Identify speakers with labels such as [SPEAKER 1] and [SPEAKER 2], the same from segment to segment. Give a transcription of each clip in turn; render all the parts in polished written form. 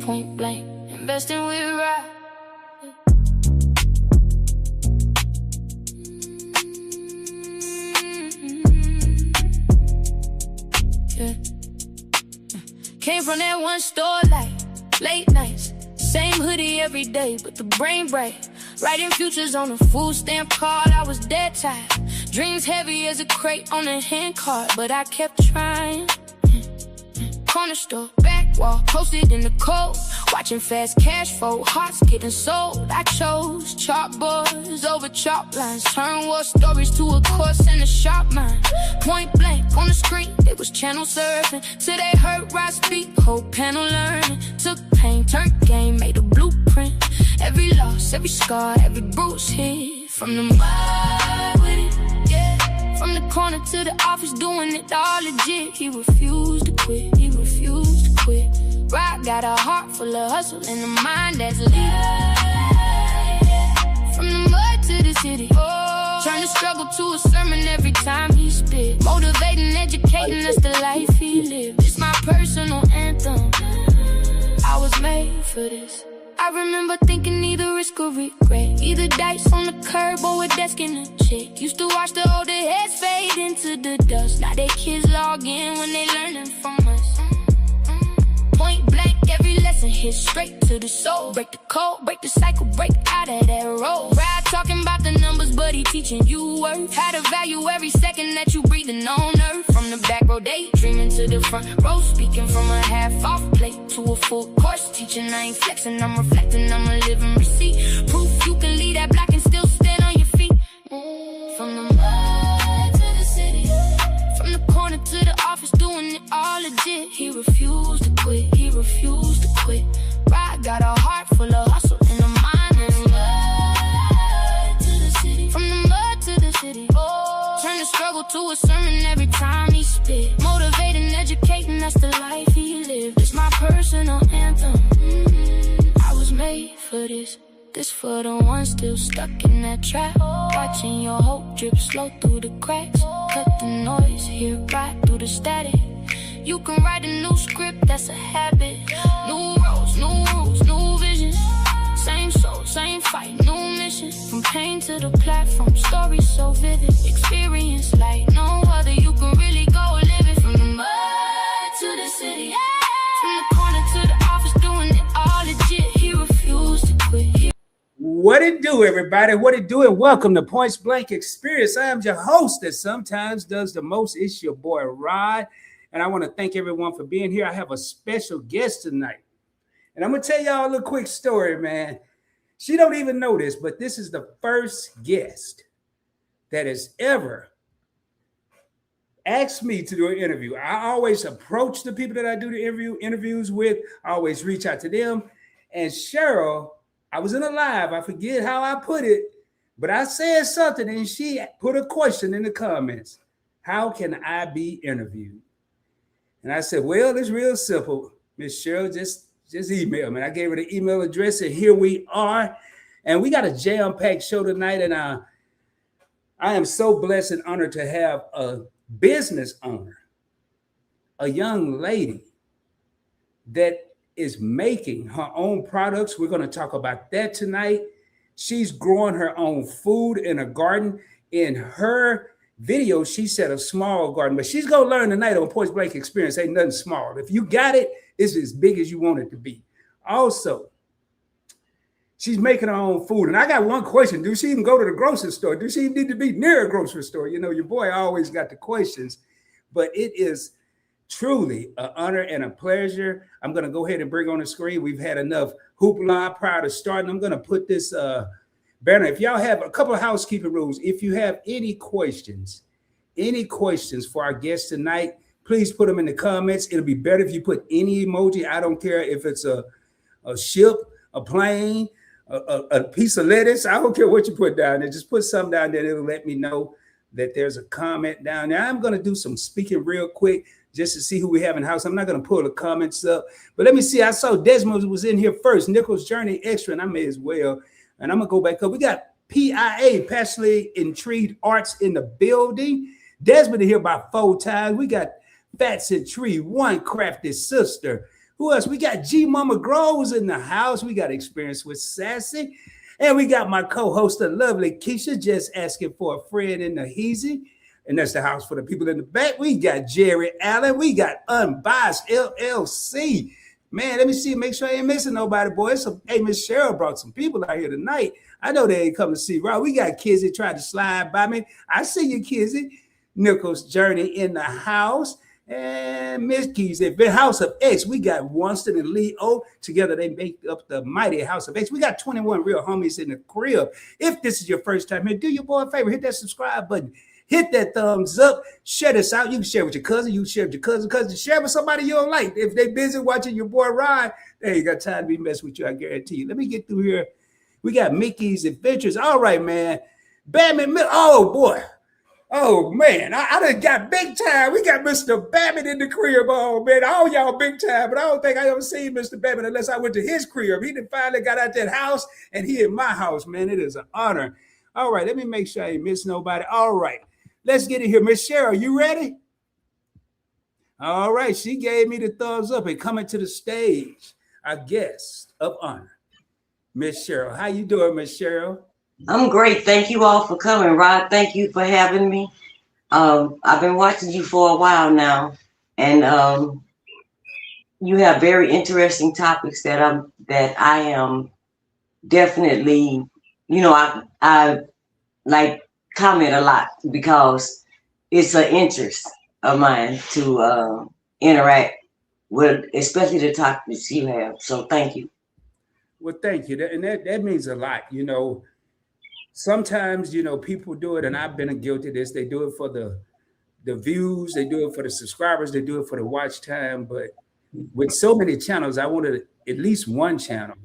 [SPEAKER 1] point blank, investing with right. Yeah. Came from that one store like late nights, same hoodie every day, but the brain bright. Writing futures on a food stamp card, I was dead tired. Dreams heavy as a crate on a hand card, but I kept trying. Corner store, back wall, posted in the cold. Watching fast cash flow, hearts getting sold. I chose chalkboards over chalk lines. Turn war stories to a course in a sharp mind. Point blank on the screen, it was channel surfing. Till they heard right speak, whole panel learning. Took pain, turned game, made a blueprint. Every loss, every scar, every bruise hit. From the mud with it, yeah. From the corner to the office, doing it all legit. He refused to quit, he refused to quit. Rock got a heart full of hustle and a mind that's lit. From the mud to the city, turn the struggle to a sermon every time he spit. Motivating, educating, that's the life he lived. It's my personal anthem, I was made for this. I remember thinking either risk or regret, either dice on the curb or a desk in a check. Used to watch the older heads fade into the dust. Now they kids log in when they learning from us. Point blank, every lesson hit straight to the soul. Break the code, break the cycle, break out of that road. Ride talking about the numbers, but he teaching you worth. How to value every second that you breathing on earth. From the back row daydreaming to the front row, speaking from a half-off plate to a full course. Teaching, I ain't flexing, I'm reflecting, I'm a living receipt. Proof you can leave that block and still stand on your feet. From the mud to the city, from the corner to the office, doing it all legit. He refused to quit, he refused to quit. Ride got a heart full of hustle and a mind that's mud to the city. From the mud to the city, turn the struggle to a sermon every time he spit. Motivating, educating, that's the life he lived. It's my personal anthem, I was made for this. This for the ones still stuck in that trap. Watching your hope drip slow through the cracks. Cut the noise, hear right through the static. You can write a new script, that's a habit. New roads, new rules, new visions. Same soul, same fight, new mission. From pain to the platform, stories so vivid. Experience like no other, you can really go live it. From the mud to the city, from the corner to the office, doing it all legit. He refused to quit.
[SPEAKER 2] What it do, everybody? What it do? And welcome to Points Blank Experience. I am your host that sometimes does the most. It's your boy, Rod. And I want to thank everyone for being here. I have a special guest tonight. And I'm going to tell y'all a little quick story, man. She don't even know this, but this is the first guest that has ever asked me to do an interview. I always approach the people that I do the interviews with. I always reach out to them. And Cheryl, I was in a live. I forget how I put it, but I said something and she put a question in the comments. How can I be interviewed? And I said, well, it's real simple. Miss Cheryl, just email me. And I gave her the email address and here we are. And we got a jam-packed show tonight. And I am so blessed and honored to have a business owner, a young lady that is making her own products. We're going to talk about that tonight. She's growing her own food in a garden. In her video, she said a small garden, but she's going to learn tonight on Point Blank Experience. Ain't nothing small. If you got it, it's as big as you want it to be. Also, she's making her own food. And I got one question. Do she even go to the grocery store? Do she need to be near a grocery store? You know, your boy always got the questions, but it is truly an honor and a pleasure. I'm going to go ahead and bring on the screen. We've had enough hoopla prior to starting. I'm going to put this banner. If y'all have a couple of housekeeping rules, if you have any questions for our guest tonight, please put them in the comments. It'll be better if you put any emoji. I don't care if it's a ship, a plane, a piece of lettuce. I don't care what you put down there. Just put something down there. It'll let me know that there's a comment down there. I'm going to do some speaking real quick just to see who we have in the house. I'm not going to pull the comments up, but let me see. I saw Desmond was in here first. Nichols Journey Extra, and I may as well. And I'm going to go back up. We got PIA, Passionately Intrigued Arts in the building. Desmond here about 4 times. We got Fats and Tree, One Crafty Sister. Who else? We got G Mama Groves in the house. We got Experience with Sassy. And we got my co-host, the lovely Keisha, just asking for a friend in the Heezy. And that's the house for the people in the back. We got Jerry Allen. We got Unbiased LLC. Man, let me see. Make sure I ain't missing nobody, boy. Hey, Miss Cheryl brought some people out here tonight. I know they ain't come to see Rob. We got Kizzy trying to slide by me. I see you, Kizzy. Nichols Journey in the house. And Miss Keys at the House of X. We got Winston and Leo. Together they make up the mighty House of X. We got 21 real homies in the crib. If this is your first time here, do your boy a favor. Hit that subscribe button. Hit that thumbs up. Share this out. You can share with your cousin. You can share with your cousin. Share with somebody you don't like. If they busy watching your boy ride, they ain't got time to be messing with you, I guarantee you. Let me get through here. We got Mickey's Adventures. All right, man. Batman. Oh, boy. Oh, man. I done got big time. We got Mr. Babbitt in the crib. Oh, man. All y'all big time. But I don't think I ever seen Mr. Babbitt unless I went to his crib. He done finally got out that house, and he in my house, man. It is an honor. All right. Let me make sure I ain't miss nobody. All right. Let's get in here. Miss Cheryl, you ready? All right. She gave me the thumbs up and coming to the stage, our guest of honor, Miss Cheryl. How you doing, Miss Cheryl?
[SPEAKER 3] I'm great. Thank you all for coming, Rod. Thank you for having me. I've been watching you for a while now, and you have very interesting topics that I am definitely, I like comment a lot because it's an interest of mine to interact with, especially the topics you have. So thank you.
[SPEAKER 2] Well, thank you. That means a lot. Sometimes, people do it, and I've been guilty of this. They do it for the views. They do it for the subscribers. They do it for the watch time. But with so many channels, I wanted at least one channel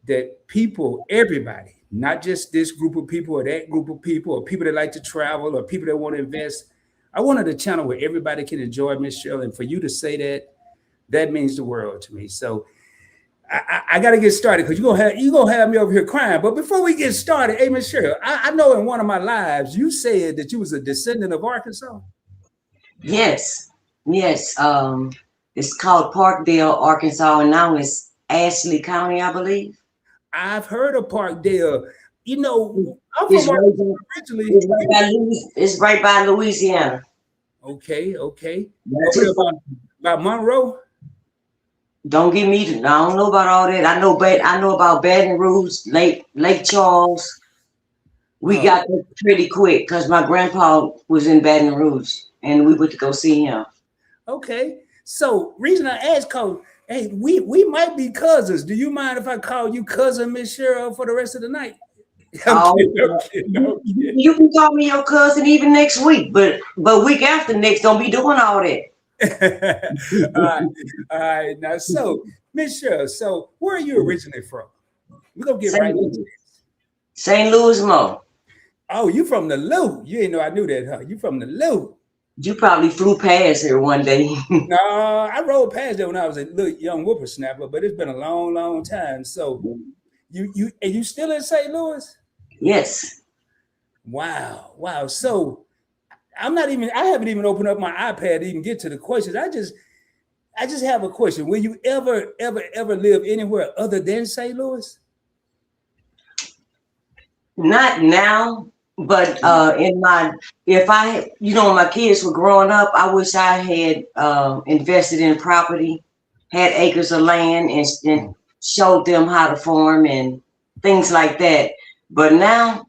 [SPEAKER 2] that people, everybody, not just this group of people or that group of people or people that like to travel or people that want to invest. I wanted a channel where everybody can enjoy Miss Cheryl. And for you to say that means the world to me. So I got to get started because you're gonna have me over here crying. But before we get started, hey, Miss Cheryl, I know in one of my lives you said that you was a descendant of Arkansas.
[SPEAKER 3] Yes. It's called Parkdale, Arkansas, and now it's Ashley County, I believe.
[SPEAKER 2] I've heard of Parkdale. I'm from
[SPEAKER 3] It's
[SPEAKER 2] Arkansas originally.
[SPEAKER 3] It's right by Louisiana.
[SPEAKER 2] Okay.
[SPEAKER 3] That's
[SPEAKER 2] About Monroe.
[SPEAKER 3] Don't get me to. I don't know about all that. I know about Baton Rouge, Lake Charles. We got there pretty quick because my grandpa was in Baton Rouge, and we went to go see him.
[SPEAKER 2] Okay. So reason I asked, cause hey, we might be cousins. Do you mind if I call you cousin Miss Cheryl for the rest of the night?
[SPEAKER 3] I'm kidding. You can call me your cousin even next week, but week after next, don't be doing all that.
[SPEAKER 2] All right. Now, so Miss Cheryl, so where are you originally from? We're gonna get right into this.
[SPEAKER 3] St. Louis, Mo.
[SPEAKER 2] Oh, you from the Lou? You didn't know I knew that, huh? You from the Lou?
[SPEAKER 3] You probably flew past here one day.
[SPEAKER 2] No, I rode past there when I was a little young whippersnapper, but it's been a long, long time. So, you still in St. Louis?
[SPEAKER 3] Yes.
[SPEAKER 2] Wow. So. I haven't even opened up my iPad to even get to the questions. I just have a question. Will you ever live anywhere other than St. Louis?
[SPEAKER 3] Not now, but when my kids were growing up, I wish I had invested in property, had acres of land, and showed them how to farm and things like that. But now,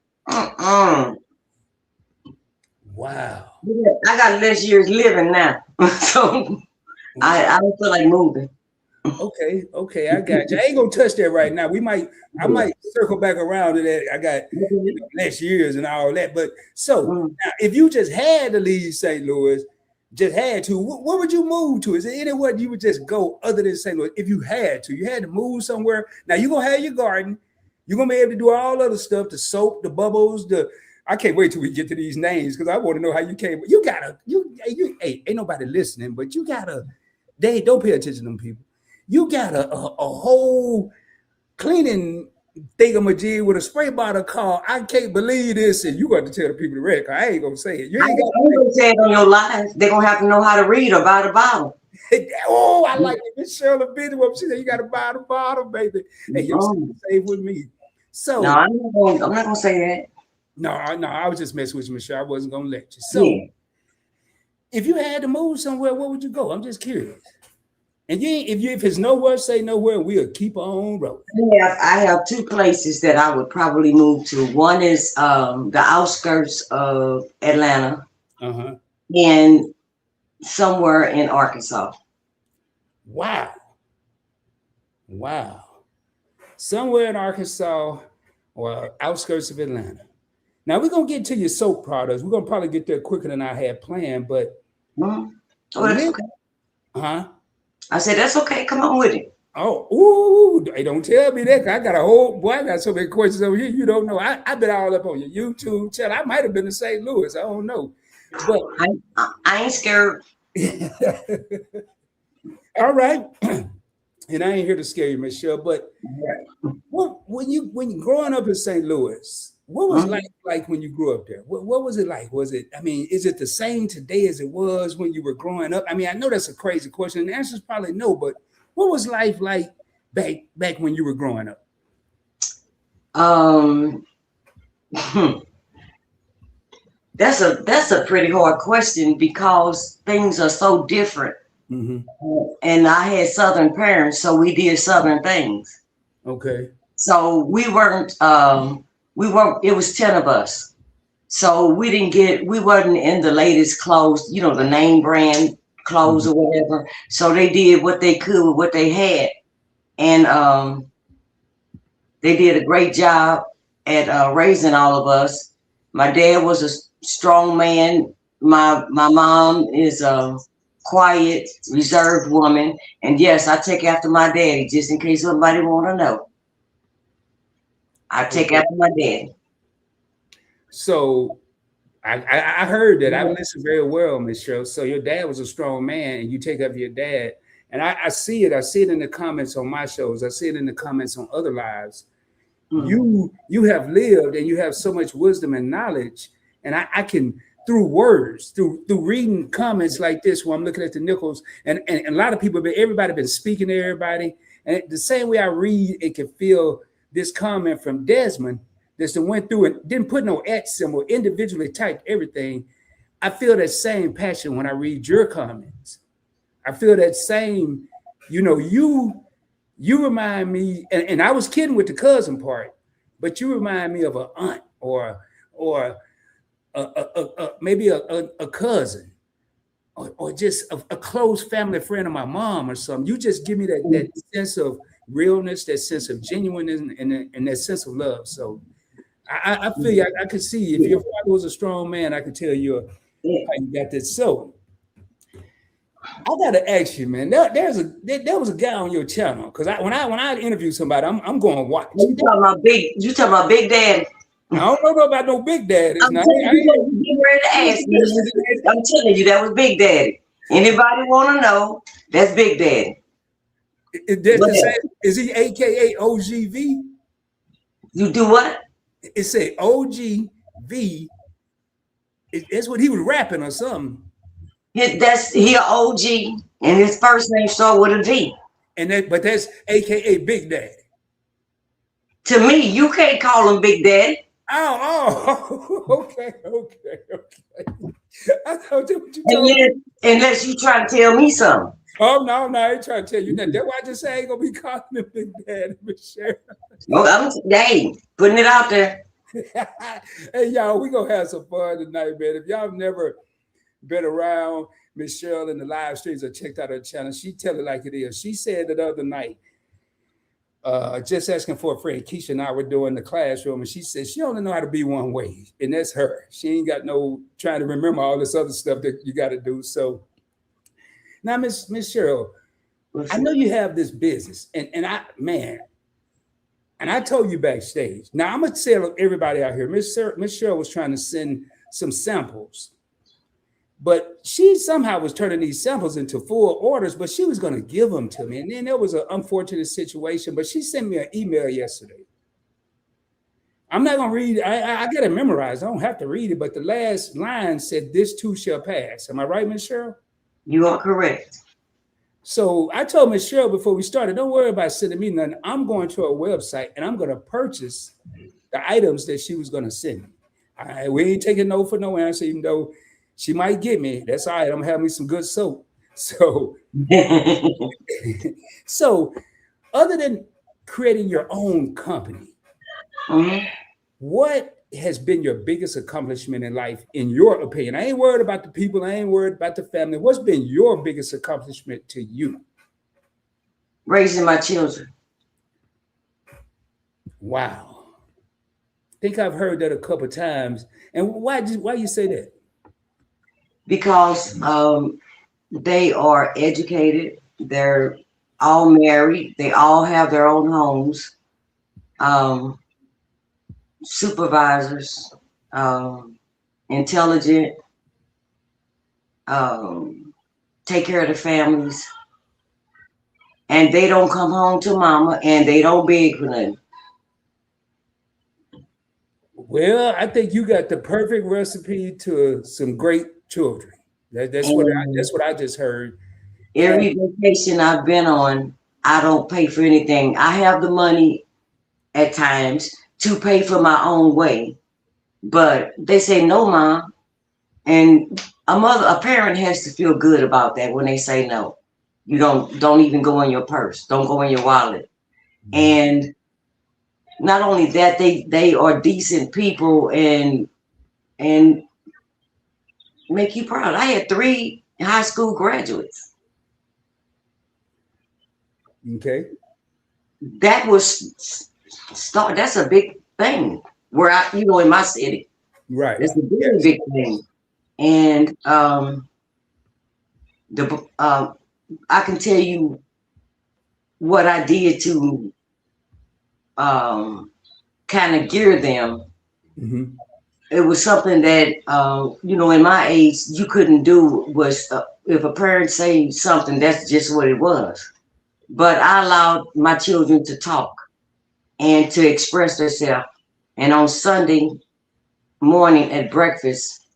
[SPEAKER 2] Wow.
[SPEAKER 3] I got less years living now, so I don't feel like moving.
[SPEAKER 2] Okay, I got you. I ain't gonna touch that right now. I might circle back around to that. I got less years and all that. But so now, if you just had to leave St. Louis, just had to, where would you move to? Is there anywhere you would just go other than St. Louis? If you had to move somewhere. Now you're gonna have your garden. You're gonna be able to do all other stuff, the soap, the bubbles, I can't wait till we get to these names because I want to know how you came. Hey, ain't nobody listening, but you gotta, don't pay attention to them people. You got a whole cleaning thingamajig with a spray bottle called I Can't Believe This, and you got to tell the people the rest. I ain't gonna say it. You ain't
[SPEAKER 3] gonna say it on your live. They're gonna have to know how to read or buy the bottle.
[SPEAKER 2] Oh, I like it. Miss Cheryl been what she said. You got to buy the bottle, baby. Hey, you're safe with me. So
[SPEAKER 3] no, I'm not gonna say that.
[SPEAKER 2] No, I was just messing with you, Michelle. I wasn't gonna let you. So,
[SPEAKER 3] Yeah.
[SPEAKER 2] if you had to move somewhere, where would you go? I'm just curious. And if it's nowhere, say nowhere. We'll keep on rolling.
[SPEAKER 3] I have two places that I would probably move to. One is the outskirts of Atlanta, and somewhere in Arkansas.
[SPEAKER 2] Wow. Somewhere in Arkansas or outskirts of Atlanta. Now we're gonna get to your soap products. We're gonna probably get there quicker than I had planned, but
[SPEAKER 3] Oh, that's okay. I said that's okay. Come on with it.
[SPEAKER 2] Oh, hey, don't tell me that. I got I got so many questions over here. You don't know. I've been all up on your YouTube channel. I might have been in St. Louis. I don't know. But
[SPEAKER 3] I ain't scared.
[SPEAKER 2] All right. And I ain't here to scare you, Michelle. But when you growing up in St. Louis, what was like when you grew up there? What was it like? Is it the same today as it was when you were growing up? I mean, I know that's a crazy question. And the answer is probably no, but what was life like back when you were growing up?
[SPEAKER 3] That's a pretty hard question because things are so different. And I had Southern parents, so we did Southern things.
[SPEAKER 2] Okay.
[SPEAKER 3] So we weren't. It was 10 of us, so we wasn't in the latest clothes, the name brand clothes or whatever. So they did what they could with what they had, and they did a great job at raising all of us. My dad was a strong man. My mom is a quiet, reserved woman, and yes, I take after my daddy. Just in case somebody want to know, I take after my daddy.
[SPEAKER 2] So I heard that. I listened very well, Miss Cheryl. So your dad was a strong man, and you take up your dad. And I see it. I see it in the comments on my shows. I see it in the comments on other lives. You have lived, and you have so much wisdom and knowledge. And I can, through words, through reading comments like this, where I'm looking at the nickels, and a lot of people, everybody been speaking to everybody. And the same way I read, it can feel this comment from Desmond that went through and didn't put no @ symbol, individually typed everything. I feel that same passion when I read your comments. I feel that same, you remind me, and I was kidding with the cousin part, but you remind me of an aunt or maybe a cousin or just a close family friend of my mom or something. You just give me that sense of realness, that sense of genuineness, and that sense of love. So I feel you. I could see if your father was a strong man, I could tell you how you got this. So I gotta ask you, man. There was a guy on your channel because when I interview somebody, I'm going to watch.
[SPEAKER 3] You talking about Big Daddy?
[SPEAKER 2] I don't know about no Big Daddy.
[SPEAKER 3] I'm getting ready to ask you. I'm telling you, that was Big Daddy. Anybody want to know? That's Big Daddy.
[SPEAKER 2] Is he AKA OGV?
[SPEAKER 3] You do what?
[SPEAKER 2] It said OGV. That's what he was rapping or something.
[SPEAKER 3] He an OG, and his first name started with a V.
[SPEAKER 2] But that's AKA Big Daddy.
[SPEAKER 3] To me, you can't call him Big Daddy.
[SPEAKER 2] Oh, okay. I thought that what you told me.
[SPEAKER 3] Unless you try to tell me something.
[SPEAKER 2] Oh no, I ain't trying to tell you that. That's why I just say I ain't gonna be calling him Big Daddy, Michelle.
[SPEAKER 3] Well, I'm putting it out there.
[SPEAKER 2] Hey y'all, we gonna have some fun tonight, man. If y'all have never been around Michelle in the live streams or checked out her channel, she tell it like it is. She said it the other night, just asking for a friend. Keisha and I were doing the classroom, and she said she only know how to be one way, and that's her. She ain't got no trying to remember all this other stuff that you got to do. So now, Miss Cheryl, I know you have this business, and I told you backstage. Now I'm gonna tell everybody out here, Miss Cheryl was trying to send some samples, but she somehow was turning these samples into full orders, but she was going to give them to me. And then there was an unfortunate situation, but she sent me an email yesterday. I'm not going to read it. I got it memorized. I don't have to read it, but the last line said, "This too shall pass." Am I right, Miss Cheryl?
[SPEAKER 3] You are correct.
[SPEAKER 2] So I told Miss Cheryl before we started, don't worry about sending me nothing. I'm going to her website and I'm going to purchase the items that she was going to send me. We ain't taking no for no answer, even though she might get me. That's all right. I'm gonna have me some good soap. So, so other than creating your own company,
[SPEAKER 3] Mhm.
[SPEAKER 2] what has been your biggest accomplishment in life, in your opinion? I ain't worried about the people. I ain't worried about the family. What's been your biggest accomplishment to you?
[SPEAKER 3] Raising my children.
[SPEAKER 2] Wow. I think I've heard that a couple of times. And why you say that?
[SPEAKER 3] Because they are educated. They're all married. They all have their own homes. Um, Supervisors, intelligent, um, take care of the families, and they don't come home to mama and they don't beg for nothing.
[SPEAKER 2] Well, I think you got the perfect recipe to some great children.
[SPEAKER 3] And
[SPEAKER 2] That's what I just heard. And
[SPEAKER 3] every vacation I've been on, I don't pay for anything. I have the money at times to pay for my own way, but they say no, mom. And a parent has to feel good about that when they say no. You don't even go in your purse. Don't go in your wallet. And not only that, they are decent people and make you proud. I had 3 high school graduates.
[SPEAKER 2] okay,
[SPEAKER 3] That was that's a big thing. Where in my city,
[SPEAKER 2] right.
[SPEAKER 3] it's a very
[SPEAKER 2] Yes.
[SPEAKER 3] big thing. And I can tell you what I did to kind of gear them.
[SPEAKER 2] Mhm.
[SPEAKER 3] It was something that in my age you couldn't do. Was if a parent say something, that's just what it was. But I allowed my children to talk and to express themselves. And on Sunday morning at breakfast,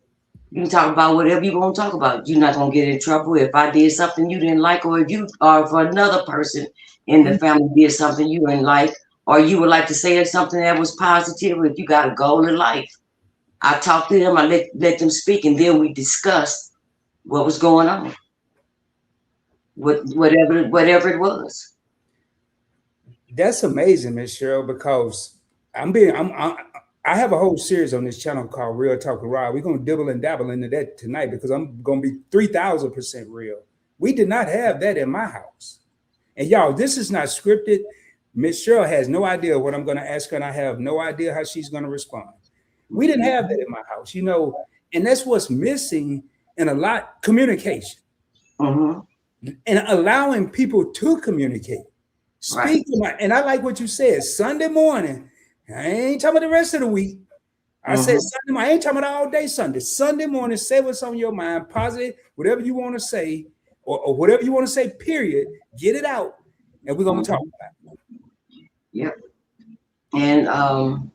[SPEAKER 3] you can talk about whatever you want to talk about. You're not gonna get in trouble if I did something you didn't like, or if another person in the family did something you didn't like, or you would like to say something that was positive. If you got a goal in life, I talked to them. I let them speak, and then we discussed what was going on, whatever it was.
[SPEAKER 2] That's amazing, Miss Cheryl, because I have a whole series on this channel called Real Talk with Rob. We're gonna dibble and dabble into that tonight because I'm gonna be 3,000% real. We did not have that in my house. And y'all, this is not scripted. Miss Cheryl has no idea what I'm gonna ask her, and I have no idea how she's gonna respond. We didn't have that in my house, and that's what's missing in a lot communication
[SPEAKER 3] Mm-hmm.
[SPEAKER 2] and allowing people to communicate.
[SPEAKER 3] Right.
[SPEAKER 2] And I like what you said. Sunday morning, I ain't talking about the rest of the week. I said Sunday morning, I ain't talking about all day Sunday. Sunday morning, say what's on your mind, positive, whatever you want to say, or whatever you want to say, period. Get it out, and we're gonna talk about it.
[SPEAKER 3] Yep. And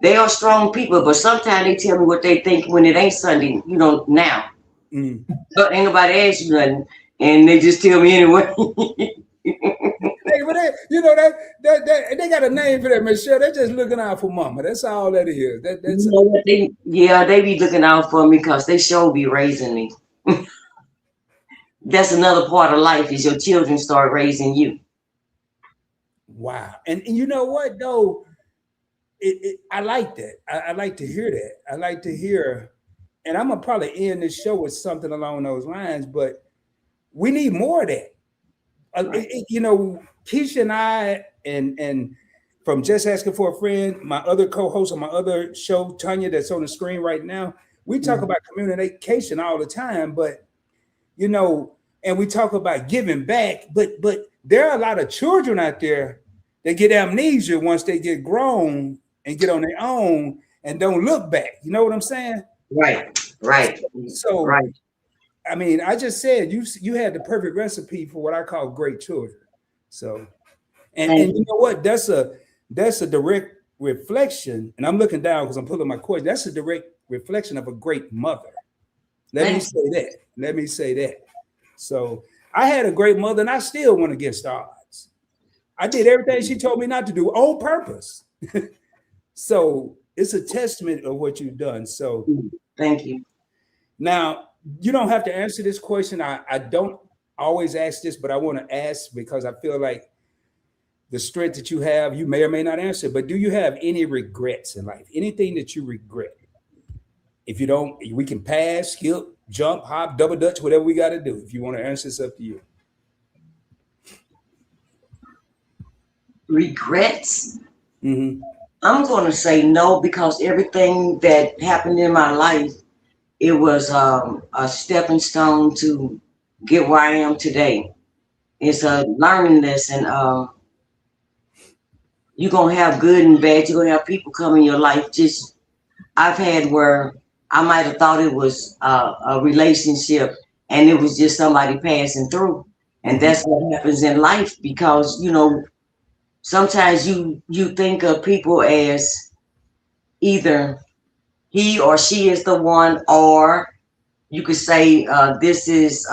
[SPEAKER 3] they are strong people, but sometimes they tell me what they think when it ain't Sunday, now.
[SPEAKER 2] Mm.
[SPEAKER 3] But ain't nobody asked you nothing, and they just tell me anyway.
[SPEAKER 2] Hey, but they got a name for that, Michelle. They're just looking out for mama. That's all that is. That's
[SPEAKER 3] You know what they be looking out for me because they sure be raising me. That's another part of life is your children start raising you.
[SPEAKER 2] wow. And you know what though? I like that. I like to hear that. I like to hear, and I'm gonna probably end this show with something along those lines. But we need more of that.
[SPEAKER 3] Right.
[SPEAKER 2] Keisha and I, and from Just Asking for a Friend, my other co-host on my other show, Tanya, that's on the screen right now, we talk about communication all the time, but and we talk about giving back, but there are a lot of children out there that get amnesia once they get grown and get on their own and don't look back. You know what I'm saying?
[SPEAKER 3] Right.
[SPEAKER 2] So
[SPEAKER 3] Right.
[SPEAKER 2] I mean, I just said you had the perfect recipe for what I call great children. So, and you know what? That's a direct reflection. And I'm looking down because I'm pulling my cord. That's a direct reflection of a great mother. Let me say that. So, I had a great mother and I still went against the odds. I did everything she told me not to do on purpose. So it's a testament of what you've done. So
[SPEAKER 3] thank you.
[SPEAKER 2] Now, you don't have to answer this question. I don't always ask this, but I want to ask because I feel like the strength that you have, you may or may not answer, but do you have any regrets in life? Anything that you regret? If you don't, we can pass, skip, jump, hop, double dutch, whatever we got to do. If you want to answer, it's up to you.
[SPEAKER 3] Regrets?
[SPEAKER 2] Mm-hmm.
[SPEAKER 3] I'm going to say no, because everything that happened in my life, it was a stepping stone to get where I am today. It's a learning lesson. You're going to have good and bad. You're going to have people come in your life. Just, I've had where I might have thought it was a relationship and it was just somebody passing through. And that's what happens in life, because, you know, sometimes you think of people as either he or she is the one, or you could say this is,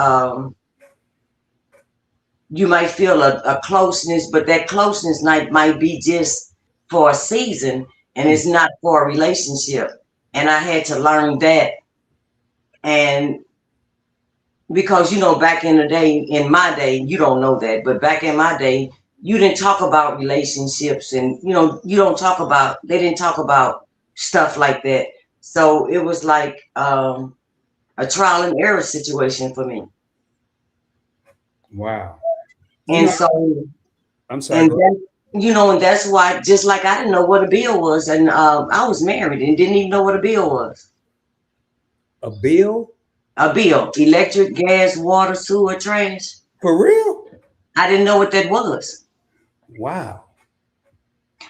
[SPEAKER 3] you might feel a closeness, but that closeness might be just for a season and it's not for a relationship. And I had to learn that. And because, you know, back in the day, in my day, you don't know that, but back in my day, you didn't talk about relationships, and, you know, they didn't talk about stuff like that. So it was like a trial and error situation for me.
[SPEAKER 2] Wow.
[SPEAKER 3] And so,
[SPEAKER 2] I'm sorry.
[SPEAKER 3] And that, you know, and that's why, just like I didn't know what a bill was, and I was married and didn't even know what a bill was.
[SPEAKER 2] A bill?
[SPEAKER 3] A bill, electric, gas, water, sewer, trash.
[SPEAKER 2] For real?
[SPEAKER 3] I didn't know what that was.
[SPEAKER 2] Wow.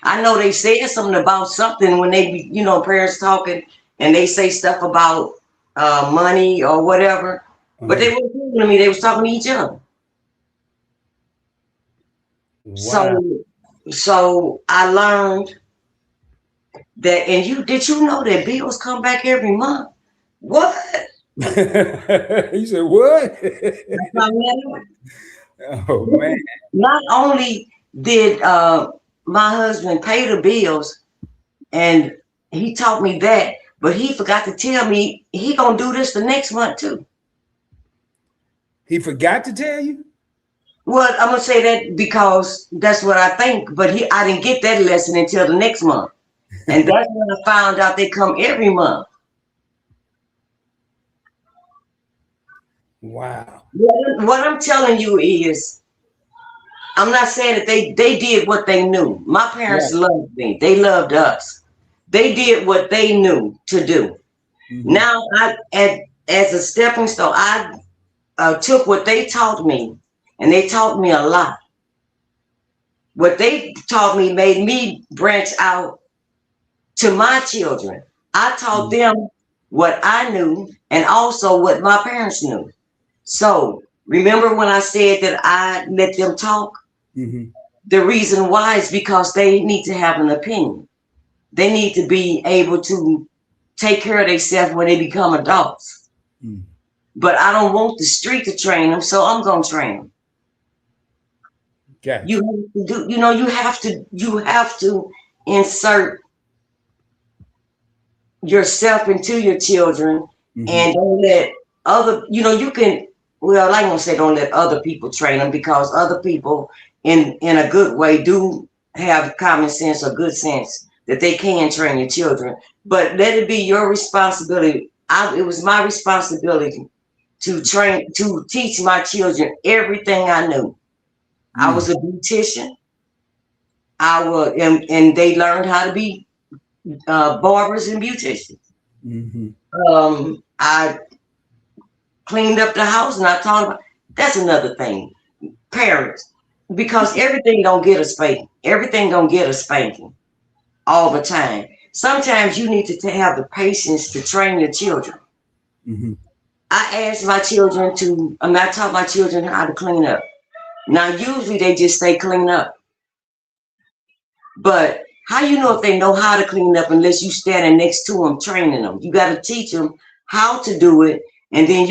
[SPEAKER 3] I know they said something about something when they, you know, parents talking and they say stuff about money or whatever, but they weren't talking to me. They was talking to each other.
[SPEAKER 2] Wow.
[SPEAKER 3] So I learned that, and did you know that bills come back every month? What?
[SPEAKER 2] You said what? Oh man.
[SPEAKER 3] Not only did my husband pay the bills, and he taught me that, but he forgot to tell me he gonna do this the next month too.
[SPEAKER 2] He forgot to tell you?
[SPEAKER 3] Well, I'm gonna say that because that's what I think, but I didn't get that lesson until the next month. And that's when I found out they come every month.
[SPEAKER 2] Wow.
[SPEAKER 3] What I'm telling you is, I'm not saying that they did what they knew. My parents loved me. They loved us. They did what they knew to do. Mm-hmm. Now, as a stepping stone, I took what they taught me, and they taught me a lot. What they taught me made me branch out to my children. I taught them what I knew and also what my parents knew. So remember when I said that I let them talk? Mm-hmm. The reason why is because they need to have an opinion. They need to be able to take care of themselves when they become adults. Mm. But I don't want the street to train them, so I'm gonna train them. Okay. You have to insert yourself into your children, and don't let other, well, I ain't gonna say don't let other people train them, because other people in a good way do have common sense or good sense that they can train your children, but let it be your responsibility. It was my responsibility to teach my children everything I knew. I was a beautician. And they learned how to be barbers and beauticians. Mm-hmm. I cleaned up the house, and I taught them. That's another thing, parents, because everything don't get a spanking. Everything don't get a spanking all the time. Sometimes you need to have the patience to train your children. Mm-hmm. I taught my children how to clean up. Now, usually they just say clean up. But how you know if they know how to clean up unless you standing next to them training them? You got to teach them how to do it, and then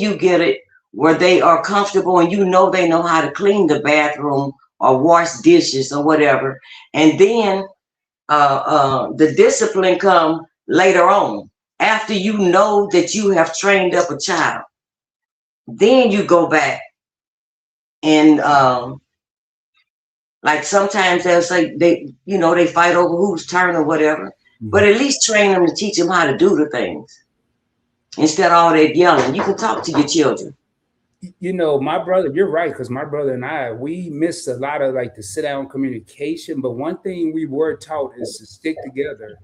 [SPEAKER 3] you get it where they are comfortable and you know they know how to clean the bathroom or wash dishes or whatever. And then the discipline come later on after you know that you have trained up a child. Then you go back and like sometimes they'll say they fight over whose turn or whatever, but at least train them to teach them how to do the things instead of all that yelling. You can talk to your children.
[SPEAKER 2] My brother, you're right, because my brother and I, we missed a lot of like the sit down communication. But one thing we were taught is to stick together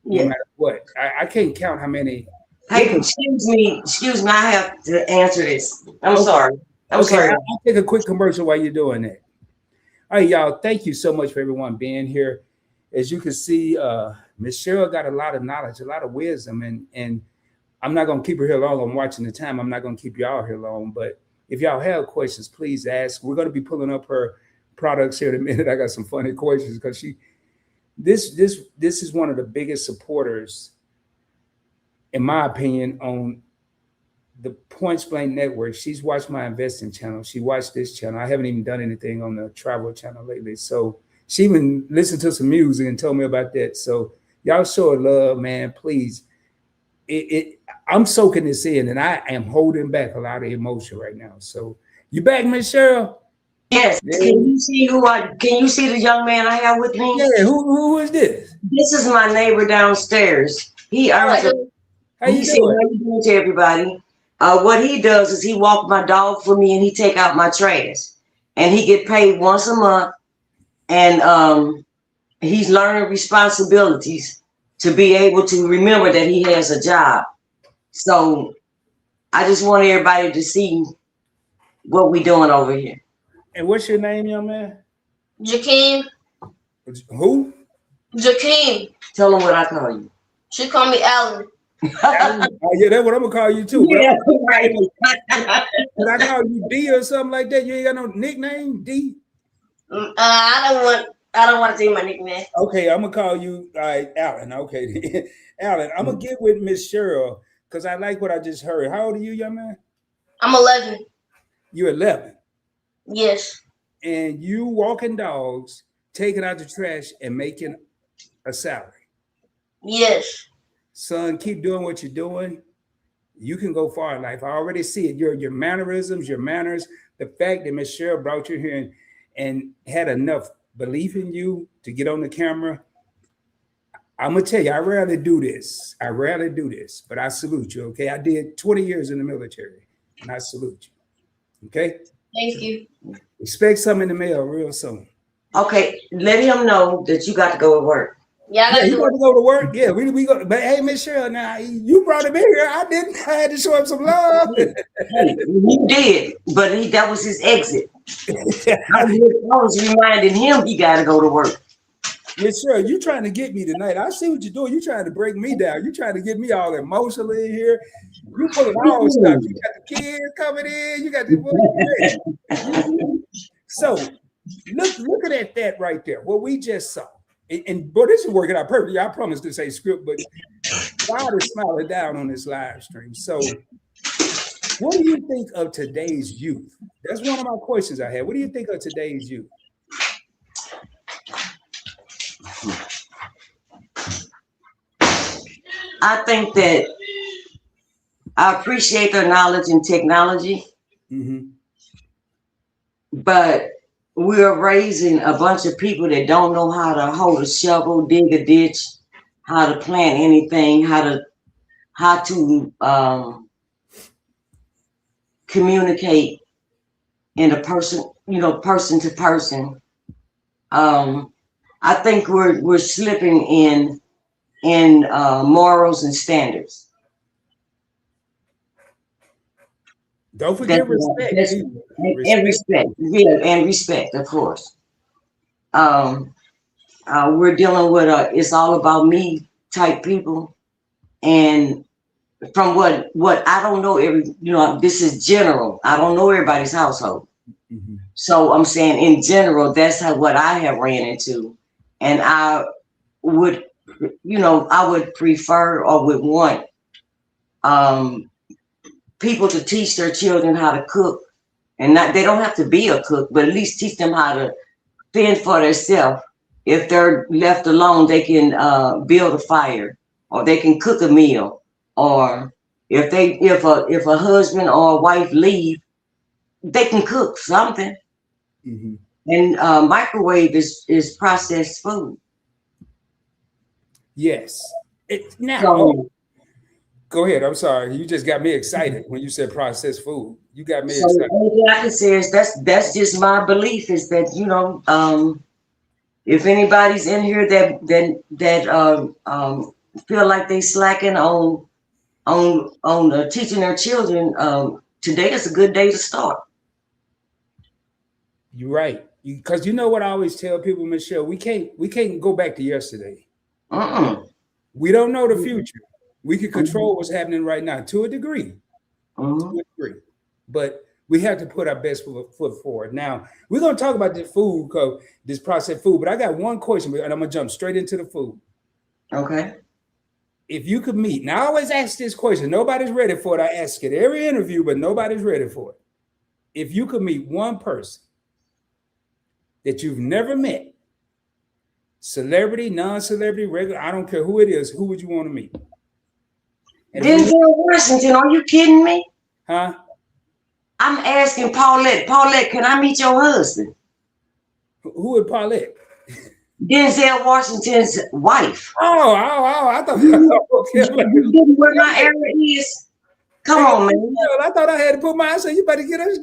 [SPEAKER 2] no matter what. I can't count how many.
[SPEAKER 3] Hey, excuse me, I have to answer this. I'm sorry. I'm sorry.
[SPEAKER 2] I'll take a quick commercial while you're doing that. All right, y'all, thank you so much for everyone being here. As you can see, Miss Cheryl got a lot of knowledge, a lot of wisdom, and I'm not going to keep her here long. I'm watching the time. I'm not going to keep y'all here long, but if y'all have questions, please ask. We're going to be pulling up her products here in a minute. I got some funny questions because this is one of the biggest supporters, in my opinion, on the Points Blank Network. She's watched my investing channel. She watched this channel. I haven't even done anything on the travel channel lately. So she even listened to some music and told me about that. So y'all show her love, man, please. I'm soaking this in, and I am holding back a lot of emotion right now. So you back, Miss Cheryl?
[SPEAKER 3] Yes. Yeah. Can you see the young man I have with me?
[SPEAKER 2] Yeah. Who is this?
[SPEAKER 3] This is my neighbor downstairs. He earns
[SPEAKER 2] How you
[SPEAKER 3] doing to everybody? What he does is he walks my dog for me and he take out my trash. And he get paid once a month. And he's learning responsibilities to be able to remember that he has a job. So I just want everybody to see what we doing over here.
[SPEAKER 2] And what's your name, young man?
[SPEAKER 4] Jakeem.
[SPEAKER 2] Who?
[SPEAKER 4] Jakeem.
[SPEAKER 3] Tell him what I call you.
[SPEAKER 4] She call me Alan.
[SPEAKER 2] Oh, yeah, that's what I'm gonna call you too.
[SPEAKER 3] Yeah, right.
[SPEAKER 2] Can I call you D or something like that? You ain't got no nickname, D?
[SPEAKER 4] I don't want to say my nickname.
[SPEAKER 2] Okay, I'm gonna call you Alan. Okay, Alan. I'm gonna get with Miss Cheryl because I like what I just heard. How old are you, young man?
[SPEAKER 4] I'm 11.
[SPEAKER 2] You're 11.
[SPEAKER 4] Yes.
[SPEAKER 2] And you walking dogs, taking out the trash, and making a salary.
[SPEAKER 4] Yes.
[SPEAKER 2] Son, keep doing what you're doing. You can go far in life. I already see it. Your mannerisms, your manners, the fact that Miss Cheryl brought you here and had enough belief in you to get on the camera. I'm gonna tell you, I rarely do this, but I salute you. Okay, I did 20 years in the military, and I salute you. Okay.
[SPEAKER 4] Thank you.
[SPEAKER 2] Expect something in the mail real soon.
[SPEAKER 3] Okay, let him know that you got to go to work.
[SPEAKER 4] Yeah,
[SPEAKER 2] you got to go to work. Yeah, we go. But hey, Miss Cheryl, now you brought him in here. I didn't. I had to show him some love.
[SPEAKER 3] You did, but that was his exit. I was reminding him he got to go to work.
[SPEAKER 2] Miss Cheryl, you trying to get me tonight. I see what you're doing. You trying to break me down. You trying to get me all emotional in here. You pulling all stuff. You got the kids coming in. You got the So looking at that right there, what we just saw. And boy, this is working out perfectly. I promise this ain't script, but God is smiling down on this live stream. So what do you think of today's youth? That's one of my questions I had. What do you think of today's youth?
[SPEAKER 3] I think that I appreciate their knowledge in technology, but we're raising a bunch of people that don't know how to hold a shovel, dig a ditch, how to plant anything, how to communicate in a person to person. I think we're slipping in morals and standards.
[SPEAKER 2] Don't forget respect.
[SPEAKER 3] And respect, yeah, and respect, of course. We're dealing with it's all about me type people, and from what I don't know this is general. I don't know everybody's household, so I'm saying in general that's what I have ran into, and I would prefer or would want people to teach their children how to cook, and they don't have to be a cook, but at least teach them how to fend for themselves. If they're left alone, they can build a fire, or they can cook a meal, or if a husband or a wife leave, they can cook something.
[SPEAKER 2] Mm-hmm.
[SPEAKER 3] And microwave is processed food.
[SPEAKER 2] Yes. Now,
[SPEAKER 3] So,
[SPEAKER 2] go ahead. I'm sorry. You just got me excited when you said processed food. You got me
[SPEAKER 3] so
[SPEAKER 2] excited.
[SPEAKER 3] only thing I can say is that's just my belief, is that, you know, if anybody's in here that feel like they slacking on teaching their children, today is a good day to start.
[SPEAKER 2] You're right. Because you know what I always tell people, Michelle, we can't go back to yesterday. We don't know the future. We can control what's happening right now to a degree. To a degree. But we have to put our best foot forward. Now, we're going to talk about this food, this processed food, but I got one question, and I'm going to jump straight into the food.
[SPEAKER 3] Okay.
[SPEAKER 2] If you could meet, now I always ask this question. Nobody's ready for it. I ask it every interview, but nobody's ready for it. If you could meet one person that you've never met, celebrity, non-celebrity, regular, I don't care who it is, who would you want to meet?
[SPEAKER 3] Denzel Washington, are you kidding me?
[SPEAKER 2] Huh?
[SPEAKER 3] I'm asking Paulette. Paulette, can I meet your husband?
[SPEAKER 2] Who is Paulette?
[SPEAKER 3] Denzel Washington's wife.
[SPEAKER 2] Oh, I thought. Okay.
[SPEAKER 3] You didn't where my area is. Come on, man.
[SPEAKER 2] I thought I had to put my. I said, you better get us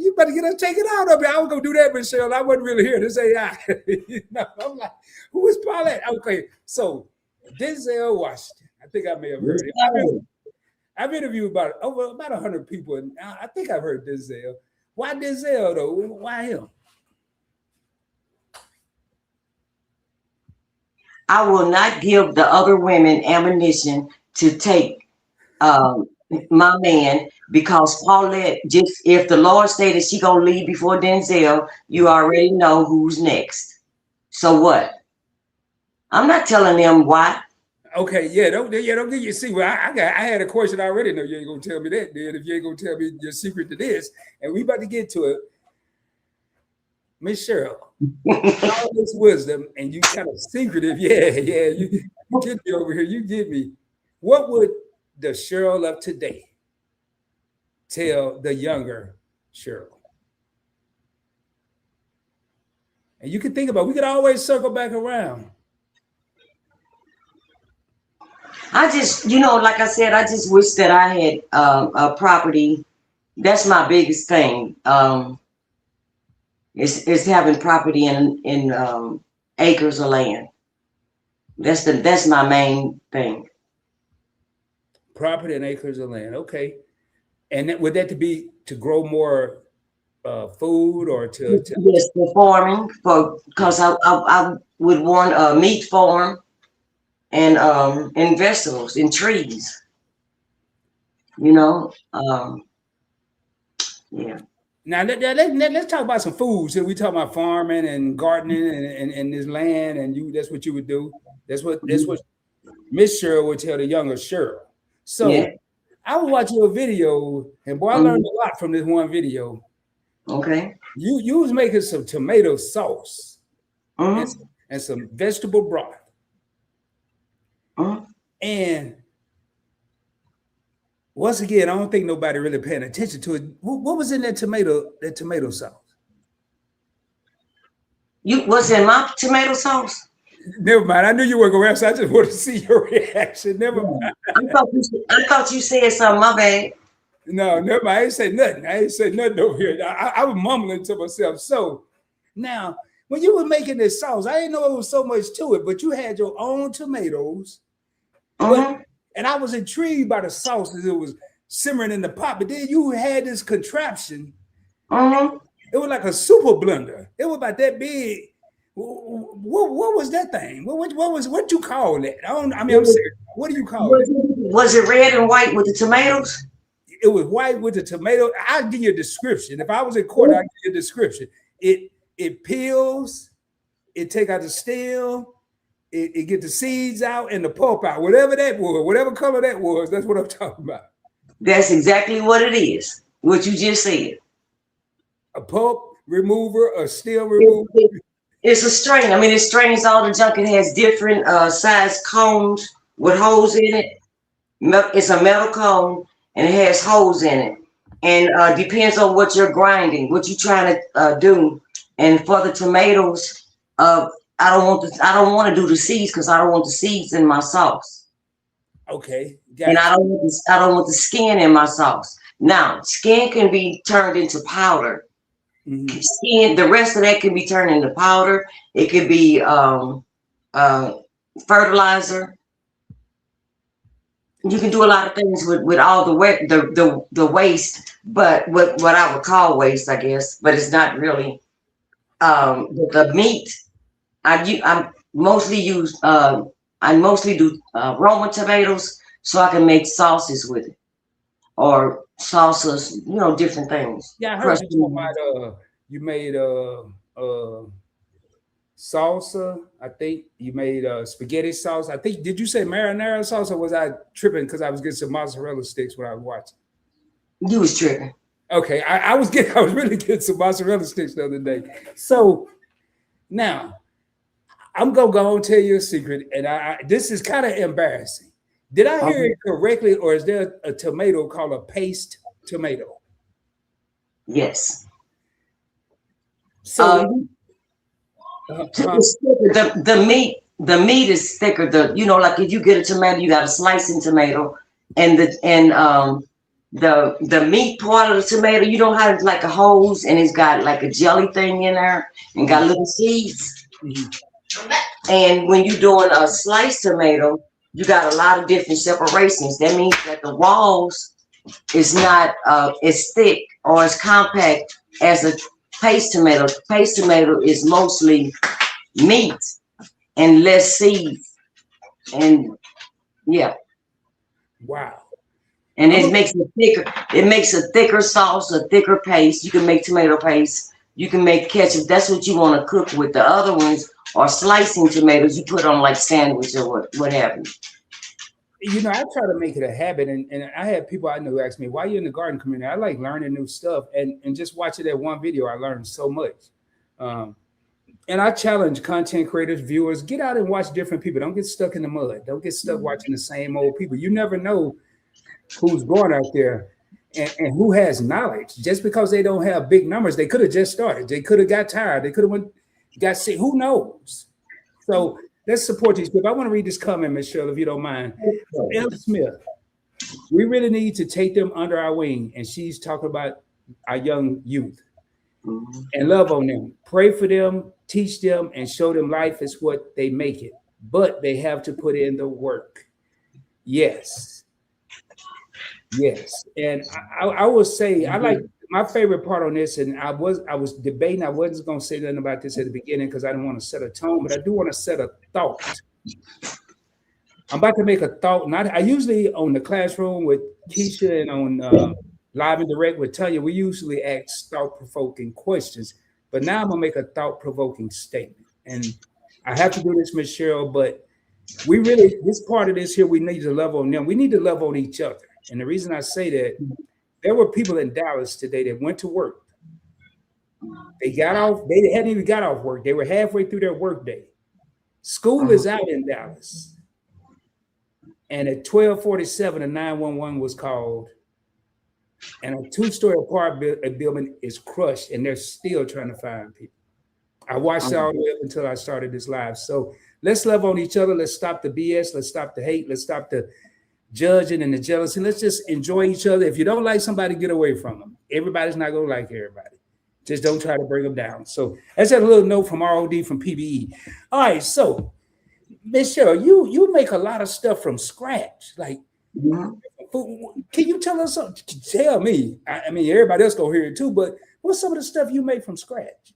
[SPEAKER 2] take it out of here. I was gonna do that, Michelle. I wasn't really here to say AI. No, I'm like, who is Paulette? Okay, so Denzel Washington. I think I may have heard it. I've interviewed about 100 people, and I think I've heard Denzel. Why Denzel though? Why him?
[SPEAKER 3] I will not give the other women ammunition to take my man, because Paulette, just if the Lord stated she gonna leave before Denzel, you already know who's next. So what? I'm not telling them why.
[SPEAKER 2] Okay, don't get you see. Well, I had a question already. No, you ain't gonna tell me that. Then if you ain't gonna tell me your secret to this, and we about to get to it, Miss Cheryl, all this wisdom, and you kind of secretive. Yeah, you get me over here. You get me. What would the Cheryl of today tell the younger Cheryl? And you can think about. We could always circle back around.
[SPEAKER 3] I just, like I said, I just wish that I had a property. That's my biggest thing. Is having property in acres of land. That's my main thing.
[SPEAKER 2] Property and acres of land. Okay. And would that be to grow more food, or to
[SPEAKER 3] yes, for farming, because I would want a meat farm and vegetables and trees. Yeah.
[SPEAKER 2] Now let's talk about some food. So we talk about farming and gardening and this land, and that's what you would do. That's what Miss Cheryl would tell the younger Cheryl. So yeah. I was watching a video, and boy, I learned a lot from this one video.
[SPEAKER 3] Okay.
[SPEAKER 2] You was making some tomato sauce and some vegetable broth. And once again, I don't think nobody really paying attention to it. What was in that tomato sauce?
[SPEAKER 3] What's in my tomato sauce?
[SPEAKER 2] Never mind. I knew you weren't going to answer. I just wanted to see your reaction. Never mind.
[SPEAKER 3] I thought you said something. My bad.
[SPEAKER 2] No, never mind. I ain't say nothing over here. I was mumbling to myself. So now, when you were making this sauce, I didn't know it was so much to it, but you had your own tomatoes. And I was intrigued by the sauce as it was simmering in the pot. But then you had this contraption. It was like a super blender. It was about that big. What was that thing? What you call that? I'm serious. What do you call it?
[SPEAKER 3] Was it red and white with the tomatoes?
[SPEAKER 2] It was white with the tomato. I'll give you a description. If I was in court, I'd give you a description. It peels, it take out the stem, it get the seeds out and the pulp out. Whatever that was, whatever color that was, that's what I'm talking about.
[SPEAKER 3] That's exactly what it is. What you just said.
[SPEAKER 2] A pulp remover, a steel
[SPEAKER 3] It-
[SPEAKER 2] remover.
[SPEAKER 3] it- it's a strain. I mean, it strains all the junk. It has different size cones with holes in it. It's a metal cone and it has holes in it. And depends on what you're grinding, what you're trying to do. And for the tomatoes, I don't want to do the seeds because I don't want the seeds in my sauce.
[SPEAKER 2] Okay,
[SPEAKER 3] And
[SPEAKER 2] gotcha.
[SPEAKER 3] I don't want the skin in my sauce. Now, skin can be turned into powder.
[SPEAKER 2] Mhm.
[SPEAKER 3] Skin, the rest of that can be turned into powder. It could be uh, fertilizer. You can do a lot of things with all the waste, but what I would call waste, I guess, but it's not really. The meat I mostly use I mostly do Roma tomatoes so I can make sauces with it or salsas, you know, different things.
[SPEAKER 2] Yeah, I heard
[SPEAKER 3] Crushed
[SPEAKER 2] you talk about you made salsa. I think you made spaghetti sauce. I think did you say marinara sauce or was I tripping because I was getting some mozzarella sticks when I was watching?
[SPEAKER 3] You was tripping.
[SPEAKER 2] Okay, I was getting I was really getting some mozzarella sticks the other day. So now I'm gonna go and tell you a secret, and this is kind of embarrassing. Did I hear it correctly, or is there a tomato called a paste tomato?
[SPEAKER 3] Yes.
[SPEAKER 2] So
[SPEAKER 3] It's thicker. The meat is thicker. Like if you get a tomato, you got a slicing tomato, and the meat part of the tomato, you don't have like a hose, and it's got like a jelly thing in there, and got little seeds.
[SPEAKER 2] mhm.
[SPEAKER 3] And when you're doing a sliced tomato, you got a lot of different separations. That means that the walls is not as thick or as compact as a paste tomato. Paste tomato is mostly meat and less seeds. And yeah.
[SPEAKER 2] Wow.
[SPEAKER 3] And it makes a thicker sauce, a thicker paste. You can make tomato paste. You can make ketchup. That's what you want to cook with. The other ones are slicing tomatoes you put on like sandwich or what have you.
[SPEAKER 2] I try to make it a habit, and I had people I know ask me, why are you in the garden community? I like learning new stuff, and just watching that one video, I learned so much. And I challenge content creators, viewers, get out and watch different people. Don't get stuck in the mud. Don't get stuck watching the same old people. You never know who's going out there and who has knowledge. Just because they don't have big numbers, they could have just started. They could have got tired. They could have got sick. Who knows? So let's support these people. I want to read this comment, Ms. Cheryl, if you don't mind. L. Smith, we really need to take them under our wing. And she's talking about our young youth and love on them. Pray for them, teach them, and show them life is what they make it. But they have to put in the work. Yes. Yes. And I will say, I like my favorite part on this, and I was debating, I wasn't going to say nothing about this at the beginning because I didn't want to set a tone, but I do want to set a thought. I'm about to make a thought. I usually on the classroom with Keisha and on Live and Direct with Tanya, we usually ask thought-provoking questions, but now I'm going to make a thought-provoking statement. And I have to do this, Ms. Cheryl, but this part of this here, we need to love on them. We need to love on each other. And the reason I say that, there were people in Dallas today that went to work. They got off, they hadn't even got off work. They were halfway through their workday. School is out in Dallas. And at 12:47, a 911 was called. And a two-story apartment building is crushed, and they're still trying to find people. I watched all the way up until I started this live. So let's love on each other. Let's stop the BS. Let's stop the hate. Let's stop the judging and the jealousy. Let's just enjoy each other. If you don't like somebody, get away from them. Everybody's not going to like everybody. Just don't try to bring them down. So that's a little note from ROD from PBE. All right, so Ms. Cheryl, you make a lot of stuff from scratch. Like, can you tell us something? Tell me. I mean, everybody else gonna hear it too, but what's some of the stuff you make from scratch?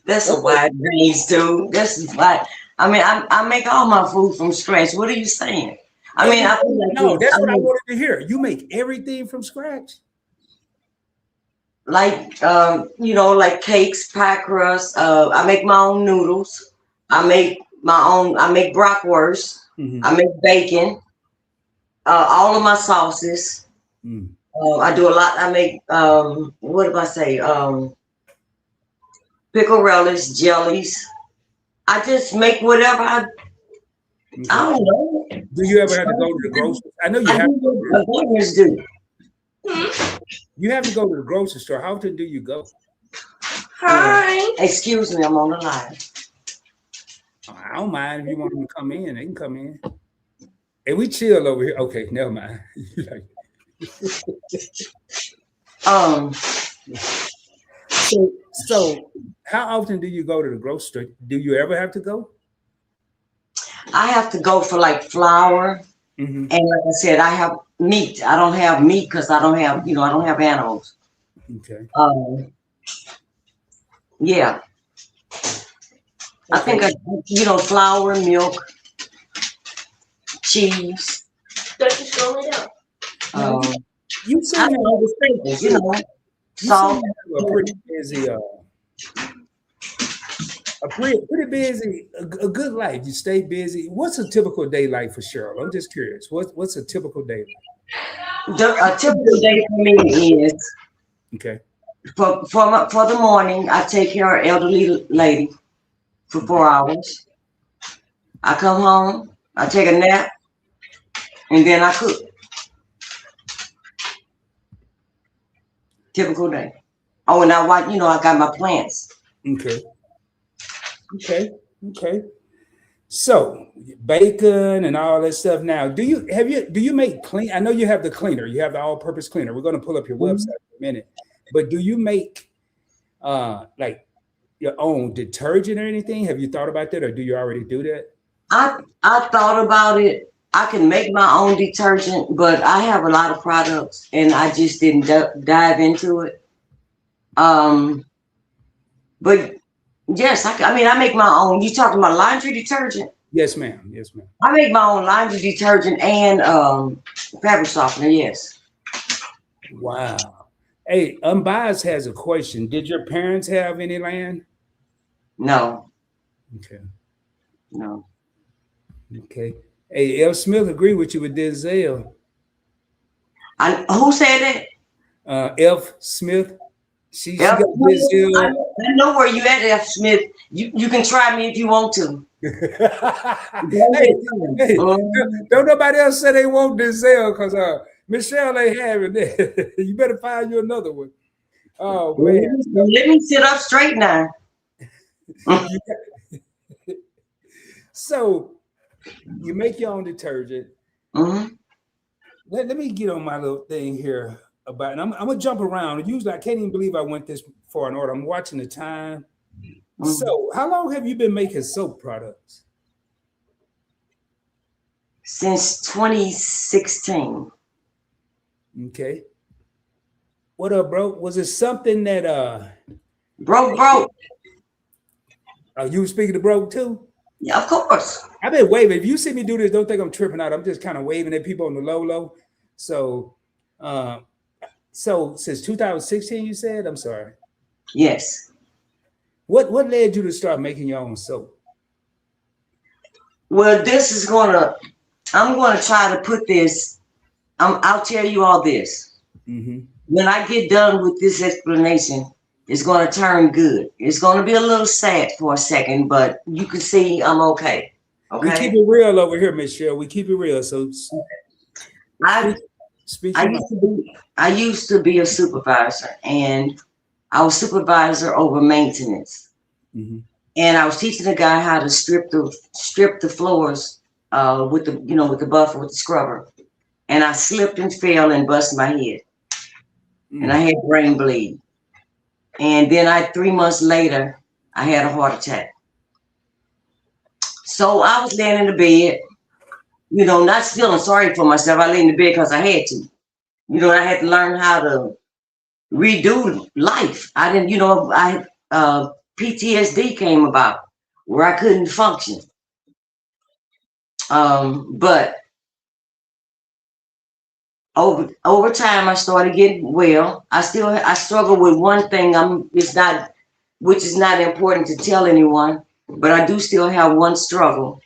[SPEAKER 3] That's a wide range, dude. That's wide. I mean, I make all my food from scratch. What are you saying? I mean, I feel like
[SPEAKER 2] no, that's what I wanted to hear. You make everything from scratch.
[SPEAKER 3] Like like cakes, pie crust. I make my own noodles. I make bratwurst. I make bacon. All of my sauces.
[SPEAKER 2] Mm.
[SPEAKER 3] I do a lot. I make what do I say? Pickle relish, jellies. I just make whatever I
[SPEAKER 2] Okay.
[SPEAKER 3] don't know.
[SPEAKER 2] Do you ever have to go to the grocery? I know you
[SPEAKER 3] I
[SPEAKER 2] have.
[SPEAKER 3] do what beginners do.
[SPEAKER 2] You have to go to the grocery store. How often do you go?
[SPEAKER 4] Hi.
[SPEAKER 3] Excuse me, I'm on the line.
[SPEAKER 2] I don't mind if you want them to come in. They can come in. And we chill over here. Okay, never mind.
[SPEAKER 3] Um,
[SPEAKER 2] So how often do you go to the grocery store? Do you ever have to go?
[SPEAKER 3] I have to go for like flour,
[SPEAKER 2] Mm-hmm.
[SPEAKER 3] and like I said, I have meat. I don't have meat because I don't have, I don't have animals.
[SPEAKER 2] Okay.
[SPEAKER 3] Yeah. I think flour, milk, cheese.
[SPEAKER 4] Don't you slow me down?
[SPEAKER 2] You seem
[SPEAKER 3] I
[SPEAKER 2] to
[SPEAKER 3] don't know the staples, salt.
[SPEAKER 2] have a pretty busy, a good life. You stay busy. What's a typical day like for Cheryl? I'm just curious. What's a typical day like?
[SPEAKER 3] A typical day for me is
[SPEAKER 2] Okay.
[SPEAKER 3] for the morning. I take care of elderly lady for 4 hours. I come home. I take a nap, and then I cook. Typical day. Oh, and I watch. I got my plants.
[SPEAKER 2] Okay. So bacon and all that stuff. Now, do you make clean? I know you have the cleaner. You have the all-purpose cleaner. We're going to pull up your website in a minute. But do you make like your own detergent or anything? Have you thought about that, or do you already do that?
[SPEAKER 3] I thought about it. I can make my own detergent, but I have a lot of products, and I just didn't dive into it. But yes, I make my own. You talking about laundry detergent?
[SPEAKER 2] Yes, ma'am. Yes, ma'am.
[SPEAKER 3] I make my own laundry detergent and fabric softener. Yes.
[SPEAKER 2] Wow. Hey, Unbiased has a question. Did your parents have any land?
[SPEAKER 3] No.
[SPEAKER 2] Okay.
[SPEAKER 3] No.
[SPEAKER 2] Okay. Hey, L. Smith agreed with you with Denzel.
[SPEAKER 3] Who said that?
[SPEAKER 2] F. Smith. She
[SPEAKER 3] F.
[SPEAKER 2] got Denzel.
[SPEAKER 3] I know where you at, F. Smith. You can try me if you want to.
[SPEAKER 2] Hey, don't nobody else say they want Denzel because Michelle ain't having that. You better find you another one. Oh man.
[SPEAKER 3] Let me sit up straight now.
[SPEAKER 2] So you make your own detergent.
[SPEAKER 3] Mm-hmm.
[SPEAKER 2] Let me get on my little thing here about, and I'm gonna jump around. Usually I can't even believe I went this far in order. I'm watching the time. Mm-hmm. So how long have you been making soap products?
[SPEAKER 3] Since 2016.
[SPEAKER 2] Okay. What up, bro? Was it something that
[SPEAKER 3] broke?
[SPEAKER 2] You were speaking to broke too?
[SPEAKER 3] Yeah, of course.
[SPEAKER 2] I've been waving. If you see me do this, don't think I'm tripping out. I'm just kind of waving at people on the low. So since 2016, you said? I'm sorry.
[SPEAKER 3] Yes.
[SPEAKER 2] What led you to start making your own soap?
[SPEAKER 3] Well, I'm gonna try to put this. I'll tell you all this. Mm-hmm. When I get done with this explanation, it's gonna turn good. It's gonna be a little sad for a second, but you can see I'm okay. Okay.
[SPEAKER 2] We keep it real over here, Miss Cheryl. We keep it real. So
[SPEAKER 3] I used to be a supervisor, and I was supervisor over maintenance. Mm-hmm. And I was teaching a guy how to strip the floors with the buffer, with the scrubber. And I slipped and fell and busted my head. Mm. And I had brain bleed. And then 3 months later, I had a heart attack. So I was laying in the bed, not feeling sorry for myself. I lay in the bed because I had to. I had to learn how to redo life. I didn't, PTSD came about where I couldn't function. But over time, I started getting well. I struggle with one thing. Which is not important to tell anyone, but I do still have one struggle.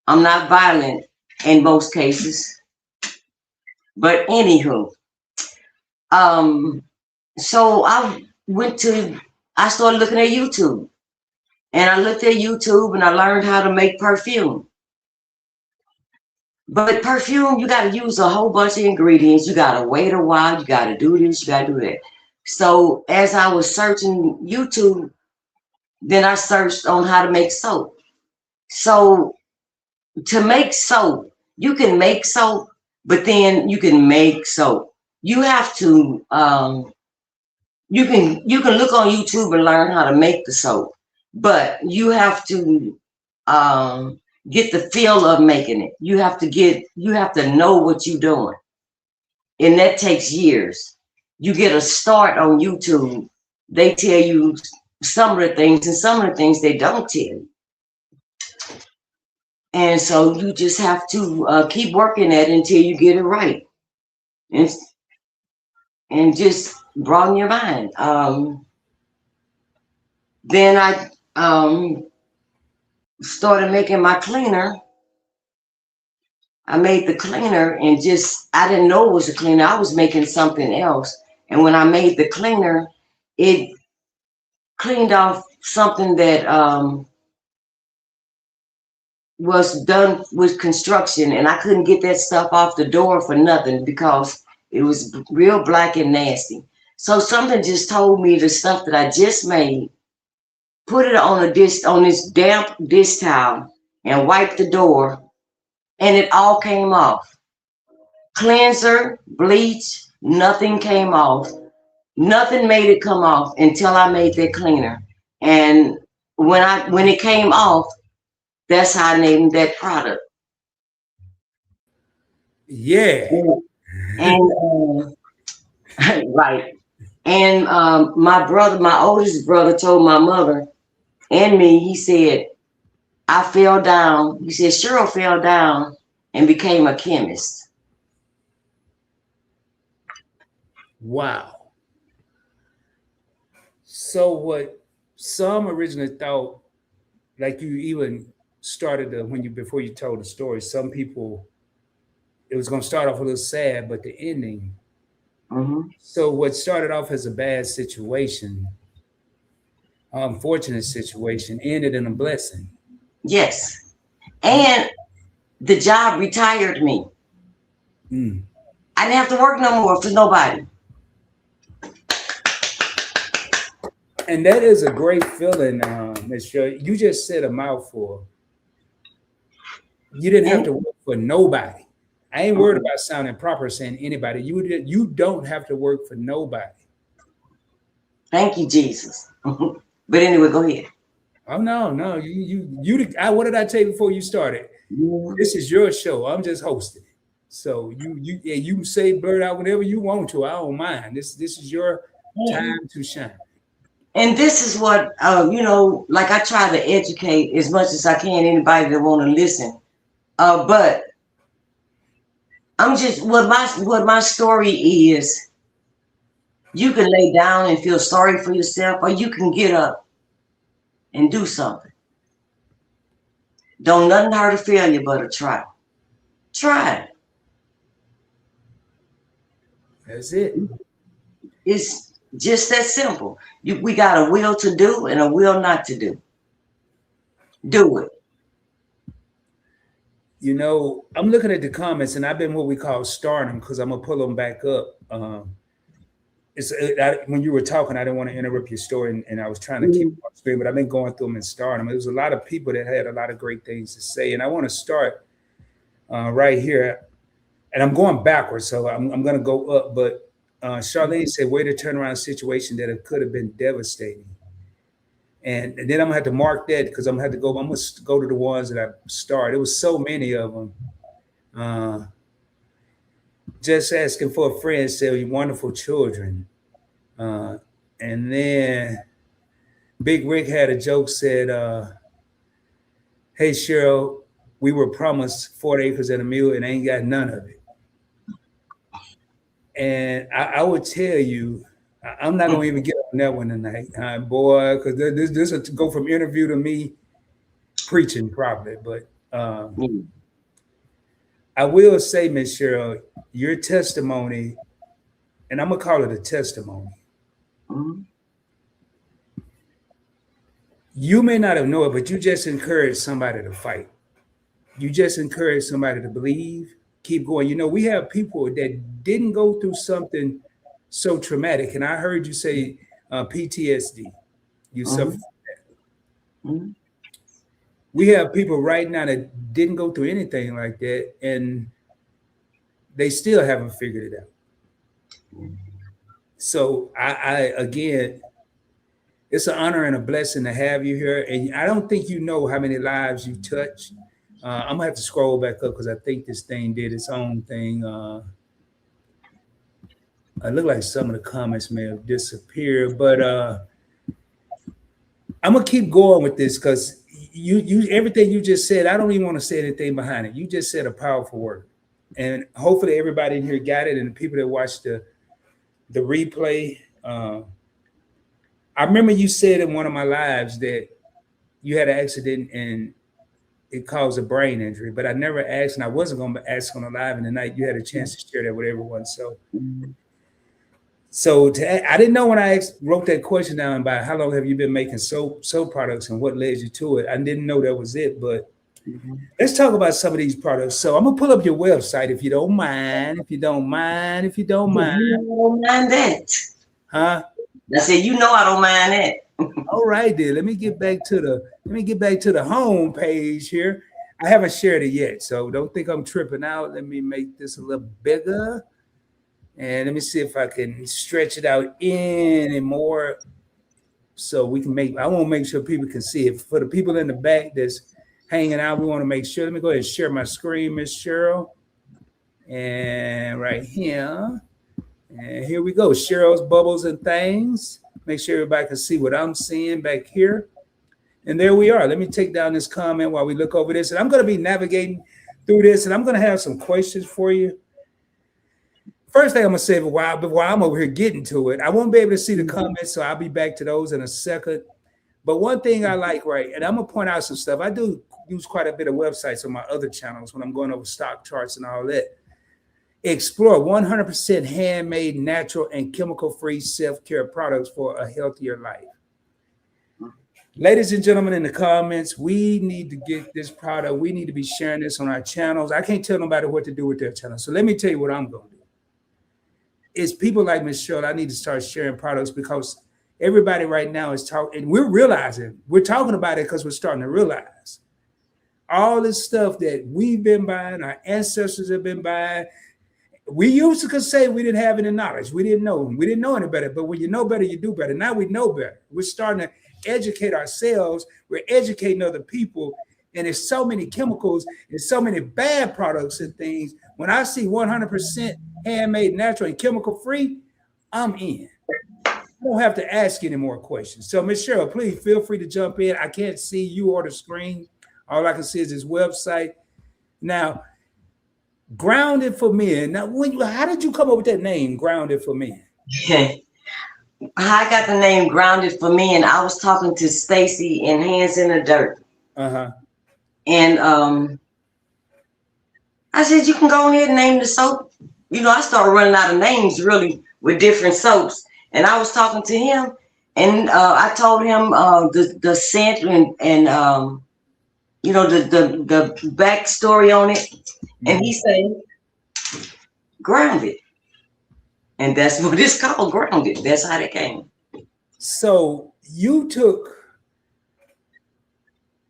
[SPEAKER 3] I'm not violent in most cases. But anywho, so I started looking at YouTube, and I looked at YouTube and I learned how to make perfume. But perfume, you got to use a whole bunch of ingredients. You got to wait a while. You got to do this. You got to do that. So as I was searching YouTube, then I searched on how to make soap. So to make soap, you can make soap, but then you can make soap. You have to you can look on YouTube and learn how to make the soap, but you have to get the feel of making it. You have to know what you're doing, and that takes years. You get a start on YouTube. They tell you some of the things, and some of the things they don't tell you. And so you just have to keep working at it until you get it right, and just broaden your mind. Then I started making my cleaner. I made the cleaner, and I didn't know it was a cleaner. I was making something else. And when I made the cleaner, it cleaned off something that was done with construction, and I couldn't get that stuff off the door for nothing because it was real black and nasty. So something just told me the stuff that I just made, put it on this damp dish towel and wipe the door, and it all came off. Cleanser, bleach, nothing came off. Nothing made it come off until I made that cleaner. And when it came off, that's how I named that product.
[SPEAKER 2] Yeah.
[SPEAKER 3] And right. And my oldest brother told my mother and me, he said, I fell down. He said, Cheryl fell down and became a chemist.
[SPEAKER 2] Wow. So what some originally thought, like you even started before you told the story, some people, it was going to start off a little sad, but the ending.
[SPEAKER 3] Mm-hmm.
[SPEAKER 2] So what started off as a bad situation, unfortunate situation, ended in a blessing.
[SPEAKER 3] Yes. And the job retired me.
[SPEAKER 2] Mm.
[SPEAKER 3] I didn't have to work no more for nobody.
[SPEAKER 2] And that is a great feeling, Ms. Cheryl. You just said a mouthful. You didn't have to work for nobody. I ain't worried about sounding proper saying anybody. You don't have to work for nobody.
[SPEAKER 3] Thank you, Jesus. But anyway, go ahead.
[SPEAKER 2] Oh no. What did I tell you before you started? This is your show. I'm just hosting it. So you say blurt out whenever you want to. I don't mind. This is your time to shine.
[SPEAKER 3] And this is what like I try to educate as much as I can anybody that want to listen. But I'm just what my story is. You can lay down and feel sorry for yourself, or you can get up and do something. Don't nothing hurt a failure but a try. Try.
[SPEAKER 2] That's it.
[SPEAKER 3] It's just that simple. We got a will to do and a will not to do. Do it.
[SPEAKER 2] I'm looking at the comments, and I've been what we call starting them because I'm gonna pull them back up. When you were talking, I didn't want to interrupt your story, and I was trying to keep on screen, but I've been going through them and starting them. There's a lot of people that had a lot of great things to say, and I want to start right here, and I'm going backwards, so I'm going to go up. But Charlene said, "Way to turn around a situation that it could have been devastating." And then I'm gonna have to mark that because I'm gonna go to the ones that I started. It was so many of them. Just asking for a friend, say wonderful children. And then Big Rick had a joke, said, hey Cheryl, we were promised 40 acres and a mule and ain't got none of it. And I would tell you, I'm not gonna even get on that one tonight, boy, because this will go from interview to me preaching probably. But I will say, Miss Cheryl, your testimony, and I'm gonna call it a testimony.
[SPEAKER 3] Mhm.
[SPEAKER 2] You may not have known it, but you just encouraged somebody to fight. You just encouraged somebody to believe, keep going. You know, we have people that didn't go through something so traumatic, and I heard you say PTSD. You suffer.
[SPEAKER 3] Mhm. Mhm.
[SPEAKER 2] We have people right now that didn't go through anything like that, and they still haven't figured it out. So I again, it's an honor and a blessing to have you here. And I don't think you know how many lives you touch. I'm gonna have to scroll back up because I think this thing did its own thing. It looked like some of the comments may have disappeared, but I'm gonna keep going with this because you everything you just said. I don't even want to say anything behind it. You just said a powerful word, and hopefully everybody in here got it, and the people that watched the replay. I remember you said in one of my lives that you had an accident and it caused a brain injury, but I never asked, and I wasn't going to ask on the live. And the night you had a chance to share that with everyone. I didn't know when I wrote that question down about how long have you been making soap products and what led you to it. I didn't know that was it, but let's talk about some of these products. So I'm gonna pull up your website if you don't mind. If you don't mind, if you don't mind,
[SPEAKER 3] You don't mind that.
[SPEAKER 2] huh?
[SPEAKER 3] I said, you know, I don't mind that.
[SPEAKER 2] All right, then. Let me get back to the home page here. I haven't shared it yet, so don't think I'm tripping out. Let me make this a little bigger. And let me see if I can stretch it out any more so we can I want to make sure people can see it. For the people in the back that's hanging out, we want to make sure. Let me go ahead and share my screen, Miss Cheryl. And right here. And here we go. Cheryl's Bubbles and Things. Make sure everybody can see what I'm seeing back here. And there we are. Let me take down this comment while we look over this. And I'm going to be navigating through this, and I'm going to have some questions for you. First thing I'm going to say, while I'm over here getting to it, I won't be able to see the comments, so I'll be back to those in a second. But one thing I like, right, and I'm going to point out some stuff. I do use quite a bit of websites on my other channels when I'm going over stock charts and all that. Explore 100% handmade, natural, and chemical-free self-care products for a healthier life. Ladies and gentlemen in the comments, we need to get this product. We need to be sharing this on our channels. I can't tell nobody what to do with their channel. So let me tell you what I'm going to do. It's people like Miss Cheryl. I need to start sharing products because everybody right now is talking, and we're talking about it because we're starting to realize all this stuff that we've been buying, our ancestors have been buying. We used to say we didn't have any knowledge. We didn't know any better. But when you know better, you do better. Now we know better. We're starting to educate ourselves. We're educating other people. And there's so many chemicals and so many bad products and things. When I see 100% handmade, natural, and chemical free, I'm in. I don't have to ask any more questions. So, Ms. Cheryl, please feel free to jump in. I can't see you or the screen. All I can see is this website. Now, Grounded for Men. Now, how did you come up with that name, Grounded for Men?
[SPEAKER 3] I got the name Grounded for Men. I was talking to Stacy in Hands in the Dirt.
[SPEAKER 2] Uh-huh.
[SPEAKER 3] And I said, you can go ahead and name the soap. You know, I started running out of names really with different soaps. And I was talking to him, and I told him the scent and you know, the backstory on it. And he said, Grounded. And that's what it's called, Grounded. That's how it came.
[SPEAKER 2] So you took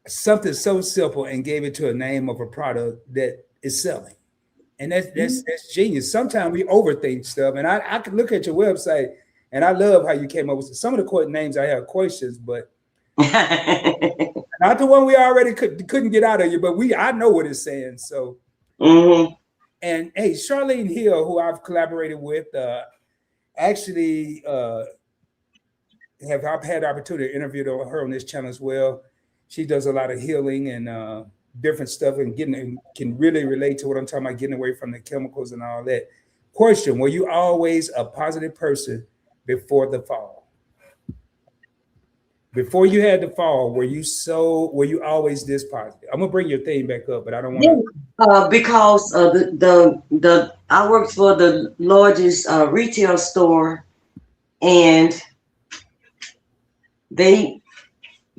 [SPEAKER 2] something so simple and gave it to a name of a product that is selling. And that's genius. Sometimes we overthink stuff. And I could look at your website, and I love how you came up with some of the names. I have questions, but not the one we already couldn't get out of you, but I know what it's saying. So, and hey, Charlene Hill, who I've collaborated with, actually I've had the opportunity to interview her on this channel as well. She does a lot of healing and different stuff, and can really relate to what I'm talking about, getting away from the chemicals and all that. Question: were you always a positive person before the fall? Before you had the fall, were you always this positive? I'm gonna bring your thing back up, but I don't want to.
[SPEAKER 3] Because the I worked for the largest retail store, and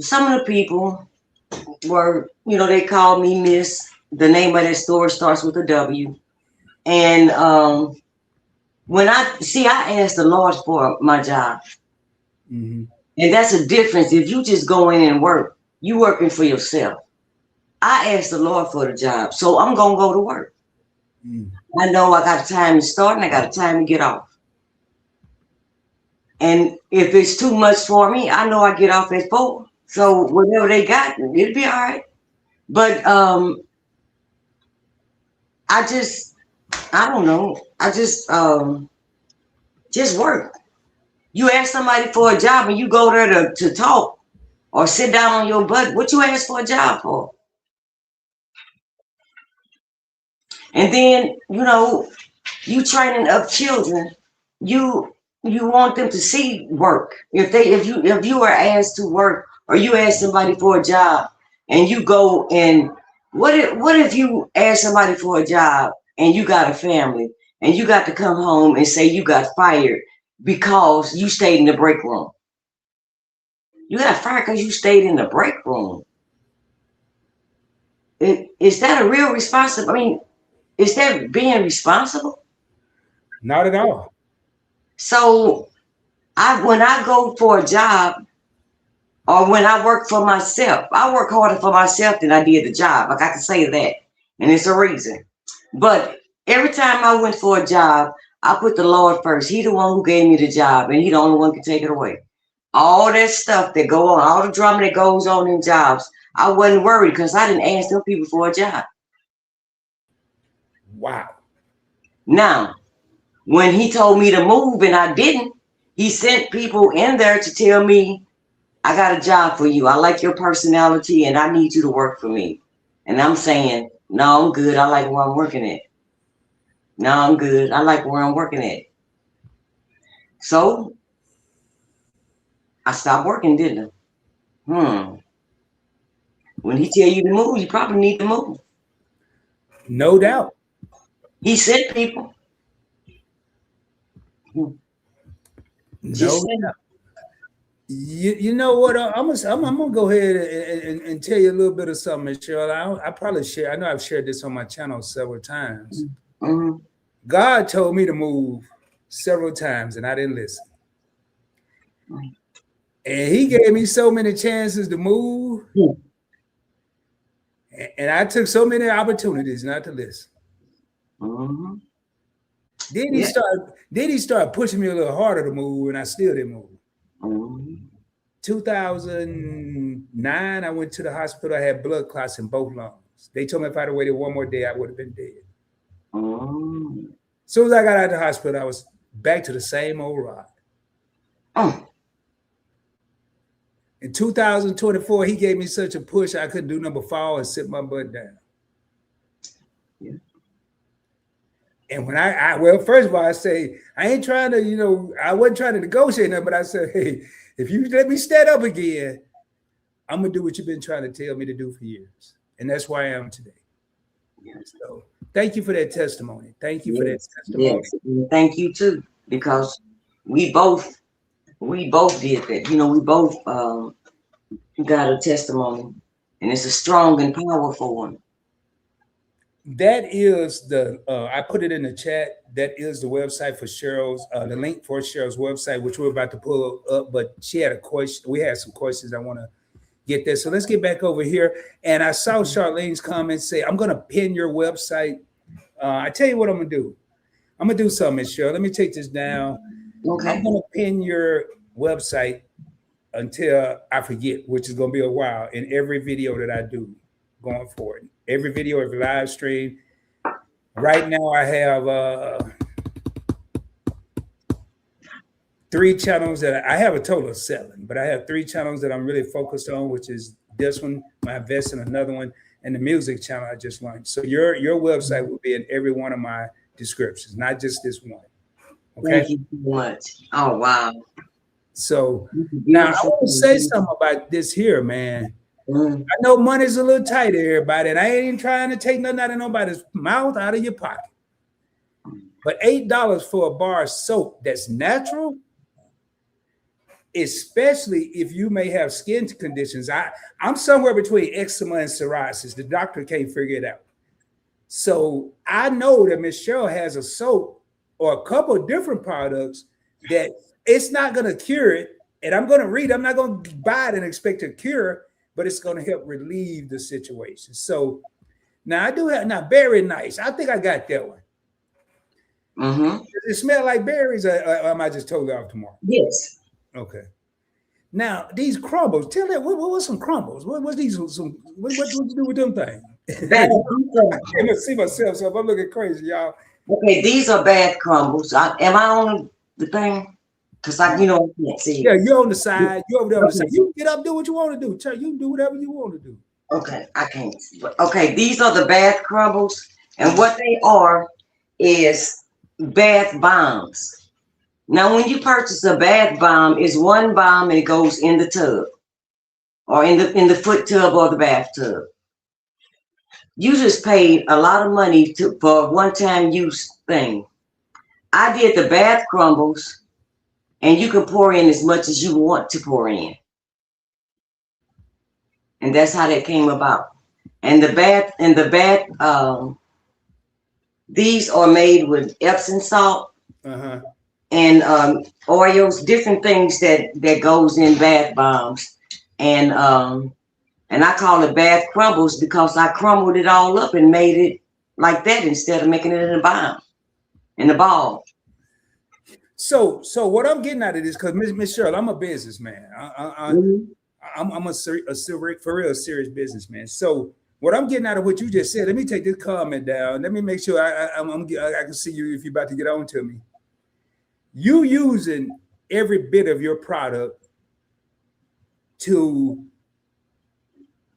[SPEAKER 3] some of the people were, they called me Miss. The name of that store starts with a W. And when I asked the Lord for my job.
[SPEAKER 2] Mm-hmm.
[SPEAKER 3] And that's a difference. If you just go in and work, you working for yourself. I asked the Lord for the job, so I'm going to go to work.
[SPEAKER 2] Mm.
[SPEAKER 3] I know I got a time to start and I got a time to get off. And if it's too much for me, I know I get off at 4. So whatever they got, it'll be all right. But I don't know. I just work. You ask somebody for a job and you go there to talk or sit down on your butt. What you ask for a job for? And then, you training up children. You want them to see work. If you are asked to work or you ask somebody for a job and you go and what if you ask somebody for a job and you got a family and you got to come home and say you got fired because you stayed in the break room? You got fired because you stayed in the break room. Is that a real responsibility? I mean, is that being responsible?
[SPEAKER 2] Not at all.
[SPEAKER 3] So when I go for a job or when I work for myself, I work harder for myself than I did the job. I got to say that. And it's a reason. But every time I went for a job, I put the Lord first. He the one who gave me the job, and he the only one can take it away. All that stuff that go on, all the drama that goes on in jobs, I wasn't worried because I didn't ask them people for a job.
[SPEAKER 2] Wow.
[SPEAKER 3] Now, when he told me to move and I didn't, he sent people in there to tell me, I got a job for you. I like your personality and I need you to work for me. And I'm saying, no, I'm good. I like where I'm working at. No, I'm good. I like where I'm working at. So I stopped working, didn't I? When he tell you to move, you probably need to move.
[SPEAKER 2] No doubt.
[SPEAKER 3] He sent people.
[SPEAKER 2] No doubt. You know what? I'm gonna go ahead and tell you a little bit of something, Cheryl. I probably share. I know I've shared this on my channel several times.
[SPEAKER 3] Mm-hmm.
[SPEAKER 2] God told me to move several times, and I didn't listen. And He gave me so many chances to move, and I took so many opportunities not to listen.
[SPEAKER 3] Mm-hmm.
[SPEAKER 2] Then He started pushing me a little harder to move, and I still didn't move.
[SPEAKER 3] Mm-hmm.
[SPEAKER 2] 2009, I went to the hospital. I had blood clots in both lungs. They told me if I'd have waited one more day, I would have been dead.
[SPEAKER 3] Mm-hmm.
[SPEAKER 2] As soon as I got out of the hospital, I was back to the same old ride. In 2024, He gave me such a push, I couldn't do number 4 and sit my butt down.
[SPEAKER 3] Yeah.
[SPEAKER 2] And when well, first of all, I say, I ain't trying to, I wasn't trying to negotiate nothing, but I said, hey, if you let me stand up again, I'm going to do what you've been trying to tell me to do for years. And that's where I am today. Yeah. So thank you for that testimony. Thank you for that testimony.
[SPEAKER 3] Yes. Thank you too, because we both did that. We both got a testimony, and it's a strong and powerful one.
[SPEAKER 2] That is I put it in the chat. That is the website for Cheryl's, the link for Cheryl's website, which we're about to pull up, but she had a question. We had some questions I want to get there. So let's get back over here. And I saw Charlene's comment say, I'm going to pin your website. I tell you what I'm going to do. I'm going to do something, Ms. Cheryl. Let me take this down. Okay. I'm going to pin your website until I forget, which is going to be a while, in every video that I do going forward. Every video, every live stream. Right now, I have 3 channels that I have a total of 7, but I have 3 channels that I'm really focused on, which is this one, my invest in another one, and the music channel I just launched. So your website will be in every one of my descriptions, not just this one. Okay.
[SPEAKER 3] Thank you so much. Oh wow.
[SPEAKER 2] So now I want to say something about this here, man. I know money's a little tight, everybody, and I ain't even trying to take nothing out of nobody's mouth, out of your pocket. But $8 for a bar of soap that's natural, especially if you may have skin conditions. I'm somewhere between eczema and psoriasis. The doctor can't figure it out. So I know that Miss Cheryl has a soap or a couple of different products that it's not going to cure it. And I'm going to read, I'm not going to buy it and expect a cure, but it's going to help relieve the situation. So now I do have, now very nice. I think I got that one. Does it smell like berries, or am I just totally off tomorrow?
[SPEAKER 3] Yes.
[SPEAKER 2] Okay. Now these crumbles. Tell me what's some crumbles? What's these? What you do with them things? I can't see myself, so if I'm looking crazy, y'all.
[SPEAKER 3] Okay, these are bath crumbles. Am I on the thing? Because I can't see.
[SPEAKER 2] Yeah, you're on the side. You're over there on the side. You get up, do what you want to do. You can do whatever you want to do.
[SPEAKER 3] Okay, I can't see. Okay, these are the bath crumbles, and what they are is bath bombs. Now, when you purchase a bath bomb, it's one bomb and it goes in the tub, or in the foot tub or the bathtub. You just paid a lot of money for a one-time use thing. I did the bath crumbles, and you can pour in as much as you want to pour in, and that's how that came about. And the bath. These are made with Epsom salt and oils, different things that goes in bath bombs. And I call it bath crumbles because I crumbled it all up and made it like that instead of making it in a bomb, in a ball.
[SPEAKER 2] So what I'm getting out of this, because Miss Cheryl, I'm a businessman. I'm a for real serious businessman. So what I'm getting out of what you just said, let me take this comment down. Let me make sure I can see you if you're about to get on to me. You using every bit of your product to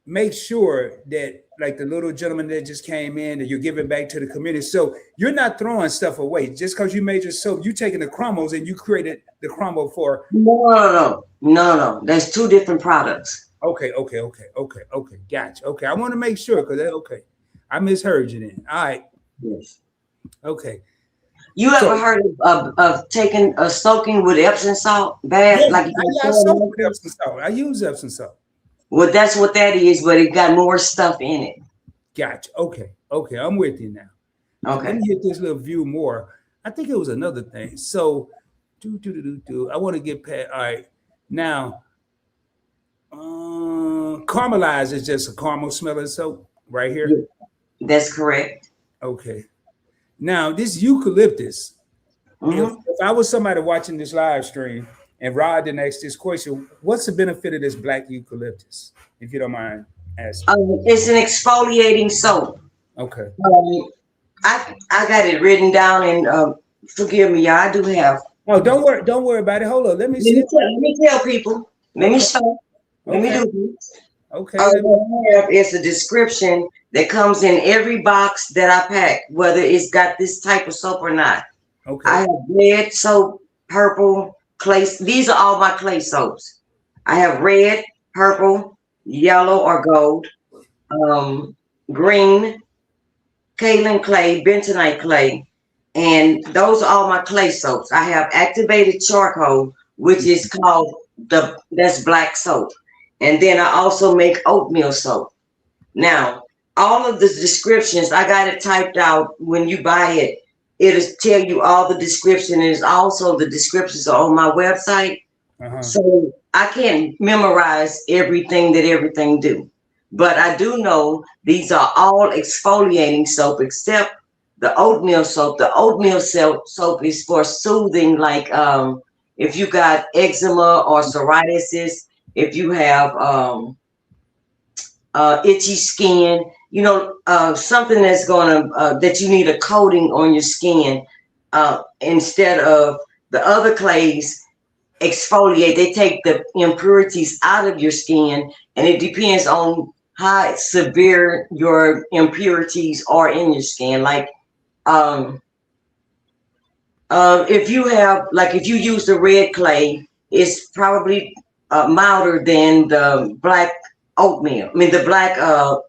[SPEAKER 2] make sure that, like the little gentleman that just came in, that you're giving back to the community. So you're not throwing stuff away just because you made your soap. You taking the crumbles and you created the crumble for.
[SPEAKER 3] No. There's two different products.
[SPEAKER 2] Okay. Gotcha. Okay. I want to make sure because I misheard you then. All right.
[SPEAKER 3] Yes.
[SPEAKER 2] Okay.
[SPEAKER 3] You ever heard of taking a soaking with Epsom salt bath?
[SPEAKER 2] I use Epsom salt.
[SPEAKER 3] Well, that's what that is, but it got more stuff in it.
[SPEAKER 2] Gotcha. Okay. I'm with you now.
[SPEAKER 3] Okay.
[SPEAKER 2] Let me hit this little view more. I think it was another thing. So, I want to get past. All right. Now, caramelized is just a caramel smelling soap right here.
[SPEAKER 3] That's correct.
[SPEAKER 2] Okay. Now, this eucalyptus, if I was somebody watching this live stream and Rod didn't ask this question, what's the benefit of this black eucalyptus, if you don't mind asking?
[SPEAKER 3] It's an exfoliating soap.
[SPEAKER 2] Okay.
[SPEAKER 3] I got it written down, and forgive me, y'all, I do have.
[SPEAKER 2] Oh, don't worry about it. Hold on. Let me
[SPEAKER 3] tell people. Let me start. Let me do this.
[SPEAKER 2] Okay.
[SPEAKER 3] It's a description that comes in every box that I pack, whether it's got this type of soap or not.
[SPEAKER 2] Okay.
[SPEAKER 3] I have red soap, purple, clay. These are all my clay soaps. I have red, purple, yellow or gold, green, kaolin clay, bentonite clay, and those are all my clay soaps. I have activated charcoal, which is called that's black soap. And then I also make oatmeal soap. Now, all of the descriptions, I got it typed out. When you buy it, it'll tell you all the description. And also the descriptions are on my website. So I can't memorize everything that everything do. But I do know these are all exfoliating soap except the oatmeal soap. The oatmeal soap is for soothing, like if you got eczema or psoriasis, if you have itchy skin, something that's that you need a coating on your skin, instead of the other clays exfoliate, they take the impurities out of your skin, and it depends on how severe your impurities are in your skin. Like if you use the red clay, is probably milder than the black oatmeal. I mean, the black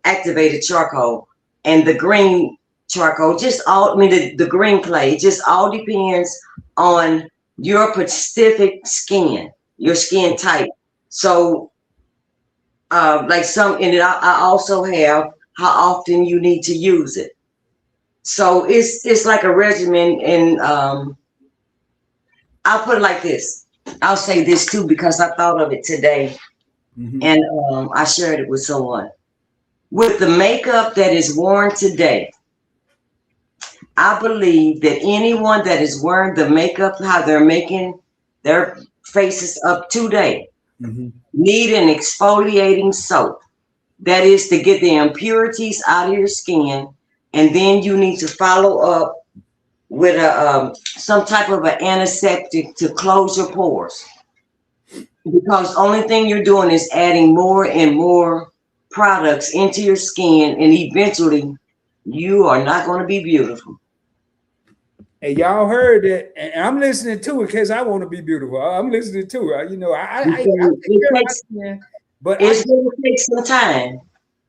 [SPEAKER 3] activated charcoal and the green charcoal. Just all. I mean, the green clay. It just all depends on your specific skin, your skin type. So, like some, and I also have how often you need to use it. So it's like a regimen, and I'll put it like this. I'll say this too because I thought of it today, and I shared it with someone. With the makeup that is worn today, I believe that anyone that is wearing the makeup, how they're making their faces up today, need an exfoliating soap. That is to get the impurities out of your skin, and then you need to follow up with a some type of an antiseptic to close your pores. Because the only thing you're doing is adding more and more products into your skin, and eventually you are not going to be beautiful.
[SPEAKER 2] Hey, y'all heard that, and I'm listening to it because I want to be beautiful. I'm listening to it. You know, I take care of my skin, but
[SPEAKER 3] it's going to take some time.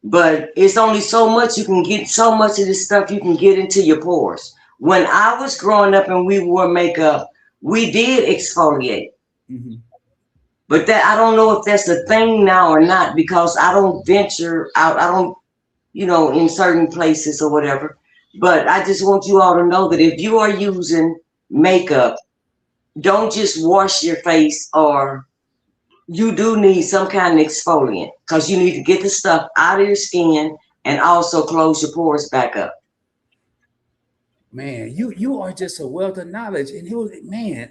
[SPEAKER 3] But it's only so much you can get, so much of this stuff you can get into your pores. When I was growing up and we wore makeup, we did exfoliate. But that, I don't know if that's a thing now or not, because I don't venture out. I don't, you know, in certain places or whatever. But I just want you all to know that if you are using makeup, don't just wash your face, or you do need some kind of exfoliant, because you need to get the stuff out of your skin and also close your pores back up.
[SPEAKER 2] Man, you are just a wealth of knowledge. And he was, man,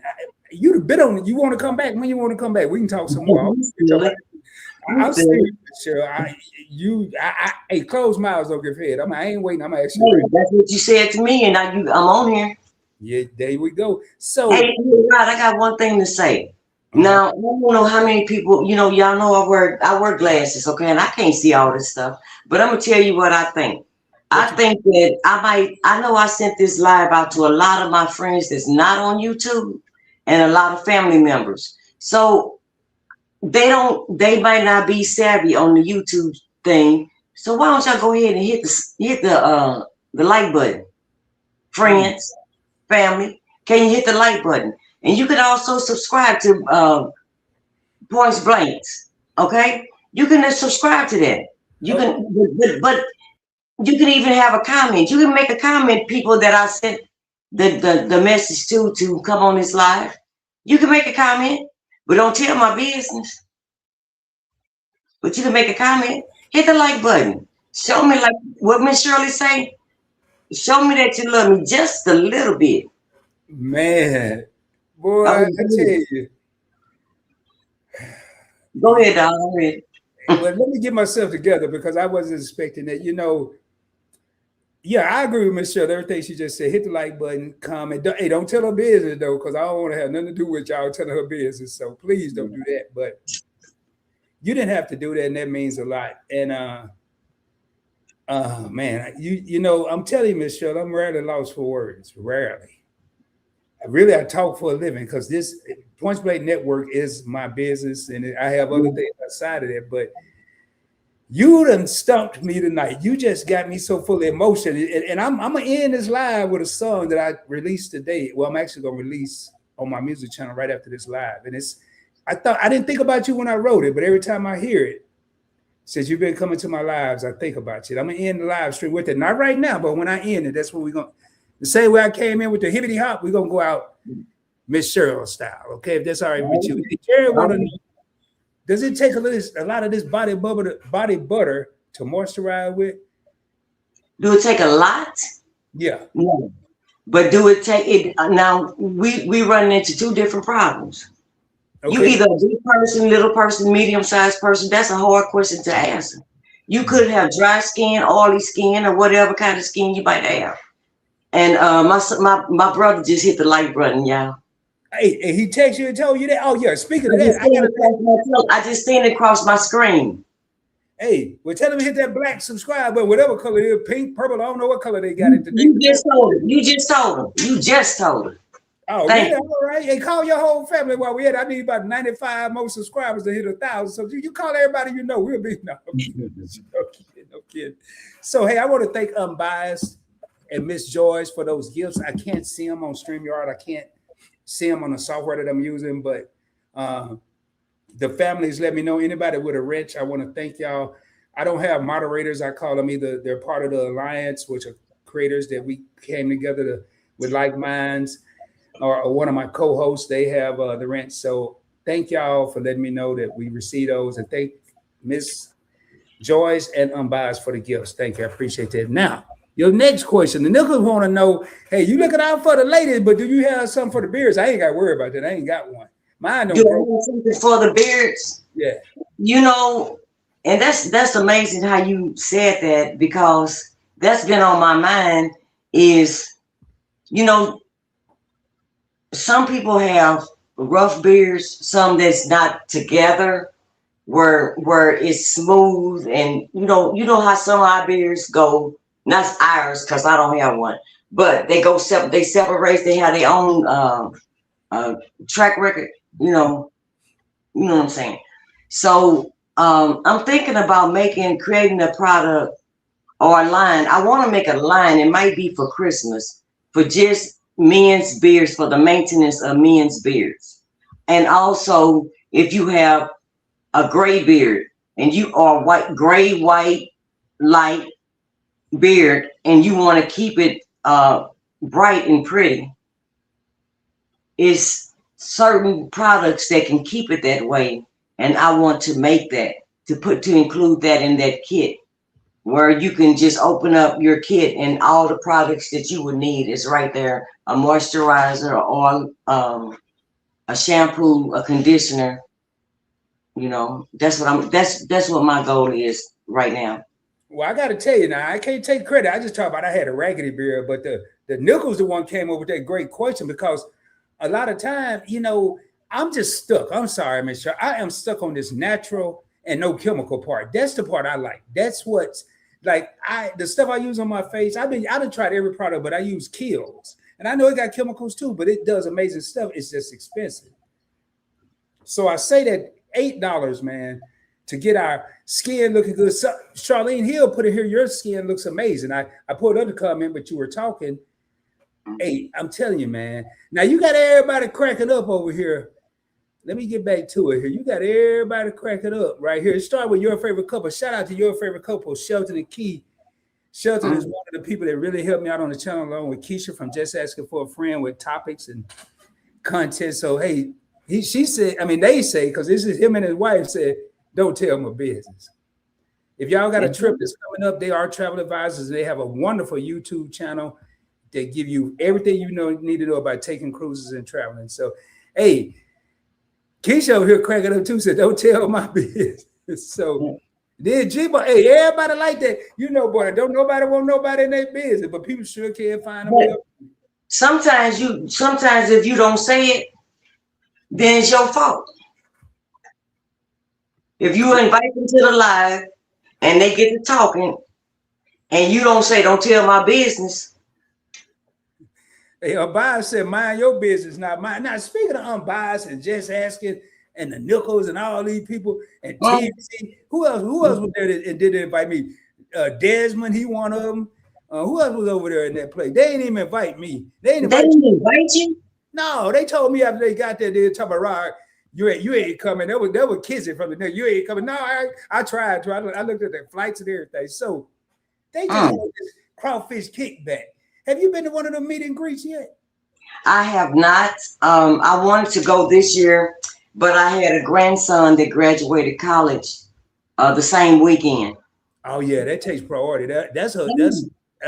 [SPEAKER 2] you the bit on it. You want to come back? When you want to come back, we can talk some more. I'm serious, Cheryl. Hey, closed mouths don't get fed. I ain't waiting. I'm actually.
[SPEAKER 3] That's what you said to me, and I'm on here.
[SPEAKER 2] Yeah, there we go. So,
[SPEAKER 3] hey, Rod, I got one thing to say. Now, I don't know how many people, you know, y'all know I wear glasses, okay, and I can't see all this stuff. But I'm gonna tell you what I think. I think that I know I sent this live out to a lot of my friends that's not on YouTube, and a lot of family members. So they might not be savvy on the YouTube thing. So why don't y'all go ahead and hit the like button? Friends, family, can you hit the like button? And you can also subscribe to Points Blanks. Okay, you can subscribe to that. You can, but you can even have a comment. You can make a comment, people that I sent the message to come on this live. You can make a comment, but don't tell my business. But you can make a comment. Hit the like button. Show me, like what Miss Shirley say. Show me that you love me just a little bit.
[SPEAKER 2] Man, boy, I tell you.
[SPEAKER 3] Go ahead, dog. Go ahead.
[SPEAKER 2] Well, let me get myself together, because I wasn't expecting that. You know, yeah, I agree with Miss Shirley. Everything she just said. Hit the like button, comment. Hey, don't tell her business though, because I don't want to have nothing to do with y'all telling her business. So please don't do that. But you didn't have to do that, and that means a lot. And man, you know, I'm telling you, Miss Shirley, I'm rarely lost for words. Rarely. I talk for a living, because this Points Blank Network is my business, and I have other things outside of that. But you done stumped me tonight. You just got me so full of emotion. And I'm gonna end this live with a song that I released today. Well, I'm actually gonna release on my music channel right after this live. And I didn't think about you when I wrote it, but every time I hear it, since you've been coming to my lives, I think about you. I'm gonna end the live stream with it. Not right now, but when I end it, that's what we're gonna. The same way I came in with the hippity hop, we're gonna go out Miss Cheryl style, okay? If that's all right with you. Cheryl wanna know, does it take a lot of this body butter to moisturize with?
[SPEAKER 3] Do it take a lot?
[SPEAKER 2] Yeah.
[SPEAKER 3] No. But do it take it? Now we run into two different problems. Okay. You either a big person, little person, medium-sized person. That's a hard question to answer. You could have dry skin, oily skin, or whatever kind of skin you might have. And my brother just hit the like button, y'all.
[SPEAKER 2] Hey, he texted you and told you that? Oh, yeah. Speaking of that,
[SPEAKER 3] I just seen it across my screen.
[SPEAKER 2] Hey, well, tell him to hit that black subscribe button, whatever color it is, pink, purple, I don't know what color they got it today.
[SPEAKER 3] You just told him. You just told him.
[SPEAKER 2] Oh,
[SPEAKER 3] Thank
[SPEAKER 2] really? All right. Hey, call your whole family while we're at. I need about 95 more subscribers to hit 1,000. So you call everybody you know. We'll be no, I'm kidding. No kidding, no kidding. So hey, I want to thank Unbiased and Miss Joyce for those gifts. I can't see them on StreamYard. I can't see them on the software that I'm using, but the families let me know. Anybody with a wrench, I want to thank y'all. I don't have moderators. I call them either they're part of the alliance, which are creators that we came together with like minds, or one of my co-hosts. They have the wrench. So thank y'all for letting me know that we received those, and thank Miss Joyce and Unbiased for the gifts. Thank you. I appreciate that. Now, your next question. The Nichols want to know, hey, you looking out for the ladies, but do you have something for the beards? I ain't got to worry about that. I ain't got one. Mine don't grow.
[SPEAKER 3] something for the beards.
[SPEAKER 2] Yeah.
[SPEAKER 3] You know, and that's amazing how you said that, because that's been on my mind is, you know, some people have rough beards, some that's not together, where it's smooth, and you know how some of our beards go, not ours because I don't have one, but they go they separate, they have their own track record, you know what I'm saying. So I'm thinking about creating a product or a line. I want to make a line. It might be for Christmas, for just men's beards, for the maintenance of men's beards. And also, if you have a gray beard and you are gray, white, light beard, and you want to keep it bright and pretty, it's certain products that can keep it that way. And I want to make that, to include that in that kit, where you can just open up your kit and all the products that you would need is right there. A moisturizer, or a shampoo, a conditioner. You know, that's what my goal is right now.
[SPEAKER 2] Well, I got to tell you now, I can't take credit. I just talk about I had a raggedy beard, but the Nichols the one came up with that great question, because a lot of time, you know, I'm just stuck. I'm sorry, Miss Cheryl. I am stuck on this natural and no chemical part. That's the part I like. That's what's like the stuff I use on my face. I done tried every product, but I use Kiehl's. And I know it got chemicals too, but it does amazing stuff. It's just expensive. So I say that $8, man, to get our skin looking good. So, Charlene Hill put it here, your skin looks amazing. I put another comment, but you were talking. Hey, I'm telling you, man. Now you got everybody cracking up over here. Let me get back to it here. You got everybody cracking up right here. Start with your favorite couple. Shout out to your favorite couple, Shelton and Key. Shelton is one of the people that really helped me out on the channel, along with Keisha from Just Asking for a Friend, with topics and content. So, hey, they say, because this is him and his wife said, don't tell my business. If y'all got a trip that's coming up, they are travel advisors. They have a wonderful YouTube channel. They give you everything you need to know about taking cruises and traveling. So, hey, Keisha over here cracking up too, said, don't tell my business. So then G-Boy, hey, everybody like that. You know, boy, don't nobody want nobody in their business, but people sure can't find them.
[SPEAKER 3] Sometimes if you don't say it, then it's your fault. If you invite them to the live and they get to talking and you don't say, don't tell my business.
[SPEAKER 2] Hey, Unbiased said, mind your business, not mine. Now, speaking of Unbiased and Just Asking and the Nichols and all these people and TVC, who else was there and did invite me? Desmond, he one of them. Who else was over there in that place? They didn't even invite me. They didn't
[SPEAKER 3] invite you?
[SPEAKER 2] No, they told me after they got there, they were talking about, Rod, you ain't coming. They were kissing from the neck. You ain't coming. No, I tried to. I looked at their flights and everything. So they just want this crawfish kickback. Have you been to one of them meet and greets yet?
[SPEAKER 3] I have not. I wanted to go this year, but I had a grandson that graduated college the same weekend.
[SPEAKER 2] Oh yeah, that takes priority. That's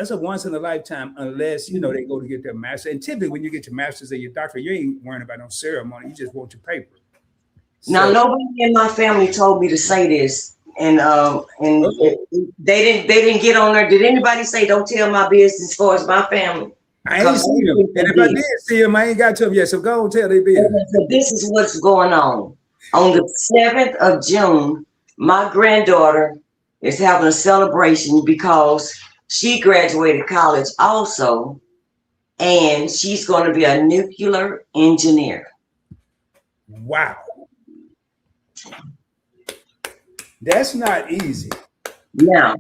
[SPEAKER 2] a once in a lifetime, unless they go to get their master. And typically, when you get your master's and your doctorate, you ain't worrying about no ceremony. You just want your paper.
[SPEAKER 3] Now, nobody in my family told me to say this, and they didn't get on there. Did anybody say don't tell my business as far as my family?
[SPEAKER 2] I ain't seen them. And if I did see them, I ain't got to them yet. So go and tell their business.
[SPEAKER 3] So this is what's going on. On the 7th of June, my granddaughter is having a celebration because she graduated college also. and she's going to be a nuclear engineer.
[SPEAKER 2] Wow. That's not easy.
[SPEAKER 3] Now,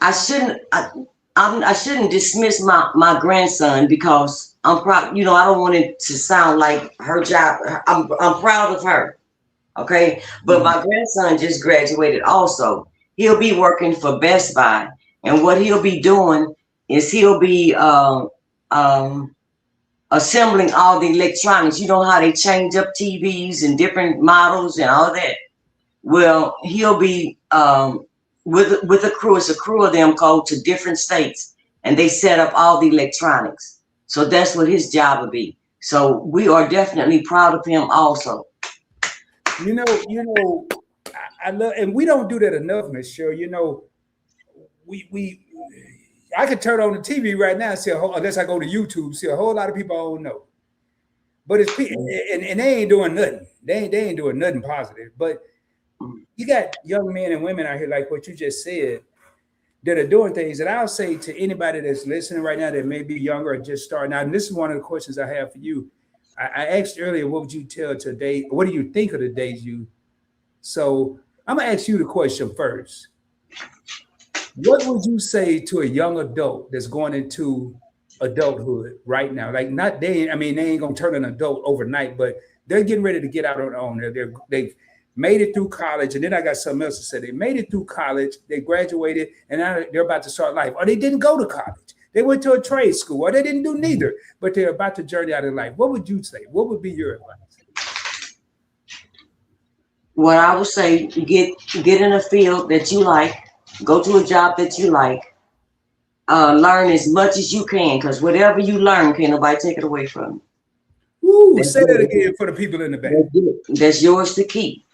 [SPEAKER 3] I shouldn't dismiss my grandson because I'm proud. You know, I don't want it to sound like her job. I'm proud of her. Okay, but my grandson just graduated. Also, he'll be working for Best Buy, and what he'll be doing is he'll be assembling all the electronics. You know how they change up TVs and different models and all that. Well, he'll be with a crew. It's a crew of them go to different states, and they set up all the electronics. So that's what his job would be. So we are definitely proud of him also.
[SPEAKER 2] You know, I love, and we don't do that enough, Miss Cheryl. You know, I could turn on the TV right now and see unless I go to YouTube, see a whole lot of people I don't know. But it's and they ain't doing nothing. They ain't doing nothing positive. But you got young men and women out here like what you just said that are doing things that I'll say to anybody that's listening right now that may be younger or just starting out. And this is one of the questions I have for you. I asked earlier, what would you tell today? What do you think of the days you? So I'm gonna ask you the question first. What would you say to a young adult that's going into adulthood right now? Like they ain't gonna turn an adult overnight, but they're getting ready to get out on their own. They've made it through college, and then I got something else to say. They made it through college, they graduated, and now they're about to start life. Or they didn't go to college. They went to a trade school, or they didn't do neither, but they're about to journey out of life. What would you say? What would be your advice?
[SPEAKER 3] What I would say, get in a field that you like, go to a job that you like, learn as much as you can, because whatever you learn, can't nobody take it away from you.
[SPEAKER 2] Say that again for the people in the back.
[SPEAKER 3] That's yours to keep.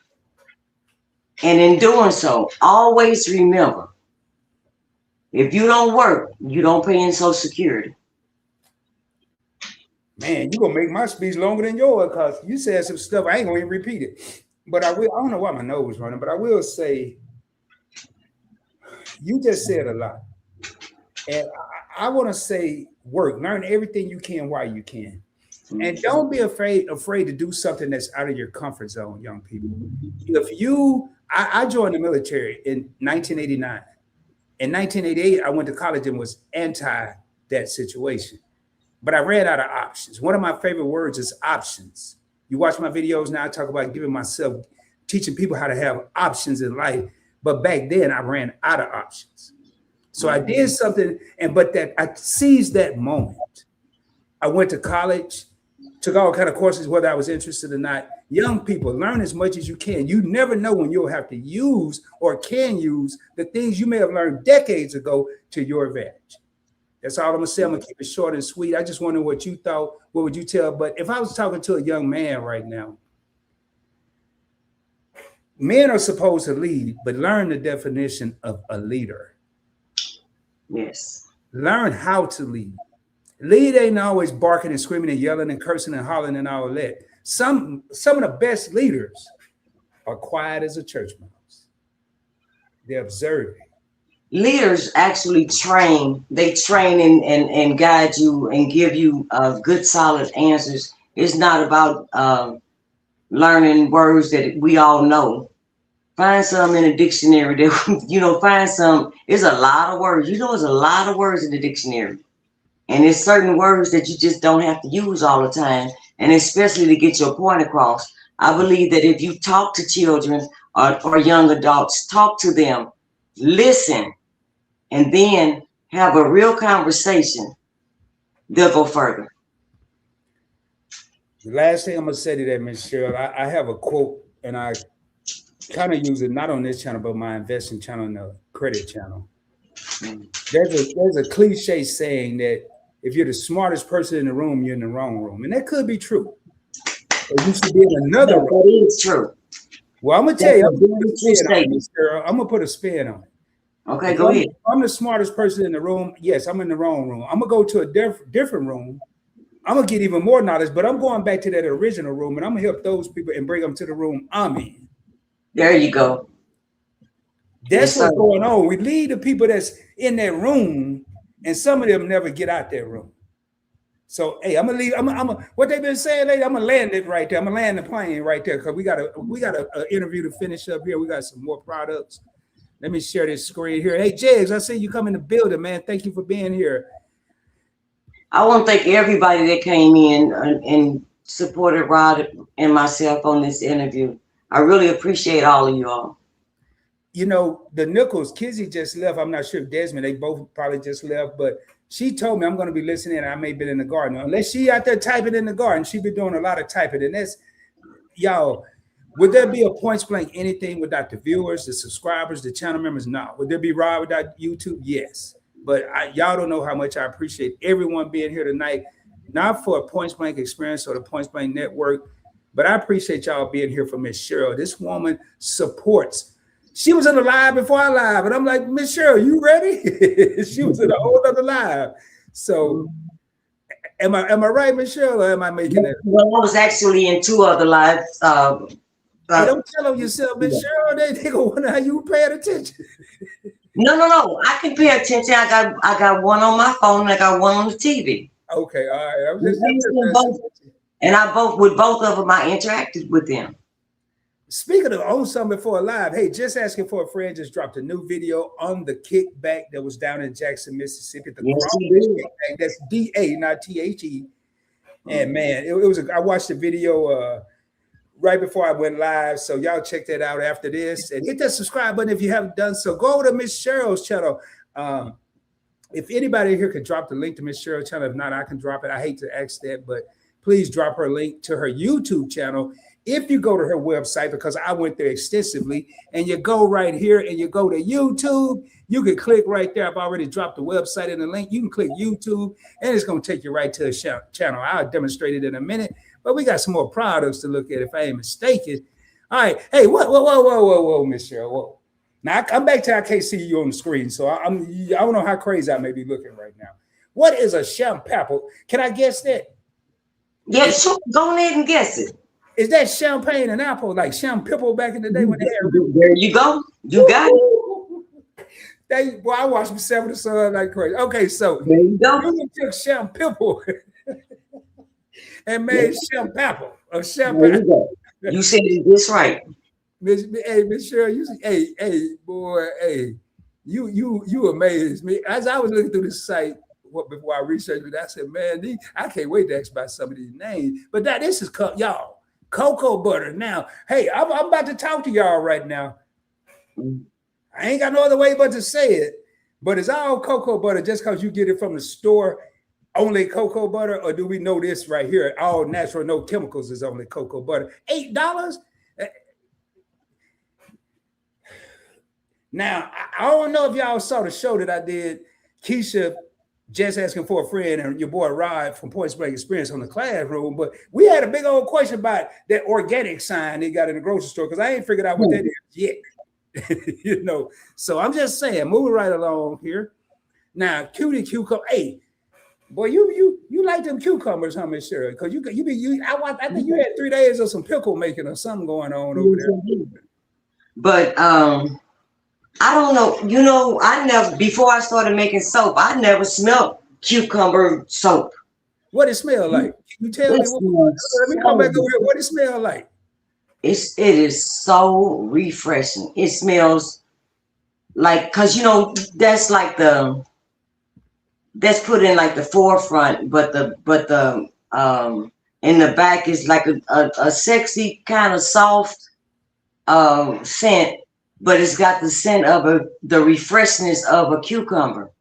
[SPEAKER 3] And in doing so, always remember, if you don't work, you don't pay in Social Security.
[SPEAKER 2] Man, you're going to make my speech longer than yours because you said some stuff. I ain't going to even repeat it. But I don't know why my nose was running, but I will say, you just said a lot. And I want to say work. Learn everything you can while you can. And don't be afraid to do something that's out of your comfort zone, young people. I joined the military in 1989. In 1988, I went to college and was anti that situation. But I ran out of options. One of my favorite words is options. You watch my videos now, I talk about teaching people how to have options in life. But back then, I ran out of options. So I did something, but I seized that moment. I went to college, took all kind of courses, whether I was interested or not. Young people, learn as much as you can. You never know when you'll have to use or can use the things you may have learned decades ago to your advantage. That's all I'm gonna say. I'm gonna keep it short and sweet. I just wonder what you thought. What would you tell? But if I was talking to a young man right now, men are supposed to lead, but learn the definition of a leader.
[SPEAKER 3] Yes.
[SPEAKER 2] Learn how to lead. Lead ain't always barking and screaming and yelling and cursing and hollering and all that. Some of the best leaders are quiet as a church mouse. They're observing.
[SPEAKER 3] Leaders actually train. They train and guide you and give you good, solid answers. It's not about learning words that we all know. Find some in a dictionary that, find some. There's a lot of words. There's a lot of words in the dictionary. And there's certain words that you just don't have to use all the time. And especially to get your point across. I believe that if you talk to children or young adults, talk to them, listen, and then have a real conversation, they'll go further.
[SPEAKER 2] The last thing I'm going to say to that, Ms. Cheryl, I have a quote, and I kind of use it not on this channel, but my investing channel and the credit channel. There's a cliche saying that if you're the smartest person in the room, you're in the wrong room. And that could be true. But you should be in another room.
[SPEAKER 3] That is true.
[SPEAKER 2] Well, I'm going to tell you, I'm going to put a spin on it.
[SPEAKER 3] Okay, go ahead.
[SPEAKER 2] I'm the smartest person in the room. Yes, I'm in the wrong room. I'm going to go to a different room. I'm going to get even more knowledge, but I'm going back to that original room, and I'm going to help those people and bring them to the room I'm in.
[SPEAKER 3] There you go.
[SPEAKER 2] That's what's going on. We lead the people that's in that room, and some of them never get out that room. So hey, I'm gonna leave. What they've been saying, lady. I'm gonna land it right there. I'm gonna land the plane right there because we got a interview to finish up here. We got some more products. Let me share this screen here. Hey, Jigs, I see you come in the building, man. Thank you for being here.
[SPEAKER 3] I want to thank everybody that came in and supported Rod and myself on this interview. I really appreciate all of you all.
[SPEAKER 2] You know, the Nichols, Kizzy just left. I'm not sure if Desmond, they both probably just left, but she told me I'm going to be listening. And I may have been in the garden. Unless she out there typing in the garden, she been doing a lot of typing. And that's, y'all, would there be a point blank anything without the viewers, the subscribers, the channel members? No. Would there be Rod without YouTube? Yes. But y'all don't know how much I appreciate everyone being here tonight, not for a point blank experience or the point blank network, but I appreciate y'all being here for Miss Cheryl. This woman supports. She was in the live before I live, and I'm like, Miss Cheryl, you ready? She was in a whole other live. So, am I right, Miss Cheryl, or am I making it?
[SPEAKER 3] Well, I was actually in 2 other lives.
[SPEAKER 2] Hey, don't tell them yourself, Miss Cheryl. They gonna wonder how you paying attention.
[SPEAKER 3] No. I can pay attention. I got one on my phone. And I got one on the TV.
[SPEAKER 2] Okay, all right. I was just
[SPEAKER 3] with both of them, I interacted with them.
[SPEAKER 2] Speaking of on something before live, hey, just asking for a friend just dropped a new video on the kickback that was down in Jackson, Mississippi. The Crumbles kickback, that's DA, not THE. And man, it was. I watched the video right before I went live, so y'all check that out after this and hit that subscribe button if you haven't done so. Go over to Miss Cheryl's channel. If anybody here could drop the link to Miss Cheryl's channel, if not, I can drop it. I hate to ask that, but please drop her link to her YouTube channel. If you go to her website, because I went there extensively, and you go right here and you go to YouTube, you can click right there. I've already dropped the website and the link. You can click YouTube, and it's going to take you right to the channel. I'll demonstrate it in a minute, but we got some more products to look at if I ain't mistaken. All right. Hey, whoa, Miss Cheryl. Whoa. Now, I'm back to I can't see you on the screen, so I don't know how crazy I may be looking right now. What is a champagne? Can I guess that?
[SPEAKER 3] Yeah, sure. Go ahead and guess it.
[SPEAKER 2] Is that champagne and apple, like champipple back in the day when they had?
[SPEAKER 3] There you go. You got it.
[SPEAKER 2] I watched them Seven of Sun like crazy. Okay, so
[SPEAKER 3] there you go.
[SPEAKER 2] You took champipple and made champapple or champagne.
[SPEAKER 3] You said it this right.
[SPEAKER 2] Miss Cheryl, you amazed me. As I was looking through this site before I researched it, I said, man, I can't wait to ask about some of these names. But this is y'all. Cocoa butter. Now, hey, I'm about to talk to y'all right now. I ain't got no other way but to say it, but it's all cocoa butter just because you get it from the store, only cocoa butter, or do we know this right here? All natural, no chemicals is only cocoa butter. $8? Now, I don't know if y'all saw the show that I did, Keisha just asking for a friend and your boy Rod from Point Blank Experience on the classroom, but we had a big old question about that organic sign they got in the grocery store because I ain't figured out what that is yet. You know, so I'm just saying, moving right along here. Now, cutie cucumber, hey, boy, you like them cucumbers, huh, Miss Cheryl? Because I think you had 3 days of some pickle making or something going on over there.
[SPEAKER 3] But I don't know. You know, before I started making soap, I never smelled cucumber soap.
[SPEAKER 2] What it smell like? Can you tell me? Let me come back over here. What it smell like?
[SPEAKER 3] It is so refreshing. It smells like, cause you know that's like that's put in like the forefront, but the in the back is like a sexy kind of soft scent. But it's got the scent of the refreshness of a cucumber,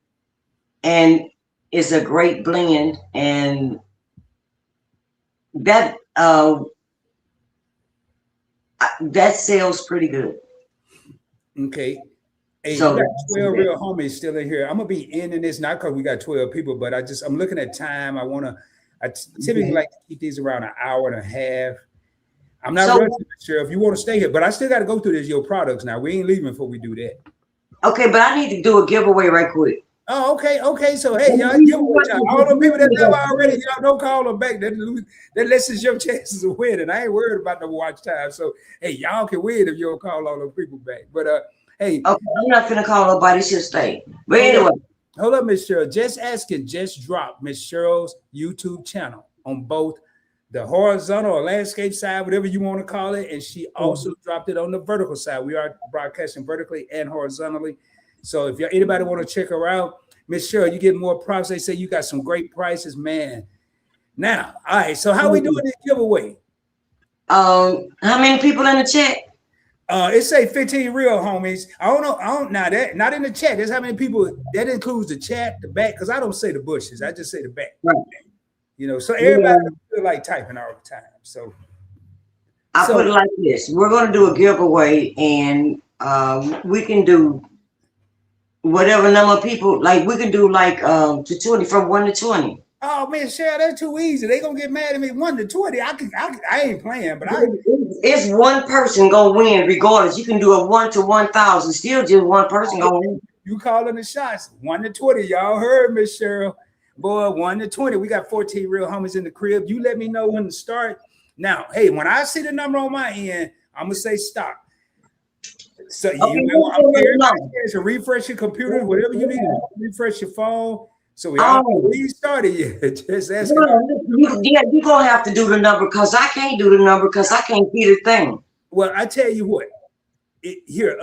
[SPEAKER 3] and it's a great blend. And that sells pretty good.
[SPEAKER 2] Okay. Hey,
[SPEAKER 3] so
[SPEAKER 2] we got 12 real homies still in here. I'm gonna be ending this not because we got 12 people, but I'm looking at time. I typically like to keep these around an hour and a half. I'm not rushing, sure if you want to stay here, but I still got to go through your products now. We ain't leaving before we do that.
[SPEAKER 3] Okay, but I need to do a giveaway right quick.
[SPEAKER 2] Oh, okay. So hey, y'all, all the people that never already, y'all don't call them back. That lessens your chances of winning. I ain't worried about the watch time. So hey, y'all can win if you don't call all those people back. But hey,
[SPEAKER 3] okay, I'm not gonna call nobody. Should stay. But anyway,
[SPEAKER 2] Hold up, Miss Cheryl. Just asking, just dropped Miss Cheryl's YouTube channel on both the horizontal or landscape side, whatever you want to call it. And she also dropped it on the vertical side. We are broadcasting vertically and horizontally. So if anybody want to check her out, Miss Cheryl, you get more props. They say you got some great prices, man. Now, all right. So how we doing this giveaway?
[SPEAKER 3] How many people in the chat?
[SPEAKER 2] It say 15 real homies. I don't know. Now that not in the chat. That's how many people. That includes the chat, the back, because I don't say the bushes. I just say the back.
[SPEAKER 3] Right.
[SPEAKER 2] You know, so everybody feel like typing all the time. So
[SPEAKER 3] I put it like this: we're going to do a giveaway, and we can do whatever number of people. Like we can do like to 20, from 1 to 20.
[SPEAKER 2] Oh man, Cheryl, that's too easy. They gonna get mad at me. 1 to 20. I ain't playing, but
[SPEAKER 3] it's one person gonna win regardless. You can do a 1 to 1,000. Still, just one person gonna win.
[SPEAKER 2] You calling the shots. 1 to 20. Y'all heard Miss Cheryl. Boy, 1 to 20. We got 14 real homies in the crib. You let me know when to start. Now, hey, when I see the number on my end, I'm gonna say stop. So you know, everybody to refresh your computer, whatever you need to refresh your phone. So we already started yet. Just asking.
[SPEAKER 3] You're gonna have to do the number because I can't do the number because I can't see the thing.
[SPEAKER 2] Well, I tell you what. Here,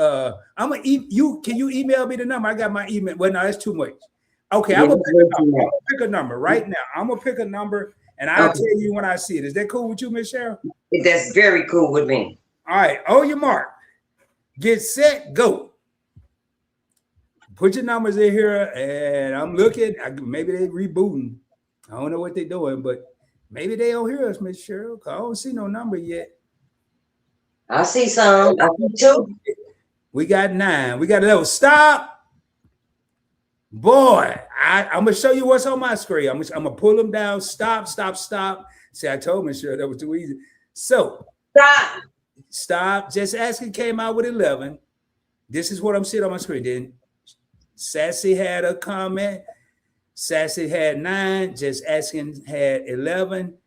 [SPEAKER 2] I'm gonna you. Can you email me the number? I got my email. Well, no, that's too much. Okay, I'm gonna pick a number right now. I'm gonna pick a number and I'll tell you when I see it. Is that cool with you, Miss Cheryl?
[SPEAKER 3] That's very cool with me.
[SPEAKER 2] All right, on your mark, get set, go. Put your numbers in here, and I'm looking. Maybe they rebooting. I don't know what they're doing, but maybe they don't hear us, Miss Cheryl. I don't see no number yet.
[SPEAKER 3] I see some. I see 2.
[SPEAKER 2] We got 9. We got 11. Stop, boy. I'm gonna show you what's on my screen. I'm gonna pull them down. Stop. See, I told Miss Cheryl that was too easy. So stop. Just asking came out with 11. This is what I'm seeing on my screen. Then Sassy had a comment. Sassy had 9. Just asking had 11.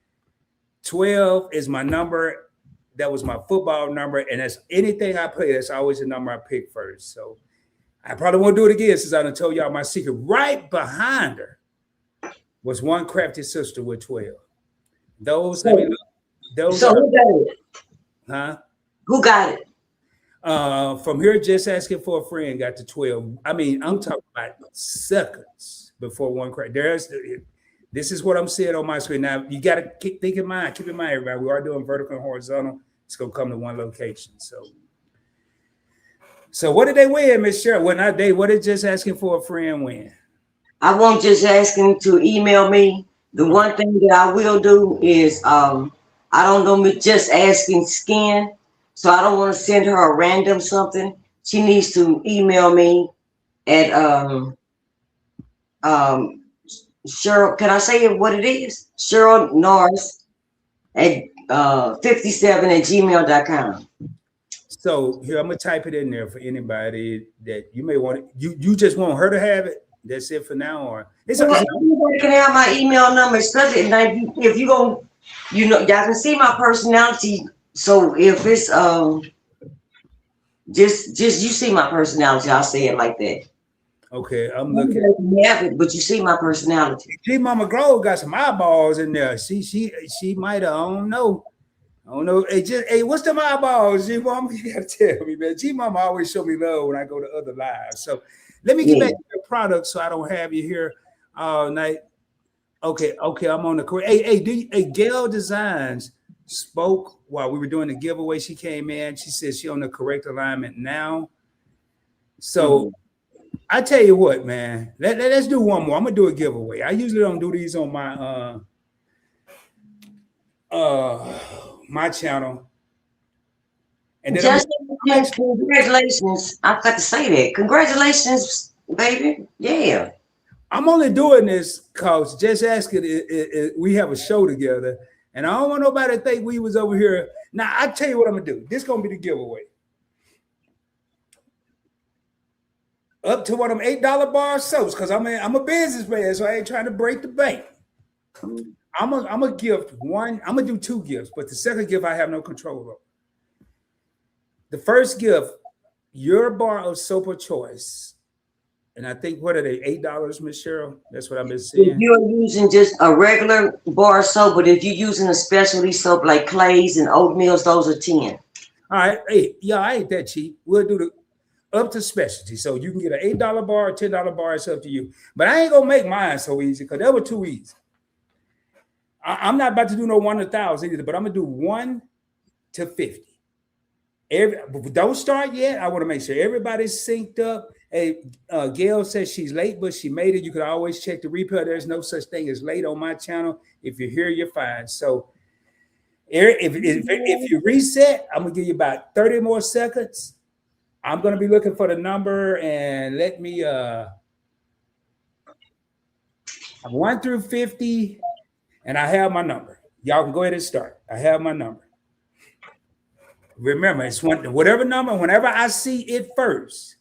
[SPEAKER 2] 12 is my number. That was my football number. And that's anything I play, that's always the number I pick first. So I probably won't do it again since I done told y'all my secret. Right behind her was one crafty sister with 12. Those. So
[SPEAKER 3] who got it?
[SPEAKER 2] Huh?
[SPEAKER 3] Who got it?
[SPEAKER 2] From here, just asking for a friend got to 12. I mean, I'm talking about seconds before one crack. This is what I'm seeing on my screen. Now, you got to keep in mind, everybody, we are doing vertical and horizontal. It's going to come to one location. So what did they win, Miss Cheryl? Well, not they. What did just asking for a friend win?
[SPEAKER 3] I won't just asking to email me. The one thing that I will do is, I don't know, just asking skin. So I don't want to send her a random something. She needs to email me at Cheryl. Can I say what it is? Cheryl Norise at 57@gmail.com.
[SPEAKER 2] So here I'm gonna type it in there for anybody that you may want. You just want her to have it. That's it for now, or
[SPEAKER 3] anybody can have my email number, especially if you go, y'all can see my personality. So if it's just you see my personality, I'll say it like that.
[SPEAKER 2] Okay, I'm looking.
[SPEAKER 3] You have it, but you see my personality.
[SPEAKER 2] G Mama Grove got some eyeballs in there. She might have. I don't know. Hey, what's them eyeballs, G Mama? You gotta tell me, man. G Mama always show me love when I go to other lives. So let me get back to the product, so I don't have you here all night. Okay, I'm on the correct. Hey, Gail Designs spoke while we were doing the giveaway. She came in. She said she on the correct alignment now. So I tell you what, man. Let's do one more. I'm gonna do a giveaway. I usually don't do these on my my channel. And then
[SPEAKER 3] congratulations. I've got to say that. Congratulations, baby. Yeah.
[SPEAKER 2] I'm only doing this because just asking we have a show together. And I don't want nobody to think we was over here. Now, I tell you what I'm going to do. This is going to be the giveaway. Up to one of them $8 bar soaps, because I'm a businessman, so I ain't trying to break the bank. I'm going to gift one. I'm going to do 2 gifts, but the second gift I have no control over. The first gift, your bar of soap of choice And I think, what are they, $8, Miss Cheryl? That's what I've been
[SPEAKER 3] If
[SPEAKER 2] seeing.
[SPEAKER 3] you're using just a regular bar soap, but if you're using a specialty soap like Clay's and oatmeals, those are 10.
[SPEAKER 2] All right, hey, yeah, I ain't that cheap. We'll do the up to specialty. So you can get an $8 bar or $10 bar. It's up to you. But I ain't gonna make mine so easy because that was too easy. I'm not about to do no 1 to 1,000 either, but I'm gonna do 1 to 50. Don't start yet. I want to make sure everybody's synced up. Hey, Gail says she's late, but she made it. You can always check the replay. There's no such thing as late on my channel. If you're here, you're fine. So if you reset, I'm gonna give you about 30 more seconds. I'm gonna be looking for the number, and let me I'm 1 through 50, and I have my number. Y'all can go ahead and start. I have my number. Remember, it's whatever number, whenever I see it first.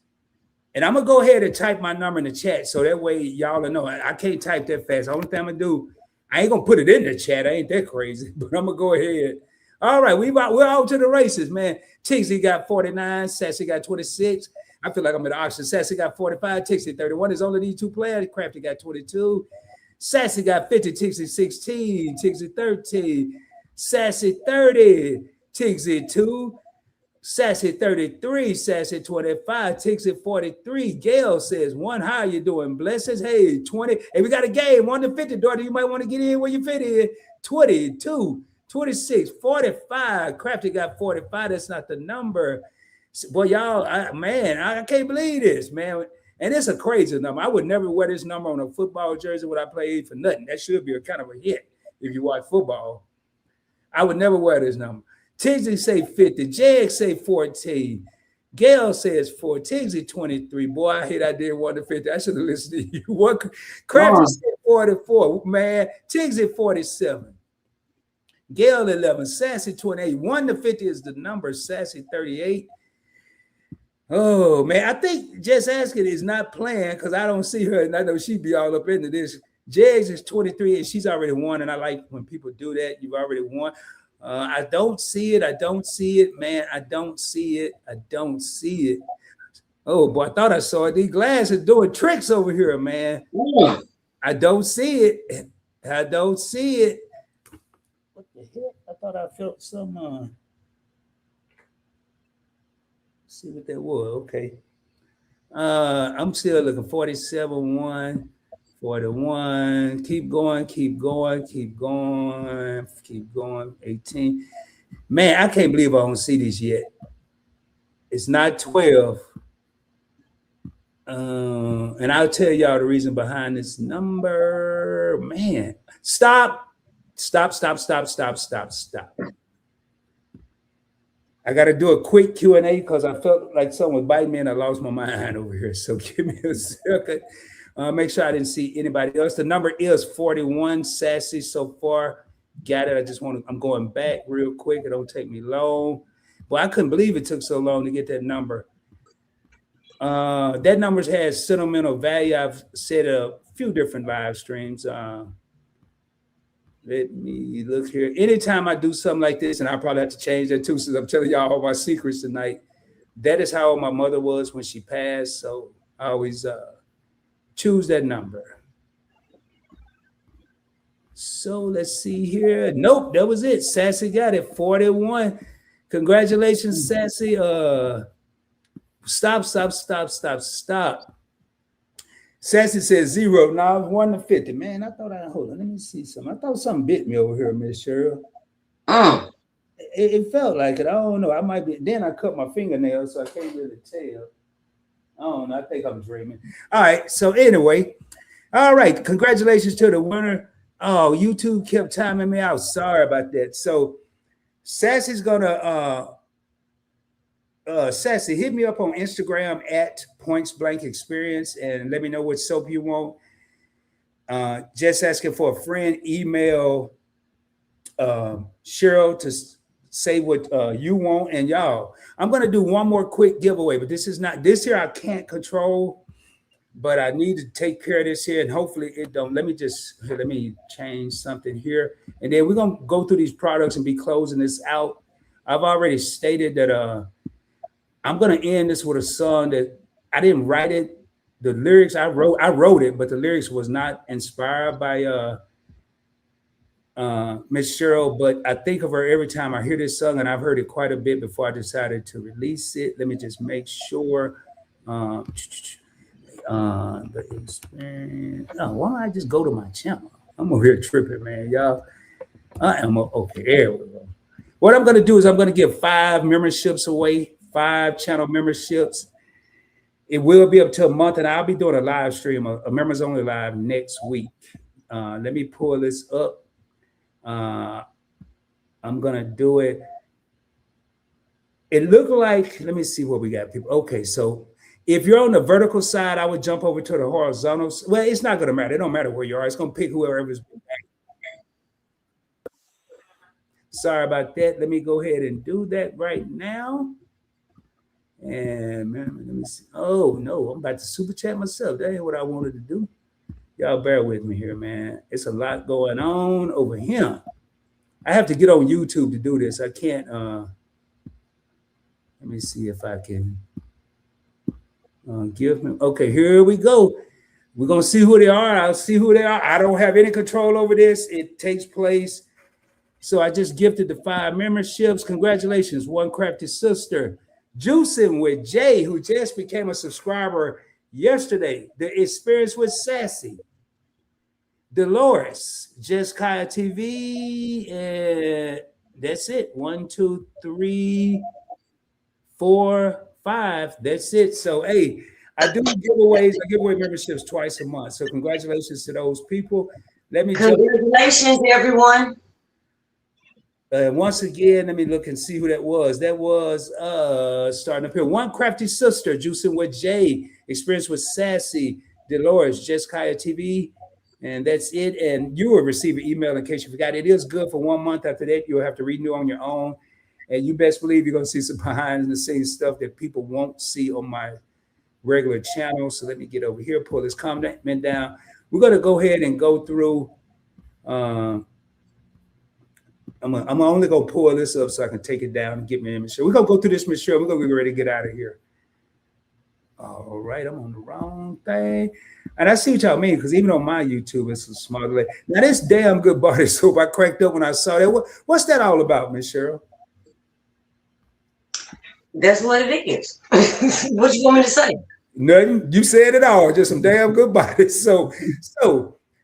[SPEAKER 2] And I'm gonna go ahead and type my number in the chat so that way y'all will know. I can't type that fast. The only thing I'm gonna do, I ain't gonna put it in the chat. I ain't that crazy, but I'm gonna go ahead. All right, we're out to the races, man. Tixie got 49, Sassy got 26. I feel like I'm at the auction. Sassy got 45, Tixie 31. It's only these two players. Crafty got 22. Sassy got 50, Tixie 16, Tixie 13, Sassy 30, Tixie 2. Sassy 33, Sassy 25, Tixie 43. Gail says 1. How you doing? Blessings. Hey, 20. Hey, we got a game. 1 to 50, daughter. You might want to get in where you fit in. 22, 26, 45. Crafty got 45. That's not the number. Boy, y'all, I can't believe this, man. And it's a crazy number. I would never wear this number on a football jersey when I played for nothing. That should be a kind of a hit if you watch football. I would never wear this number. Tigsy say 50. Jag say 14. Gail says 4. Tigsy 23. Boy, I hate I did 1 to 50. I should have listened to you. What? Crafty said 44. Man, Tigsy 47. Gail 11. Sassy 28. 1 to 50 is the number. Sassy 38. Oh, man. I think Just Asking is not playing because I don't see her, and I know she'd be all up into this. Jags is 23, and she's already won, and I like when people do that. You've already won. I don't see it. I don't see it, man. I don't see it. I don't see it. Oh, boy, I thought I saw it. These glasses doing tricks over here, man.
[SPEAKER 3] Yeah.
[SPEAKER 2] I don't see it. I don't see it. What the heck? I thought I felt some. See what that was. Okay. I'm still looking. 47, 1. 41, keep going, keep going, keep going, keep going. 18. Man, I can't believe I don't see this yet. It's not 12. And I'll tell y'all the reason behind this number. Man, stop. I got to do a quick Q&A because I felt like someone was biting me and I lost my mind over here. So give me a second. Make sure I didn't see anybody else. The number is 41. Sassy so far. Got it. I'm going back real quick. It don't take me long. Well, I couldn't believe it took so long to get that number. That number has sentimental value. I've said a few different live streams. Let me look here. Anytime I do something like this, and I probably have to change that too, since I'm telling y'all all my secrets tonight. That is how my mother was when she passed. So I always choose that number. So let's see here. Nope, that was it. Sassy got it. 41. Congratulations, Sassy. Stop. Sassy says 0. Now it's 1 to 50. Man, hold on. Let me see something. I thought something bit me over here, Miss Cheryl. It felt like it. I don't know. I might be. Then I cut my fingernail, so I can't really tell. I don't know. I think I'm dreaming. All right. So anyway, all right. Congratulations to the winner. Oh, YouTube kept timing me out. Sorry about that. So Sassy's gonna Sassy, hit me up on Instagram at pointsblankexperience and let me know what soap you want. Just asking for a friend. Email Cheryl to say what you want. And y'all, I'm gonna do one more quick giveaway, but this here I can't control, but I need to take care of this here, and hopefully it don't. Let me change something here, and then we're gonna go through these products and be closing this out. I've already stated that I'm gonna end this with a song that I didn't write it, the lyrics I wrote it, but the lyrics was not inspired by Miss Cheryl, but I think of her every time I hear this song, and I've heard it quite a bit before I decided to release it. Let me just make sure. The experience. Oh, why don't I just go to my channel? I'm over here tripping, man, y'all. I am okay. There we go. What I'm gonna do is I'm gonna give 5 memberships away, 5 channel memberships. It will be up to a month, and I'll be doing a live stream, a members only live next week. Let me pull this up. I'm gonna do it. It looked like, let me see what we got, people. Okay, so if you're on the vertical side, I would jump over to the horizontal. Well, it's not gonna matter. It don't matter where you are. It's gonna pick whoever's. Sorry about that. Let me go ahead and do that right now. And man, let me see. Oh no, I'm about to super chat myself. That ain't what I wanted to do. Y'all bear with me here, man. It's a lot going on over here. I have to get on YouTube to do this. I can't. Let me see if I can give them. Okay, here we go. We're gonna see who they are. I'll see who they are. I don't have any control over this. It takes place. So I just gifted the 5 memberships. Congratulations, One Crafty Sister. Juicing with Jay, who just became a subscriber yesterday. The Experience with Sassy. Dolores, Just Kaya TV, and that's it. 1, 2, 3, 4, 5. That's it. So hey, I do giveaways. I give away memberships twice a month. So congratulations to those people. Let me
[SPEAKER 3] congratulations, everyone.
[SPEAKER 2] Once again, let me look and see who that was. That was starting up here. One Crafty Sister, Juicing with Jay, Experience with Sassy, Dolores, Just Kaya TV, and that's it. And you will receive an email in case you forgot. It is good for 1 month. After that, you'll have to renew on your own. And you best believe you're going to see some behind the scenes stuff that people won't see on my regular channel. So let me get over here, pull this comment down. We're going to go ahead and go through. I'm only gonna pull this up so I can take it down and get me in Michelle. We're gonna go through this, Michelle. We're gonna get ready to get out of here. All right, I'm on the wrong thing. And I see what y'all mean, because even on my YouTube, it's a small delay. Now, this damn good body soap I cracked up when I saw that. What's that all about, Miss Cheryl?
[SPEAKER 3] That's what it is. What you want me to say?
[SPEAKER 2] Nothing. You said it all. Just some damn good body. So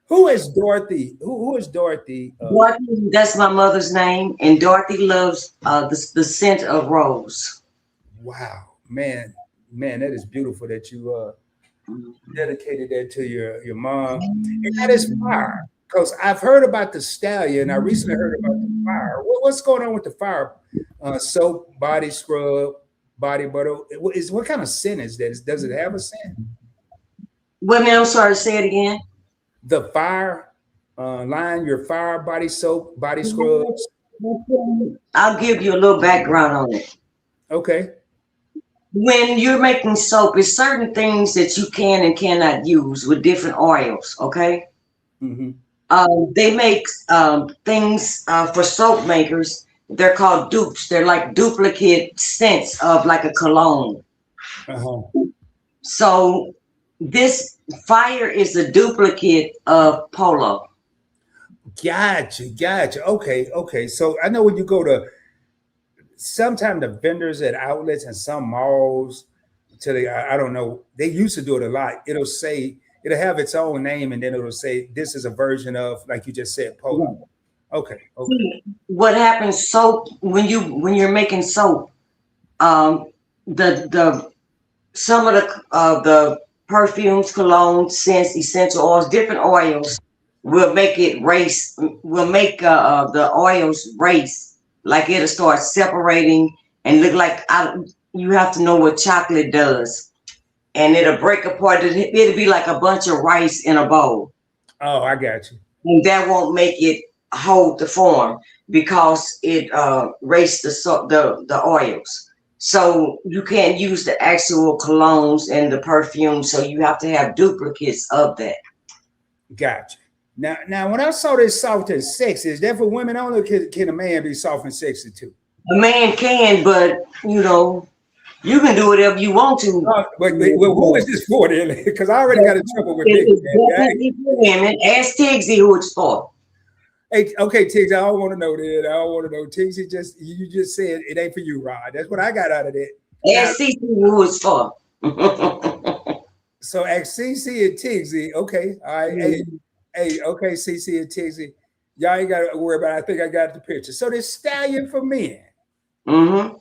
[SPEAKER 2] who is Dorothy? Who is Dorothy?
[SPEAKER 3] Dorothy, that's my mother's name, and Dorothy loves the scent of rose.
[SPEAKER 2] Wow, man, that is beautiful that you dedicated that to your mom. And that is fire, because I've heard about the stallion. I recently heard about the fire. What's going on with the fire? Soap, body scrub, body butter. What kind of scent is that? Does it have a scent?
[SPEAKER 3] Wait a minute, I'm sorry, say it again.
[SPEAKER 2] The fire line, your fire body soap, body scrubs.
[SPEAKER 3] I'll give you a little background on it.
[SPEAKER 2] Okay.
[SPEAKER 3] When you're making soap, it's certain things that you can and cannot use with different oils, okay? Mm-hmm. They make things for soap makers. They're called dupes. They're like duplicate scents of like a cologne. Uh-huh. So this fire is a duplicate of Polo.
[SPEAKER 2] Gotcha. Okay. So I know when you go to sometimes the vendors at outlets and some malls, I don't know, they used to do it a lot. It'll have its own name, and then it'll say this is a version of, like you just said, Polo. Okay.
[SPEAKER 3] What happens soap when you're making soap? Some of the perfumes, colognes, scents, essential oils, different oils will make it race. Will make the oils race. Like it'll start separating and look like you have to know what chocolate does, and it'll break apart. It'll be like a bunch of rice in a bowl.
[SPEAKER 2] Oh, I got you.
[SPEAKER 3] And that won't make it hold the form because it raced the oils. So you can't use the actual colognes and the perfume. So you have to have duplicates of that.
[SPEAKER 2] Gotcha. Now, when I saw this soft and sexy, is that for women only? Or can a man be soft and sexy too?
[SPEAKER 3] A man can, but you You can do whatever you want to.
[SPEAKER 2] But well, who is this for then? Because I already got in trouble with Nick.
[SPEAKER 3] Definitely for women. Ask Thangz who it's for.
[SPEAKER 2] Hey, okay, Tiggs, I don't want to know that. I don't want to know. Tiggs, you just said it ain't for you, Rod. That's what I got out of that.
[SPEAKER 3] Ask CC who it's for.
[SPEAKER 2] So ask CC and Tiggsy. Okay, all right. Hey, okay, CC and Tiggsy. Y'all ain't got to worry about it. I think I got the picture. So this stallion for men.
[SPEAKER 3] Mm-hmm.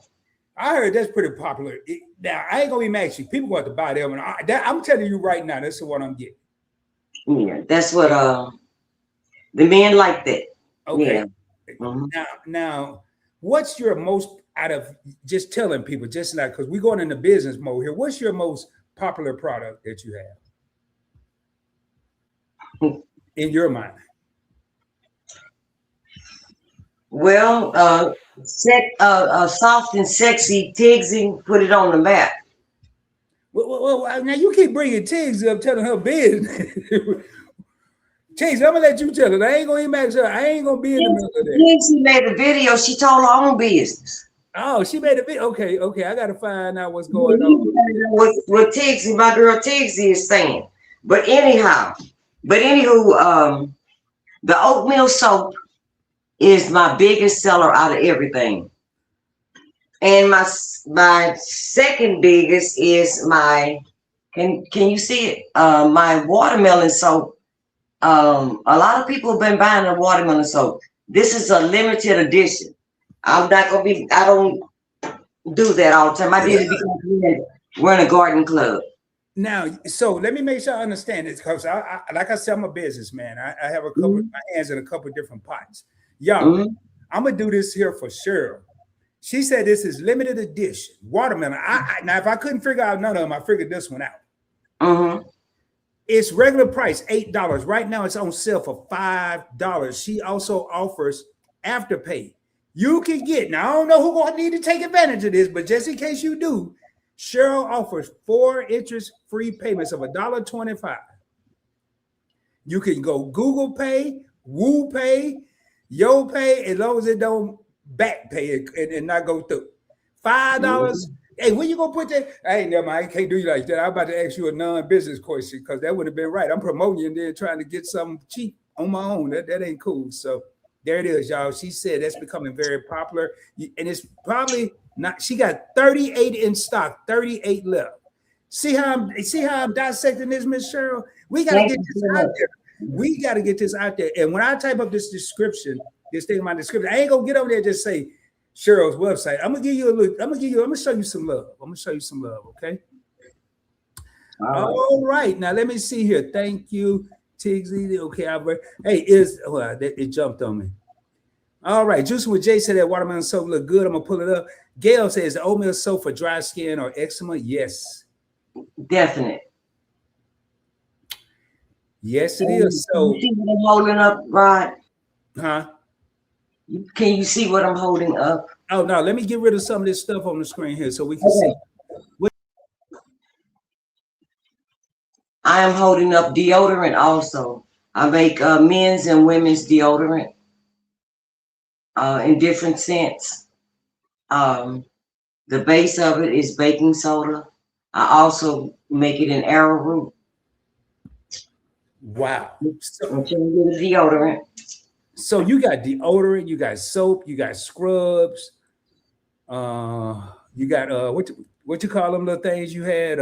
[SPEAKER 2] I heard that's pretty popular. Now, I ain't going to be mad at you. People want to buy them. And I'm telling you right now, that's the one I'm getting.
[SPEAKER 3] Yeah, that's what the men like that.
[SPEAKER 2] Okay.
[SPEAKER 3] Yeah. Mm-hmm.
[SPEAKER 2] Now, what's your most, out of just telling people, just like, because we're going into business mode here, what's your most popular product that you have in your mind?
[SPEAKER 3] Well, soft and sexy Thangz put it on the map.
[SPEAKER 2] Well, now you keep bringing Tiggs up, telling her business. Tiggs, I'm gonna let you tell it. I ain't gonna even ask her. I ain't gonna be in the middle of that.
[SPEAKER 3] She made a video. She told her own business.
[SPEAKER 2] Oh, she made a video. Okay. I gotta find out what's going on.
[SPEAKER 3] What Thangz, my girl Thangz is saying. But anywho, the oatmeal soap is my biggest seller out of everything. And my second biggest is my, can you see it? My watermelon soap. A lot of people have been buying the watermelon soap. This is a limited edition. I don't do that all the time. I did it because we're in a garden club.
[SPEAKER 2] Now, so let me make sure I understand this, because I like I said, I'm a businessman. I have a couple my hands in a couple different pots. Y'all, I'm gonna do this here for Cheryl. She said this is limited edition watermelon. Now, if I couldn't figure out none of them, I figured this one out. It's regular price $8. Right now, it's on sale for $5. She also offers afterpay. You can get, now I don't know who's gonna need to take advantage of this, but just in case you do, Cheryl offers 4 interest-free payments of $1.25. You can go Google Pay, Woo Pay, Yo Pay, as long as it don't back pay it and not go through. $5. Hey, where you gonna put that? Hey, never mind. I can't do you like that. I'm about to ask you a non-business question because that would have been right. I'm promoting you and then trying to get something cheap on my own. That ain't cool. So there it is, y'all. She said that's becoming very popular, and it's probably not. She got 38 in stock, 38 left. See how I'm dissecting this, Miss Cheryl? We gotta get this out there. We got to get this out there. And when I type up this description, this thing in my description, I ain't gonna get over there and just say Cheryl's website. I'm gonna show you some love. Okay. All right. Now let me see here. Thank you, Tiggsy. Okay, it jumped on me. All right. Juicy with Jay said that watermelon soap look good. I'm gonna pull it up. Gail says the oatmeal soap for dry skin or eczema. Yes.
[SPEAKER 3] Definite.
[SPEAKER 2] Yes, it is. So
[SPEAKER 3] you see what I'm holding up, Rod?
[SPEAKER 2] Huh?
[SPEAKER 3] Can you see what I'm holding up?
[SPEAKER 2] Oh no, let me get rid of some of this stuff on the screen here so we can see.
[SPEAKER 3] I am holding up deodorant also. I make men's and women's deodorant in different scents. The base of it is baking soda. I also make it in arrowroot.
[SPEAKER 2] Wow. So
[SPEAKER 3] deodorant.
[SPEAKER 2] So you got deodorant, you got soap, you got scrubs, you got what you call them little things you had?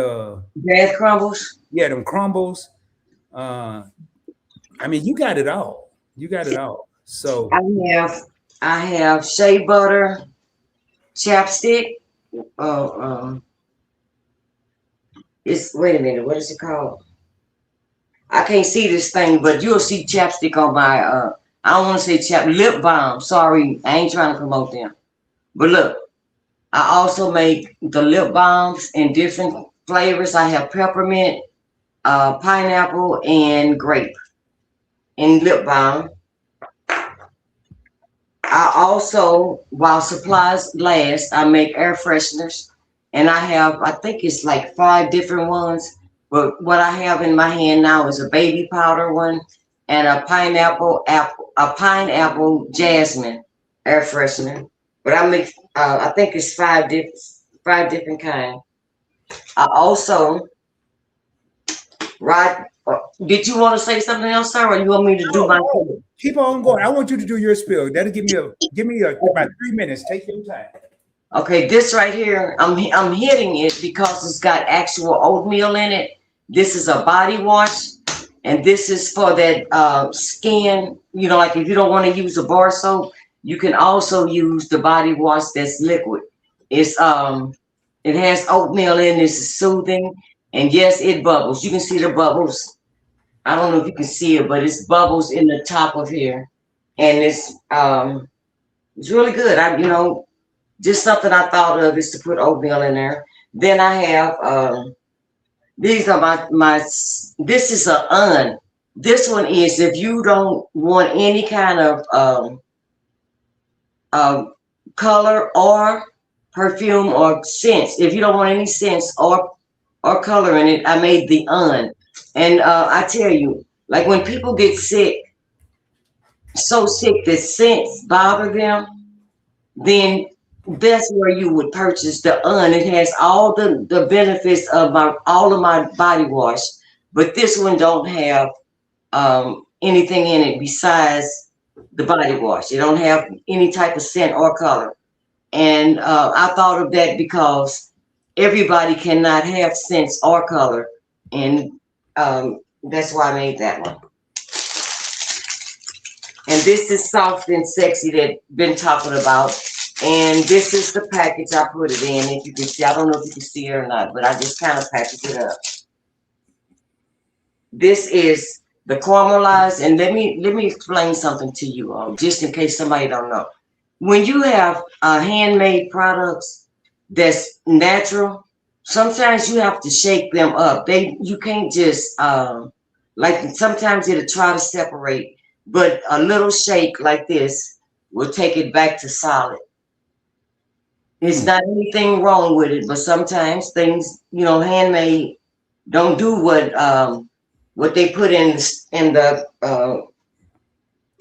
[SPEAKER 3] Bath crumbles.
[SPEAKER 2] Yeah, them crumbles. I mean, you got it all. You got it all. So
[SPEAKER 3] I have shea butter, chapstick. Wait a minute, what is it called? I can't see this thing, but you'll see chapstick on my I don't want to say lip balm. Sorry, I ain't trying to promote them. But look, I also make the lip balms in different flavors. I have peppermint, pineapple, and grape in lip balm. I also, while supplies last, I make air fresheners. And I have, I think it's like 5 different ones. But what I have in my hand now is a baby powder one and a pineapple jasmine air freshener. But I make, I think it's 5 5 different kinds. I also, Rod, did you want to say something else, sir, or you want me to do my thing?
[SPEAKER 2] Keep on going. I want you to do your spill. That'll give me about 3 minutes. Take your time.
[SPEAKER 3] Okay, this right here, I'm hitting it because it's got actual oatmeal in it. This is a body wash, and this is for that skin. You know, like if you don't want to use a bar soap, you can also use the body wash that's liquid. It's it has oatmeal in it. It's soothing, and yes, it bubbles. You can see the bubbles. I don't know if you can see it, but it's bubbles in the top of here, and it's really good. Just something I thought of is to put oatmeal in there. Then I have these are my this is a this one is if you don't want any kind of color or perfume or scents. If you don't want any scents or color in it, I made the and I tell you, like when people get sick, so sick that scents bother them, then that's where you would purchase the It has all the benefits of all of my body wash, but this one don't have anything in it besides the body wash. It don't have any type of scent or color. And I thought of that because everybody cannot have scents or color, and that's why I made that one. And this is soft and sexy that been talking about. And this is the package I put it in. If you can see, I don't know if you can see it or not, but I just kind of packaged it up. This is the caramelized, and let me explain something to you, just in case somebody don't know. When you have handmade products that's natural, sometimes you have to shake them up. You can't just like sometimes it'll try to separate, but a little shake like this will take it back to solid. It's not anything wrong with it, but sometimes things, handmade don't do what they put in the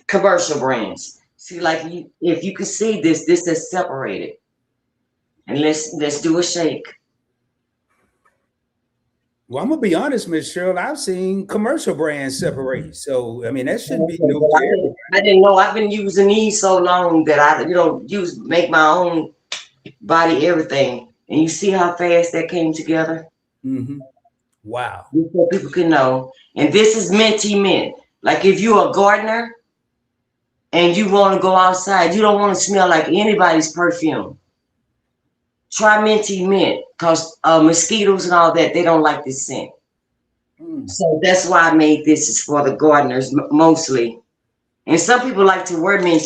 [SPEAKER 3] commercial brands. See, like if you can see this is separated. And let's do a shake.
[SPEAKER 2] Well, I'm gonna be honest, Miss Cheryl. I've seen commercial brands separate, so I mean that shouldn't be new to everybody.
[SPEAKER 3] I didn't know. I've been using these so long that I, make my own body everything, and you see how fast that came together.
[SPEAKER 2] Mm-hmm. Wow.
[SPEAKER 3] Just so people can know. And this is minty mint. Like if you're a gardener and you want to go outside, you don't want to smell like anybody's perfume. Try minty mint, because mosquitoes and all that, they don't like this scent. So that's why I made this. Is for the gardeners mostly. And some people like to wear mint,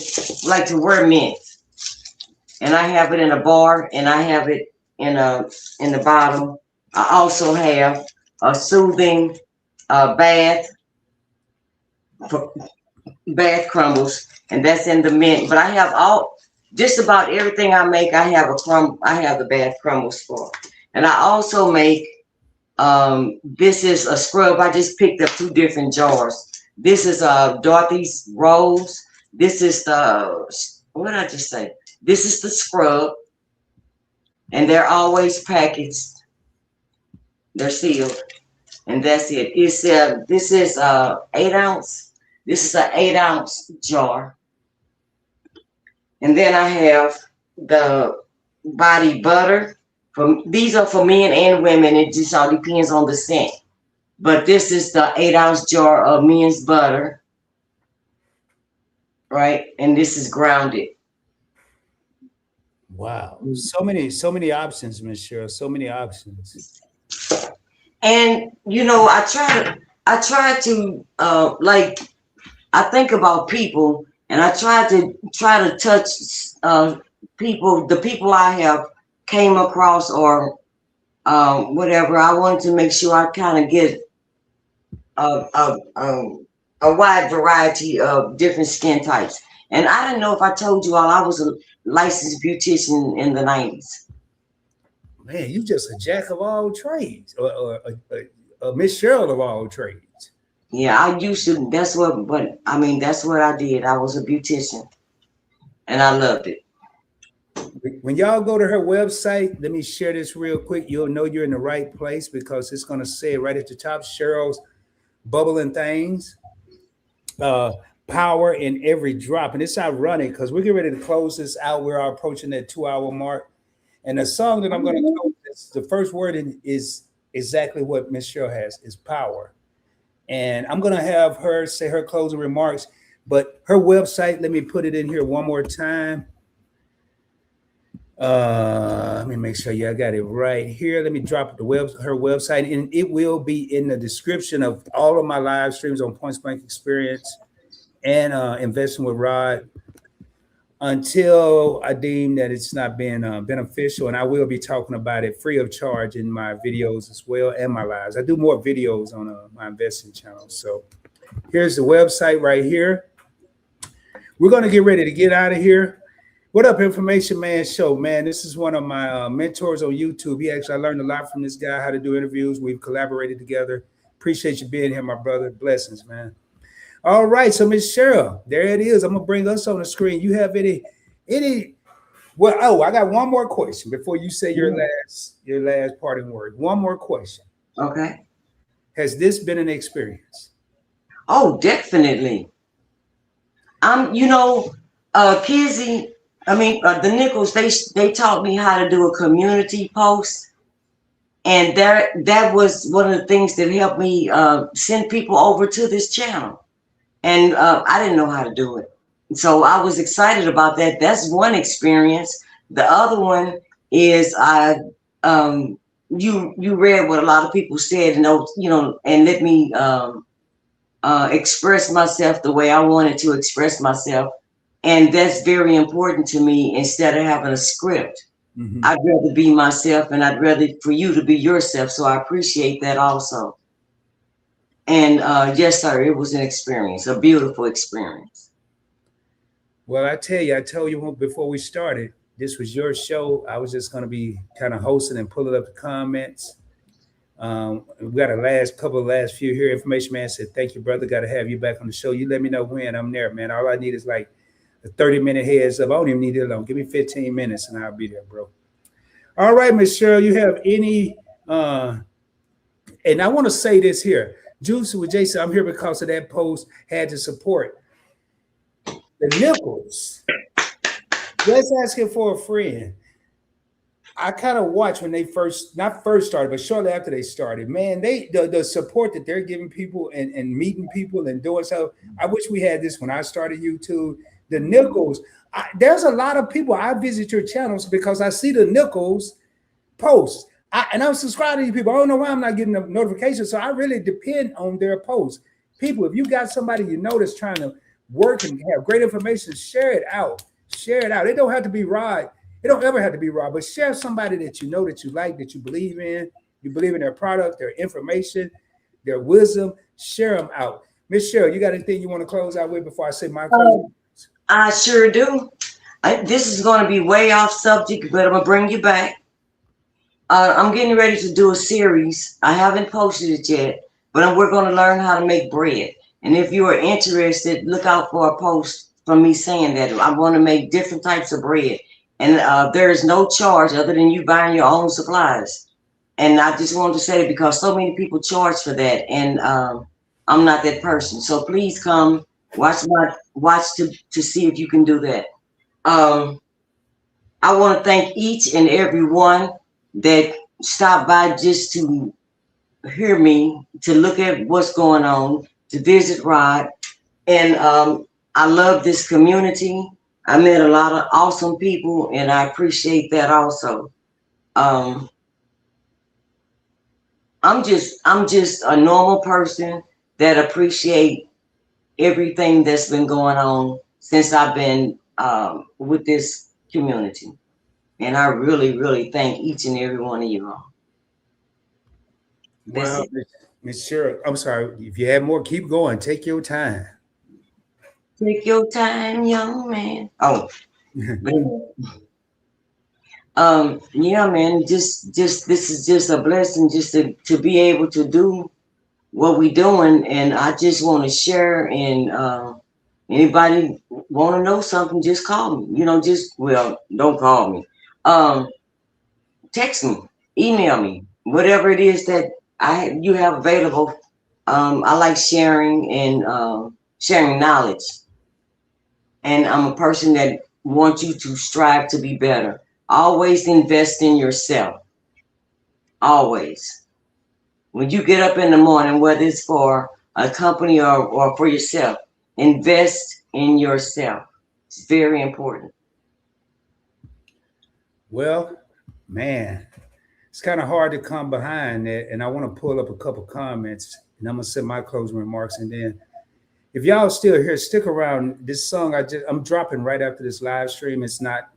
[SPEAKER 3] And I have it in a bar, and I have it in the bottom. I also have a soothing bath crumbles, and that's in the mint. But I have just about everything I make. I have the bath crumbles for, and I also make. This is a scrub. I just picked up 2 different jars. This is Dorothy's Rose. This is what did I just say? This is the scrub, and they're always packaged. They're sealed, and that's it. It's this is 8 ounce. This is an 8 ounce jar, and then I have the body butter. These are for men and women. It just all depends on the scent. But this is the 8 ounce jar of men's butter, right? And this is grounded.
[SPEAKER 2] Wow, so many options, Miss Cheryl. So many options.
[SPEAKER 3] And I try to like I think about people, and I try to touch people, the people I have came across or whatever. I wanted to make sure I kind of get a wide variety of different skin types. And I didn't know if I told you all I was a licensed beautician in the 90s.
[SPEAKER 2] Man, you just a jack of all trades, or a Miss Cheryl of all trades.
[SPEAKER 3] Yeah, I used to. That's what I did. I was a beautician, and I loved it.
[SPEAKER 2] When y'all go to her website, let me share this real quick. You'll know you're in the right place because it's going to say right at the top, Cheryl's Bubbling Things, uh, power in every drop. And it's ironic because we're getting ready to close this out. We're approaching that 2 hour mark. And the song that I'm going to close, the first word is exactly what Miss Cheryl has, is power. And I'm going to have her say her closing remarks, but her website, let me put it in here one more time. Let me make sure I got it right here. Let me drop her website, and it will be in the description of all of my live streams on Points Blank Experience and Investing with Rod until I deem that it's not been beneficial. And I will be talking about it free of charge in my videos as well and my lives. I do more videos on my investing channel. So here's the website right here. We're going to get ready to get out of here. What up, Information Man Show, man? This is one of my mentors on YouTube. I learned a lot from this guy, how to do interviews. We've collaborated together. Appreciate you being here, my brother. Blessings, man. All right, so Miss Cheryl, there it is. I'm gonna bring us on the screen. You have any? Well, I got one more question before you say your last parting word. One more question.
[SPEAKER 3] Okay.
[SPEAKER 2] Has this been an experience?
[SPEAKER 3] Oh, definitely. Kizzy. The Nichols, they taught me how to do a community post. And that was one of the things that helped me send people over to this channel. And I didn't know how to do it. So I was excited about that. That's one experience. The other one is you read what a lot of people said, and let me express myself the way I wanted to express myself. And that's very important to me instead of having a script. Mm-hmm. I'd rather be myself, and I'd rather for you to be yourself. So I appreciate that also. And yes, sir, it was an experience, a beautiful experience.
[SPEAKER 2] Well, I told you before we started, this was your show. I was just going to be kind of hosting and pulling up the comments. We got a last few here. Information Man said, thank you, brother. Got to have you back on the show. You let me know when. I'm there, man. All I need is like a 30-minute heads up. I don't even need it long. Give me 15 minutes and I'll be there, bro. All right, Miss Cheryl, you have any, and I want to say this here. Juice with Jason, I'm here because of that post, had to support the Nichols. Just asking for a friend. I kind of watched when they not first started, but shortly after they started. Man, the support that they're giving people and meeting people and doing so. I wish we had this when I started YouTube. The Nichols, there's a lot of people. I visit your channels because I see the Nichols posts. And I'm subscribed to these people. I don't know why I'm not getting the notifications. So I really depend on their posts. People, if you got somebody you know that's trying to work and have great information, share it out. Share it out. It don't have to be Rod. It don't ever have to be Rod, but share somebody that you know, that you like, that you believe in. You believe in their product, their information, their wisdom. Share them out. Miss Cheryl, you got anything you want to close out with before I say my closing?
[SPEAKER 3] I sure do. This is going to be way off subject, but I'm going to bring you back. I'm getting ready to do a series. I haven't posted it yet, but we're going to learn how to make bread. And if you are interested, look out for a post from me saying that I want to make different types of bread. And there is no charge other than you buying your own supplies. And I just wanted to say it because so many people charge for that. And I'm not that person. So please come watch to see if you can do that. I want to thank each and every one that stopped by just to hear me, to look at what's going on, to visit Rod. And I love this community. I met a lot of awesome people, and I appreciate that also. I'm just a normal person that appreciate everything that's been going on since I've been with this community. And I really, really thank each and every one of you all.
[SPEAKER 2] Well, Miss Cheryl, I'm sorry. If you have more, keep going. Take your time.
[SPEAKER 3] Take your time, young man. Oh, yeah, man. Just this is just a blessing, just to be able to do what we're doing, and I just want to share and Anybody want to know something, just call me. Don't call me. Text me, email me, whatever it is that you have available. I like sharing and sharing knowledge. And I'm a person that wants you to strive to be better. Always invest in yourself. Always. When you get up in the morning, whether it's for a company or for yourself, invest in yourself. It's very important.
[SPEAKER 2] Well, man, it's kind of hard to come behind that. And I want to pull up a couple comments, and I'm gonna say my closing remarks. And then if y'all still here, stick around. This song I'm dropping right after this live stream. It's not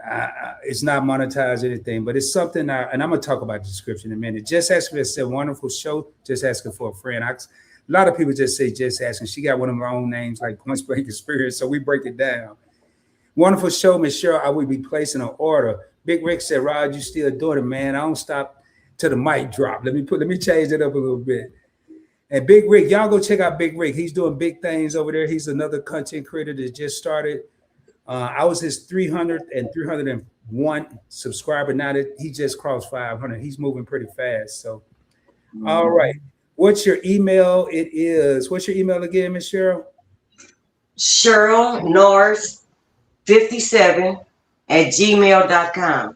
[SPEAKER 2] monetized or anything, but it's something and I'm gonna talk about the description in a minute. Just asking to say wonderful show, just asking for a friend. A lot of people just say just asking. She got one of her own names like Point Blank Experience, so we break it down. Wonderful show, Miss Cheryl. I will be placing an order. Big Rick said, Rod, you still doing it, man. I don't stop till the mic drop. Let me change it up a little bit. And Big Rick, y'all go check out Big Rick. He's doing big things over there. He's another content creator that just started. I was his 300th and 301 subscriber. Now that he just crossed 500, he's moving pretty fast. So, all right. What's your email? What's your email again, Miss Cheryl?
[SPEAKER 3] Cheryl Norise 57 at gmail.com.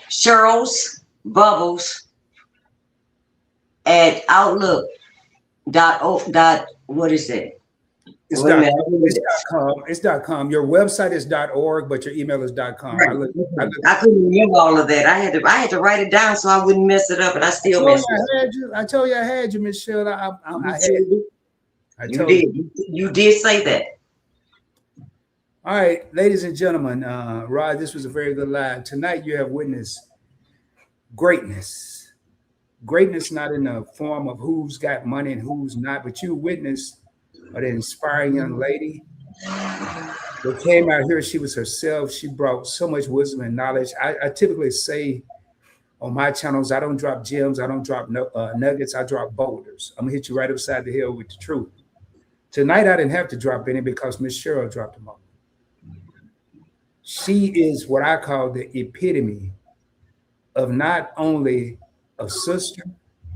[SPEAKER 3] Cheryl's Bubbles at outlook. What is it?
[SPEAKER 2] It's .com. Your website is .org, but your email is .com.
[SPEAKER 3] Right. I couldn't remember all of that. I had to write it down so I wouldn't mess it up, and I still messed it up.
[SPEAKER 2] I told you I had you, Miss Cheryl.
[SPEAKER 3] You did say that.
[SPEAKER 2] All right, ladies and gentlemen, Rod, this was a very good live. Tonight you have witnessed greatness. Greatness not in the form of who's got money and who's not, but you witnessed an inspiring young lady that came out here. She was herself. She brought so much wisdom and knowledge. I typically say on my channels, I don't drop gems. I don't drop nuggets. I drop boulders. I'm going to hit you right upside the head with the truth. Tonight, I didn't have to drop any because Miss Cheryl dropped them all. She is what I call the epitome of not only a sister,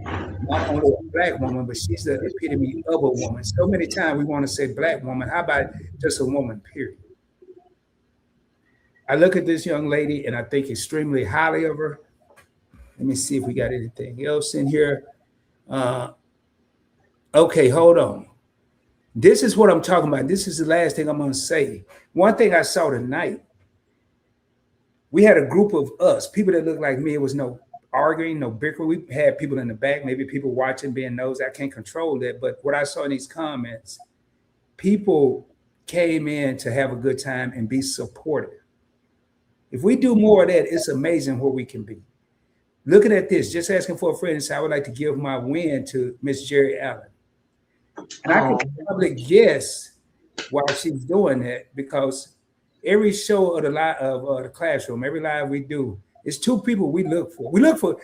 [SPEAKER 2] not only a Black woman, but she's the epitome of a woman. So many times we want to say Black woman. How about just a woman, period? I look at this young lady and I think extremely highly of her. Let me see if we got anything else in here. Okay, hold on. This is what I'm talking about. This is the last thing I'm going to say. One thing I saw tonight, we had a group of us, people that looked like me. It was no arguing, no bickering. We had people in the back, maybe people watching, being nosy. I can't control that. But what I saw in these comments, people came in to have a good time and be supportive. If we do more of that, it's amazing where we can be. Looking at this, just asking for a friend and say, I would like to give my win to Miss Jerry Allen. And I can probably guess why she's doing that, because every show of the classroom, every live we do, it's two people we look for. We look for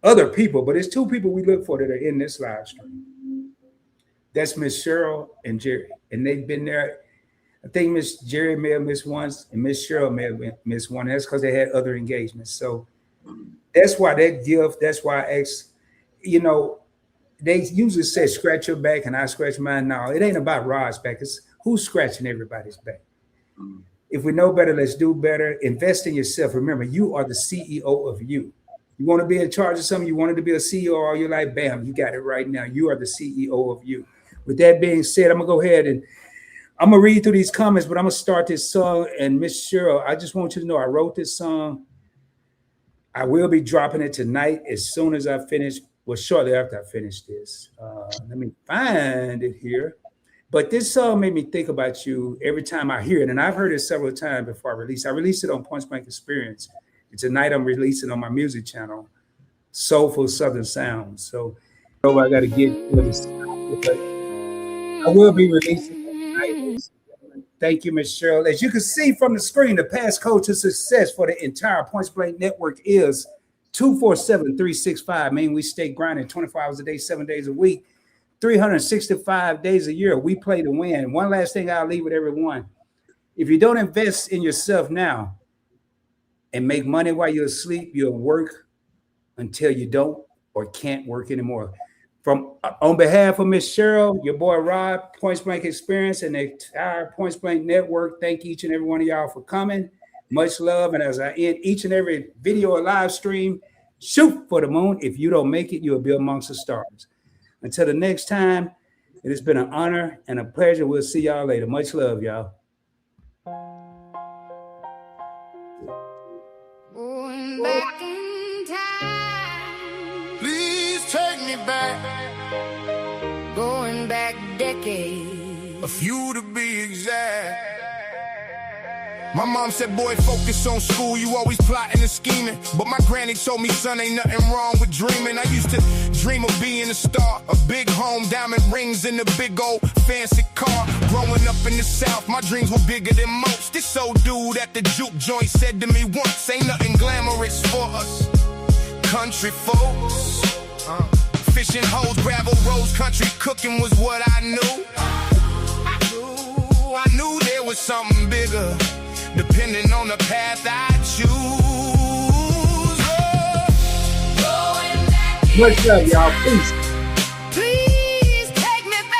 [SPEAKER 2] other people, but it's two people we look for that are in this live stream. That's Miss Cheryl and Jerry. And they've been there. I think Miss Jerry may have missed once and Miss Cheryl may have missed one. That's because they had other engagements. So that's why that gift, that's why I ask, they usually say scratch your back and I scratch mine. No, it ain't about Rod's back. It's who's scratching everybody's back. If we know better, let's do better. Invest in yourself. Remember, you are the CEO of you. You want to be in charge of something, you wanted to be a CEO all your life, bam, you got it right now. You are the CEO of you. With that being said, I'm going to go ahead and I'm going to read through these comments, but I'm going to start this song. And Miss Cheryl, I just want you to know I wrote this song. I will be dropping it tonight as soon as I finish. Well, shortly after I finish this. Let me find it here. But this song made me think about you every time I hear it. And I've heard it several times before I release. I released it on Point Blank Experience. And tonight I'm releasing on my music channel, Soulful Southern Sounds. So I got to get to this. But I will be releasing it tonight. Thank you, Ms. Cheryl. As you can see from the screen, the passcode to success for the entire Point Blank network is 247-365. Man, we stay grinding 24 hours a day, 7 days a week. 365 days a year. We play to win. One last thing I'll leave with everyone. If you don't invest in yourself now and make money while you're asleep, you'll work until you don't or can't work anymore. On behalf of Miss Cheryl, your boy Rob, Point Blank Experience, and the entire Point Blank Network, thank each and every one of y'all for coming. Much love. And as I end each and every video or live stream, shoot for the moon. If you don't make it, you'll be amongst the stars. Until the next time, it has been an honor and a pleasure. We'll see y'all later. Much love, y'all.
[SPEAKER 1] Going back in time.
[SPEAKER 5] Please take me back.
[SPEAKER 1] Going back decades.
[SPEAKER 5] A few to be exact. My mom said, boy, focus on school, you always plotting and scheming. But my granny told me, son, ain't nothing wrong with dreaming. I used to dream of being a star, a big home, diamond rings, and a big old fancy car. Growing up in the South, my dreams were bigger than most. This old dude at the juke joint said to me once, ain't nothing glamorous for us country folks. Fishing hoes, gravel roads, country cooking was what I knew. I knew there was something bigger, depending on the path I choose.
[SPEAKER 2] Much love, y'all. Peace.